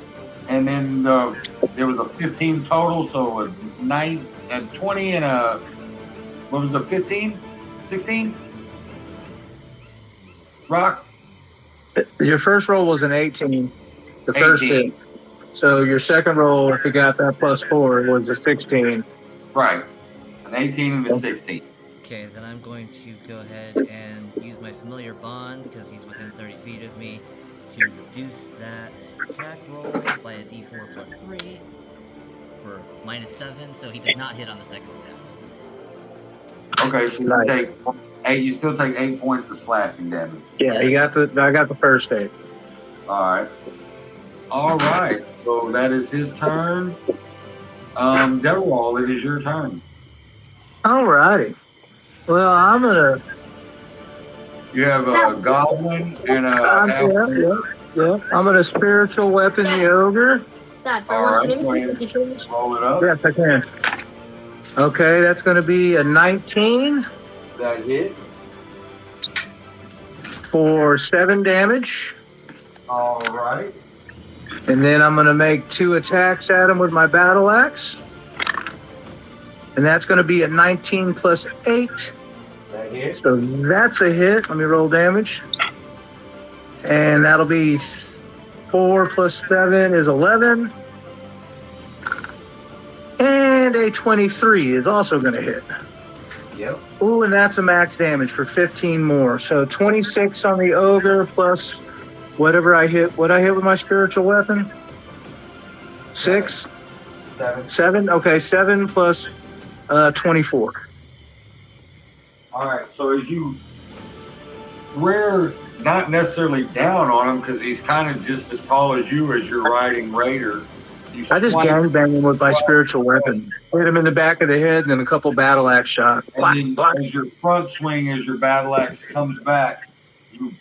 Speaker 1: and then there was a 15 total, so a 9 and 20 and a, what was the 15? 16? Rock?
Speaker 2: Your first roll was an 18. The first
Speaker 1: 18.
Speaker 2: hit. So your second roll, if you got that plus 4, was a 16.
Speaker 1: Right. An 18 and a 16.
Speaker 4: Okay, then I'm going to go ahead and use my familiar bond because he's within 30 feet of me to reduce that attack roll by a d4 plus 3 for -7, so he did not hit on the second attack.
Speaker 1: Okay, so you take 8. You still take 8 points of slashing damage.
Speaker 2: Yeah, I got the first 8.
Speaker 1: All right. So that is his turn. Deverall, it is your turn.
Speaker 2: All righty. Well, I'm gonna.
Speaker 1: You have a goblin and a
Speaker 2: Yeah. I'm gonna spiritual weapon the ogre.
Speaker 6: Dad, for
Speaker 1: All
Speaker 6: lunch,
Speaker 1: right,
Speaker 6: maybe
Speaker 1: go
Speaker 6: we
Speaker 1: ahead.
Speaker 6: can choose.
Speaker 1: roll it up.
Speaker 2: Yes, I can. Okay, that's gonna be a 19
Speaker 1: That hits.
Speaker 2: for 7 damage,
Speaker 1: All right.
Speaker 2: and then I'm gonna make 2 attacks at him with my battle axe, and that's gonna be a 19 plus 8.
Speaker 1: That hits.
Speaker 2: So that's a hit. Let me roll damage. And that'll be 4 plus 7 is 11. And a 23 is also going to hit.
Speaker 1: Yep.
Speaker 2: Ooh, and that's a max damage for 15 more. So 26 on the ogre plus whatever I hit. What I hit with my spiritual weapon? 6?
Speaker 1: 7.
Speaker 2: 7? Okay, 7 plus 24.
Speaker 1: All right. So as you rear, not necessarily down on him because he's kind of just as tall as you're riding Raider. You
Speaker 2: I just
Speaker 1: swipe,
Speaker 2: gangbang him with my spiritual weapon. Hit him in the back of the head and then a couple battle axe shots.
Speaker 1: and then as your front swing, as your battle axe comes back, you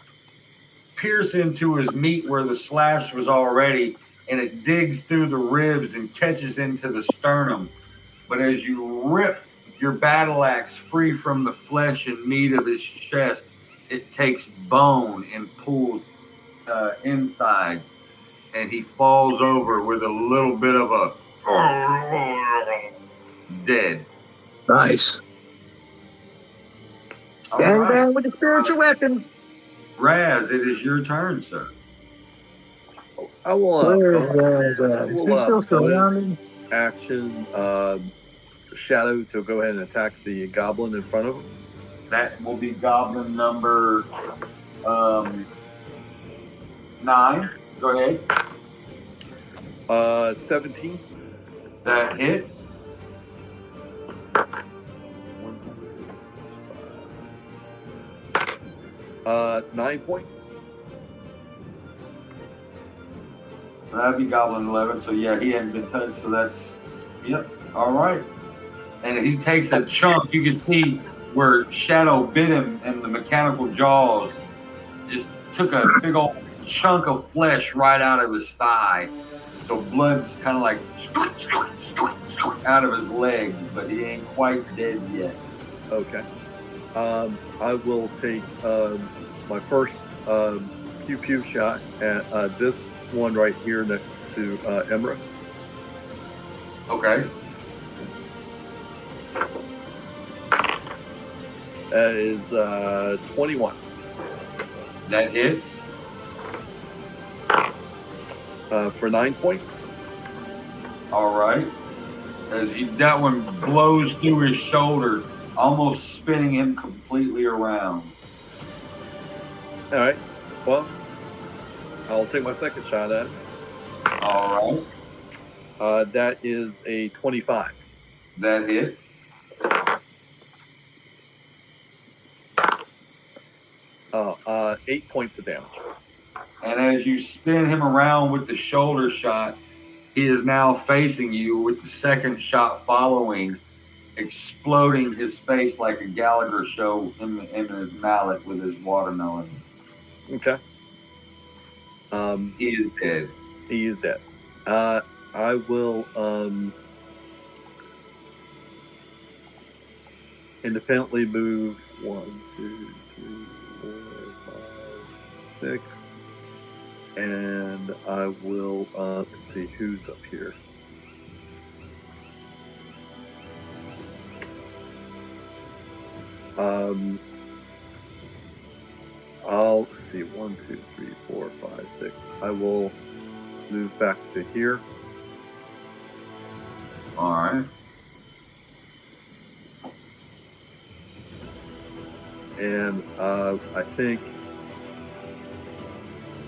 Speaker 1: pierce into his meat where the slash was already, and it digs through the ribs and catches into the sternum. But as you rip your battle axe free from the flesh and meat of his chest, it takes bone and pulls insides, and he falls over with a little bit of a dead.
Speaker 2: Nice.
Speaker 1: All
Speaker 2: Gang
Speaker 1: right.
Speaker 2: bang with the spiritual weapon.
Speaker 1: Raz, it is your turn, sir.
Speaker 3: I will.
Speaker 2: Where is Raz? Is he still surrounded?
Speaker 3: Action. Shadow to go ahead and attack the goblin in front of him.
Speaker 1: That will be goblin number 9. Go ahead.
Speaker 3: 17.
Speaker 1: That hits.
Speaker 3: Uh, 9 points.
Speaker 1: That'd be goblin 11. So yeah, he hadn't been touched. So that's, yep. All right. And he takes a chunk. You can see where Shadow bit him, and the mechanical jaws just took a big old chunk of flesh right out of his thigh. So blood's kind of like out of his leg, but he ain't quite dead yet.
Speaker 3: Okay. I will take my first pew pew shot at this one right here next to Emrys.
Speaker 1: Okay.
Speaker 3: That is 21.
Speaker 1: That hits.
Speaker 3: For 9 points.
Speaker 1: All right. That one blows through his shoulder, almost spinning him completely around.
Speaker 3: All right. Well, I'll take my second shot at it.
Speaker 1: All All right.
Speaker 3: That is a 25.
Speaker 1: That hits.
Speaker 3: Oh, 8 points of damage.
Speaker 1: And as you spin him around with the shoulder shot, he is now facing you with the second shot following, exploding his face like a Gallagher show in his mallet with his watermelons.
Speaker 3: Okay.
Speaker 1: He is dead.
Speaker 3: He is dead. I will independently move 1, 2, 3, 4, 5, 6. And I will, let's see, who's up here? Let's see, 1, 2, 3, 4, 5, 6. I will move back to here.
Speaker 1: All right.
Speaker 3: And I think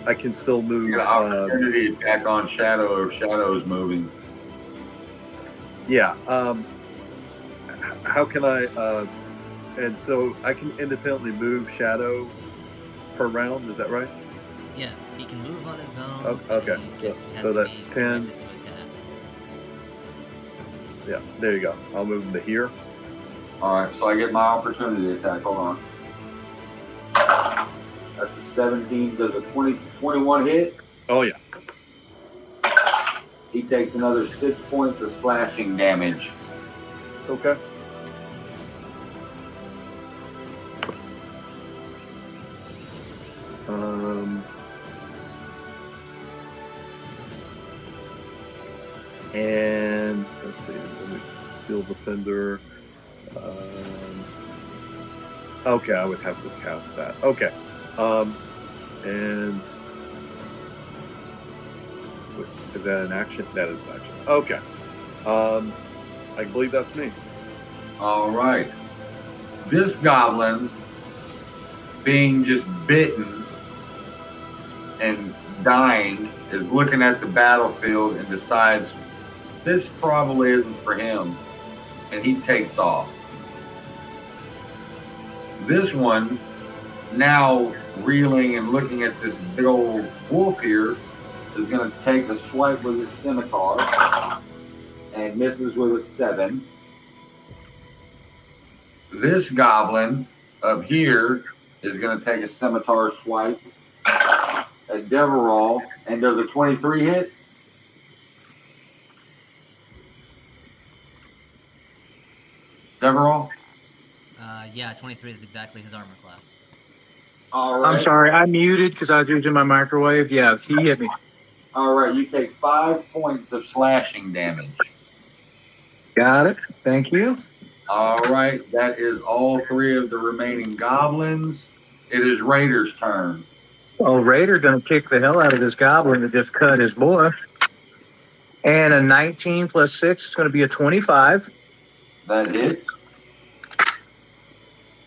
Speaker 3: I can still move.
Speaker 1: You got an opportunity to attack on Shadow if Shadow's moving.
Speaker 3: Yeah. How can I? And so I can independently move Shadow per round. Is that right?
Speaker 4: Yes, he can move on his own.
Speaker 3: Okay.
Speaker 4: He just has
Speaker 3: So
Speaker 4: to
Speaker 3: that's
Speaker 4: be
Speaker 3: 10.
Speaker 4: directed to attack.
Speaker 3: Yeah. There you go. I'll move him to here.
Speaker 1: All right, so I get my opportunity to attack. Hold on. That's a 17. Does a 21 hit?
Speaker 3: Oh yeah.
Speaker 1: He takes another 6 points of slashing damage.
Speaker 3: Okay. And let's see, Steel Defender. Okay, I would have to cast that. Okay. And is that an action? That is an action. Okay. I believe that's me.
Speaker 1: All right. This goblin, being just bitten and dying, is looking at the battlefield and decides this probably isn't for him, and he takes off. This one, now reeling and looking at this big old wolf here, is going to take a swipe with his scimitar and misses with a 7. This goblin up here is going to take a scimitar swipe at Deverall and does a 23 hit. Deverall?
Speaker 4: Yeah, 23 is exactly his armor class.
Speaker 1: All right.
Speaker 2: I'm sorry, I muted because I was using my microwave. Yes, he hit me.
Speaker 1: All right, you take 5 points of slashing damage.
Speaker 2: Got it. Thank you.
Speaker 1: All right, that is all 3 of the remaining goblins. It is Raider's turn.
Speaker 2: Well, Raider gonna kick the hell out of this goblin that just cut his boy. And a 19 plus 6 is gonna be a 25.
Speaker 1: That hits.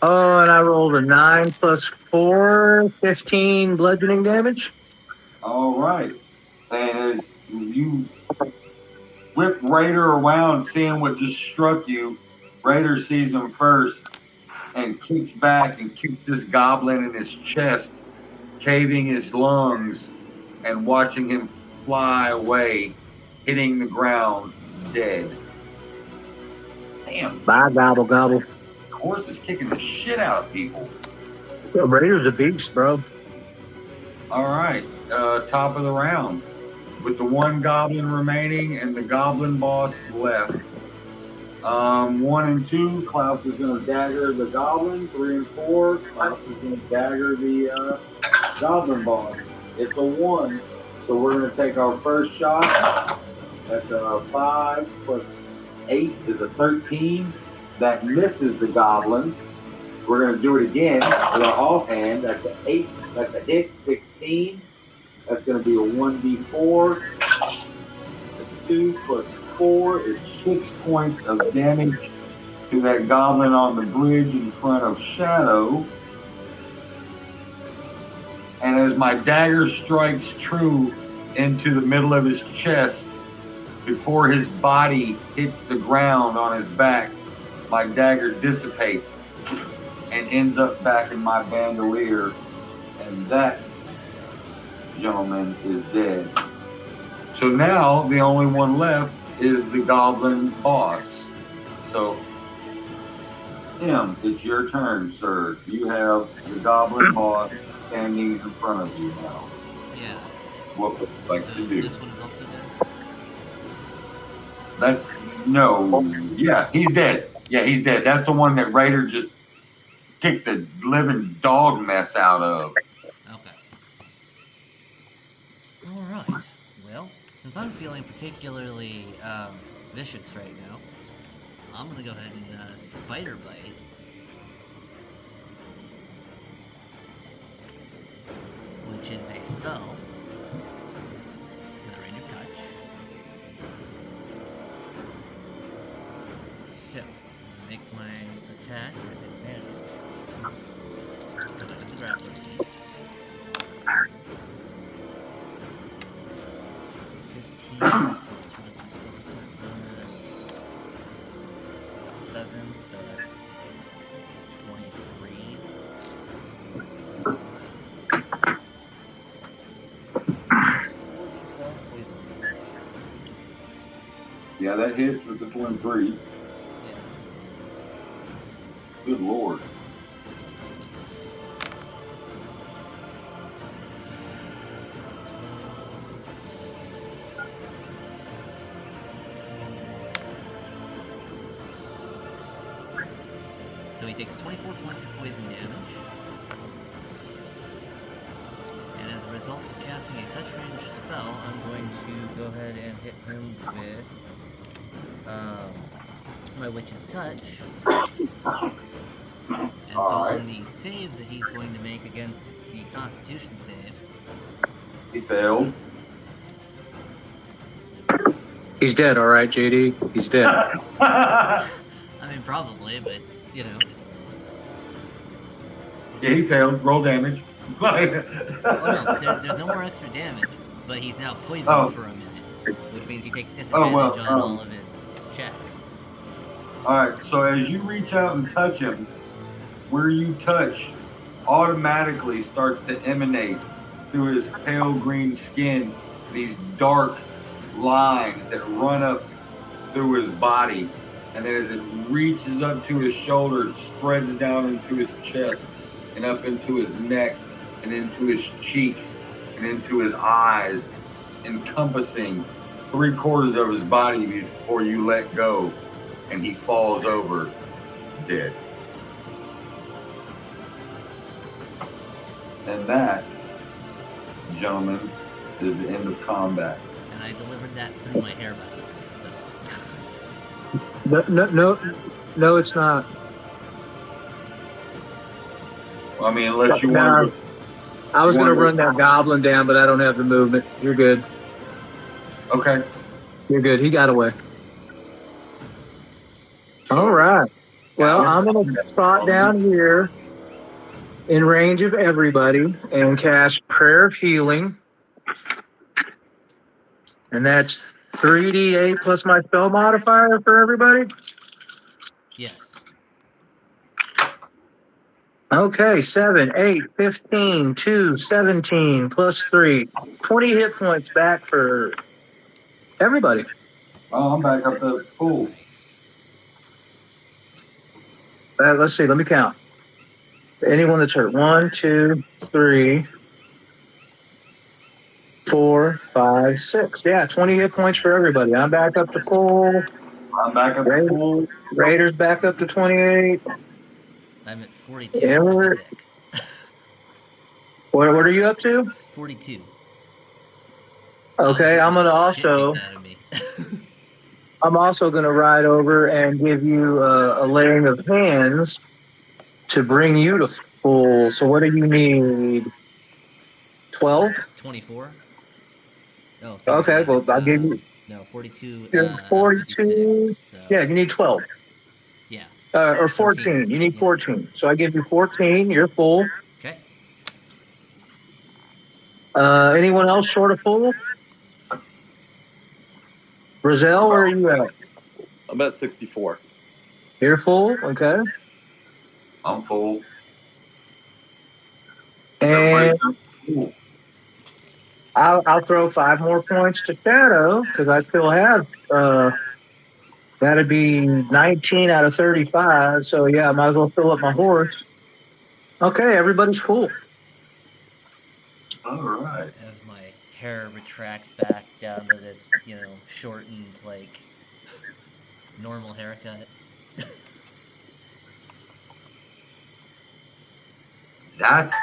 Speaker 2: Oh, and I rolled a 9 plus 4, 15 bludgeoning damage.
Speaker 1: All right. And as you whip Raider around, seeing what just struck you, Raider sees him first and kicks back and kicks this goblin in his chest, caving his lungs and watching him fly away, hitting the ground dead. Damn.
Speaker 2: Bye, gobble, gobble.
Speaker 1: Horse is kicking the shit out of people.
Speaker 2: Raider's a beast, bro.
Speaker 1: All right, top of the round. With the 1 goblin remaining and the goblin boss left. 1 and 2, Klaus is going to dagger the goblin. 3 and 4, Klaus is going to dagger the goblin boss. It's a 1, so we're going to take our first shot. That's a 5 plus 8 is a 13. That misses the goblin. We're going to do it again with our offhand. That's an 8. That's a hit. 16. That's going to be a 1d4. That's 2 plus 4 is 6 points of damage to that goblin on the bridge in front of Shadow. And as my dagger strikes true, into the middle of his chest. Before his body hits the ground on his back, my dagger dissipates and ends up back in my bandolier, and that gentleman is dead. So now the only one left is the goblin boss. So, Tim, it's your turn, sir. You have the goblin boss standing in front of you now.
Speaker 4: Yeah.
Speaker 1: What would you like to do?
Speaker 4: This one is also dead.
Speaker 1: That's no. Yeah, he's dead. Yeah, he's dead. That's the one that Raider just kicked the living dog mess out of.
Speaker 4: Okay. All right. Well, since I'm feeling particularly vicious right now, I'm gonna go ahead and spider bite. Which is a spell with a range of touch. So, make my attack with advantage. Because I have the grappling feat. 15 plus what is my spell attack bonus? 7, so that's 23.
Speaker 1: Yeah, that hits with the 23.
Speaker 4: Yeah.
Speaker 1: Good lord.
Speaker 4: So he takes 24 points of poison damage. And as a result of casting a touch range spell, I'm going to go ahead and hit him with my Witch's Touch. And so on the save that he's going to make against the Constitution save,
Speaker 1: He failed.
Speaker 2: He's dead, all right, JD. He's dead.
Speaker 4: I mean, probably, but, you know.
Speaker 1: Yeah, he failed. Roll damage.
Speaker 4: Oh no, there's no more extra damage, but he's now poisoned for a minute, which means he takes disadvantage on all of his checks.
Speaker 1: Alright, so as you reach out and touch him, where you touch automatically starts to emanate through his pale green skin these dark lines that run up through his body, and then as it reaches up to his shoulders, spreads down into his chest and up into his neck and into his cheeks and into his eyes, encompassing 3/4 of his body before you let go, and he falls over dead. And that, gentlemen, is the end of combat.
Speaker 4: And I delivered that through my hair, by the way, so.
Speaker 2: No, it's not.
Speaker 1: I mean, unless you want to.
Speaker 2: I was going to run that goblin down, but I don't have the movement. You're good.
Speaker 1: Okay.
Speaker 2: You're good. He got away. All right. Well, I'm going to spot down here in range of everybody and cast Prayer of Healing. And that's 3d8 plus my spell modifier for everybody?
Speaker 4: Yes.
Speaker 2: Okay, 7, 8, 15, 2, 17, plus 3. 20 hit points back for everybody.
Speaker 1: Oh, I'm back up to full.
Speaker 2: Let's see, let me count. Anyone that's hurt. 1, 2, 3, 4, 5, 6. Yeah, 20 hit points for everybody. I'm back up to full.
Speaker 1: I'm back up to full.
Speaker 2: Raiders back up to 28.
Speaker 4: I'm at 42. 56.
Speaker 2: What are you up to?
Speaker 4: 42.
Speaker 2: Okay, I'm gonna also. I'm also gonna ride over and give you a laying of hands to bring you to full. So what do you need? 12?
Speaker 4: 24. Oh,
Speaker 2: sorry, okay, well I'll give you.
Speaker 4: No, 42.
Speaker 2: 42.
Speaker 4: 56, so.
Speaker 2: Yeah, you need 12.
Speaker 4: Yeah.
Speaker 2: Or 14. You need 14. So I give you 14. You're full.
Speaker 4: Okay.
Speaker 2: Anyone else short of full? Roselle, where are you at?
Speaker 3: I'm at 64.
Speaker 2: You're full? Okay.
Speaker 1: I'm full.
Speaker 2: And
Speaker 1: Everybody's full.
Speaker 2: I'll throw 5 more points to Shadow because I still have that'd be 19 out of 35. So yeah, I might as well fill up my horse. Okay, everybody's full.
Speaker 1: All right.
Speaker 4: As my hair retracts back down to this, shortened, like, normal haircut.
Speaker 1: That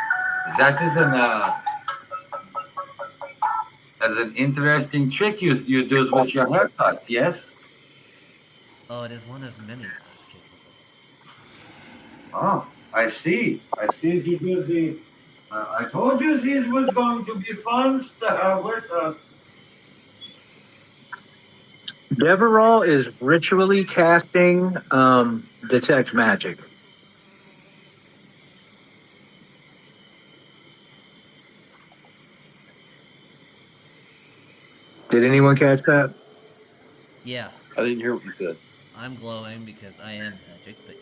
Speaker 1: is an interesting trick you do with your haircut. Yes.
Speaker 4: Oh, it is one of many that I'm capable
Speaker 1: Oh, I see. I see you do the. I told you this was going to be fun stuff with us.
Speaker 2: Deverall is ritually casting detect magic. Did anyone catch that?
Speaker 4: Yeah,
Speaker 3: I didn't hear what you said.
Speaker 4: I'm glowing because I am magic, but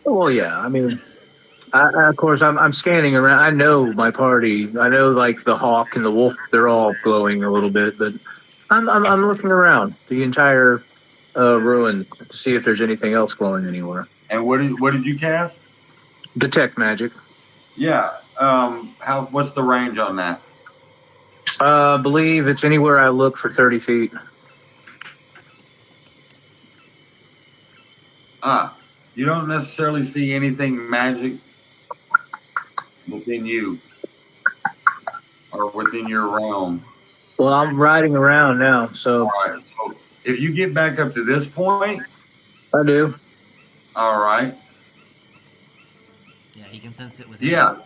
Speaker 2: Well, yeah. I mean, of course, I'm scanning around. I know my party. I know like the hawk and the wolf. They're all glowing a little bit, but I'm looking around the entire ruin to see if there's anything else glowing anywhere.
Speaker 1: And what did you cast?
Speaker 2: Detect magic.
Speaker 1: Yeah. What's the range on that?
Speaker 2: Believe it's anywhere I look for 30 feet.
Speaker 1: You don't necessarily see anything magic within you or within your realm.
Speaker 2: Well, I'm riding around now, so
Speaker 1: All right. So if you get back up to this point,
Speaker 2: I do.
Speaker 1: all right.
Speaker 4: yeah, he can sense it within
Speaker 1: Yeah.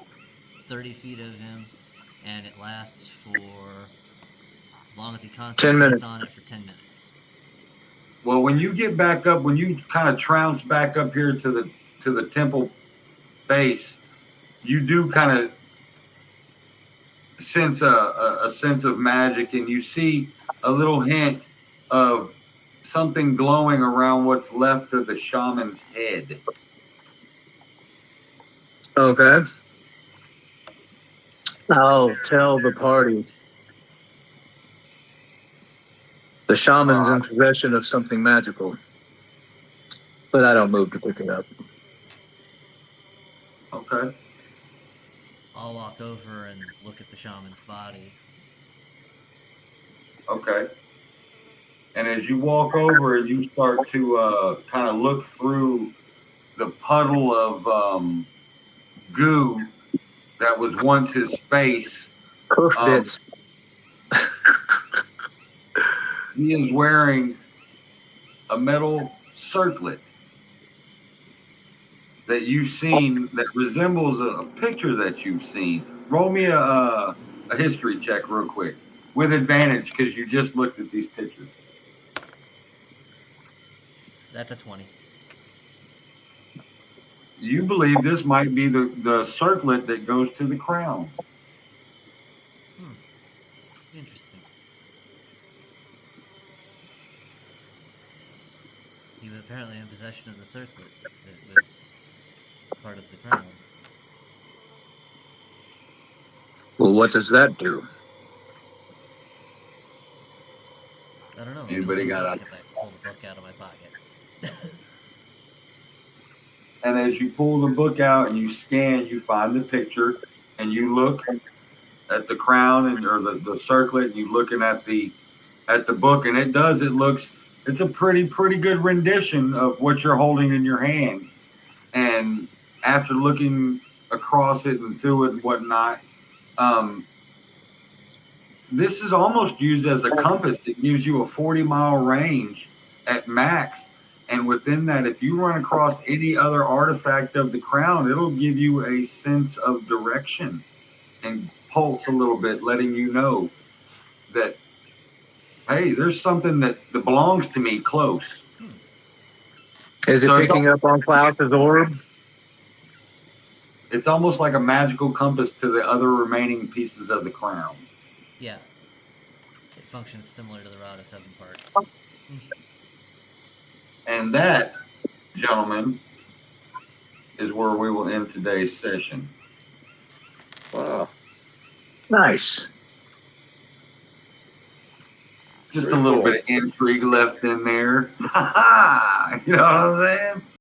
Speaker 4: 30 feet of him, and it lasts for as long as he
Speaker 2: 10
Speaker 4: concentrates
Speaker 2: minutes.
Speaker 4: on it for 10 minutes.
Speaker 1: Well, when you get back up, when you kind of trounce back up here to the temple base, you do kind of sense a sense of magic, and you see a little hint of something glowing around what's left of the shaman's head.
Speaker 2: Okay. I'll tell the party. The shaman's in possession of something magical, but I don't move to pick it up.
Speaker 1: Okay.
Speaker 4: I'll walk over and look at the shaman's body.
Speaker 1: Okay. And as you walk over and you start to kind of look through the puddle of goo that was once his face,
Speaker 2: Hoof bits.
Speaker 1: he is wearing a metal circlet that you've seen that resembles a picture that you've seen. Roll me a history check real quick with advantage because you just looked at these pictures.
Speaker 4: That's a 20.
Speaker 1: You believe this might be the circlet that goes to the crown.
Speaker 4: Interesting. He was apparently in possession of the circlet that was part of the crown.
Speaker 2: Well, what does that do?
Speaker 4: I don't know.
Speaker 1: Anybody got
Speaker 4: as I pull the book out of my pocket.
Speaker 1: And as you pull the book out and you scan, you find the picture, and you look at the crown and or the circlet, and you looking at the book, and it's a pretty good rendition of what you're holding in your hand. And after looking across it and through it and whatnot, this is almost used as a compass. It gives you a 40-mile range at max. And within that, if you run across any other artifact of the crown, it'll give you a sense of direction and pulse a little bit, letting you know that, hey, there's something that belongs to me close.
Speaker 2: Is it picking up on Klaus's orb?
Speaker 1: It's almost like a magical compass to the other remaining pieces of the crown.
Speaker 4: Yeah. functions similar to the Rod of Seven Parts.
Speaker 1: And that, gentlemen, is where we will end today's session.
Speaker 3: Wow.
Speaker 2: Nice.
Speaker 1: Just
Speaker 3: Very
Speaker 1: a little
Speaker 3: cool.
Speaker 1: bit of intrigue left in there. You know what I'm saying?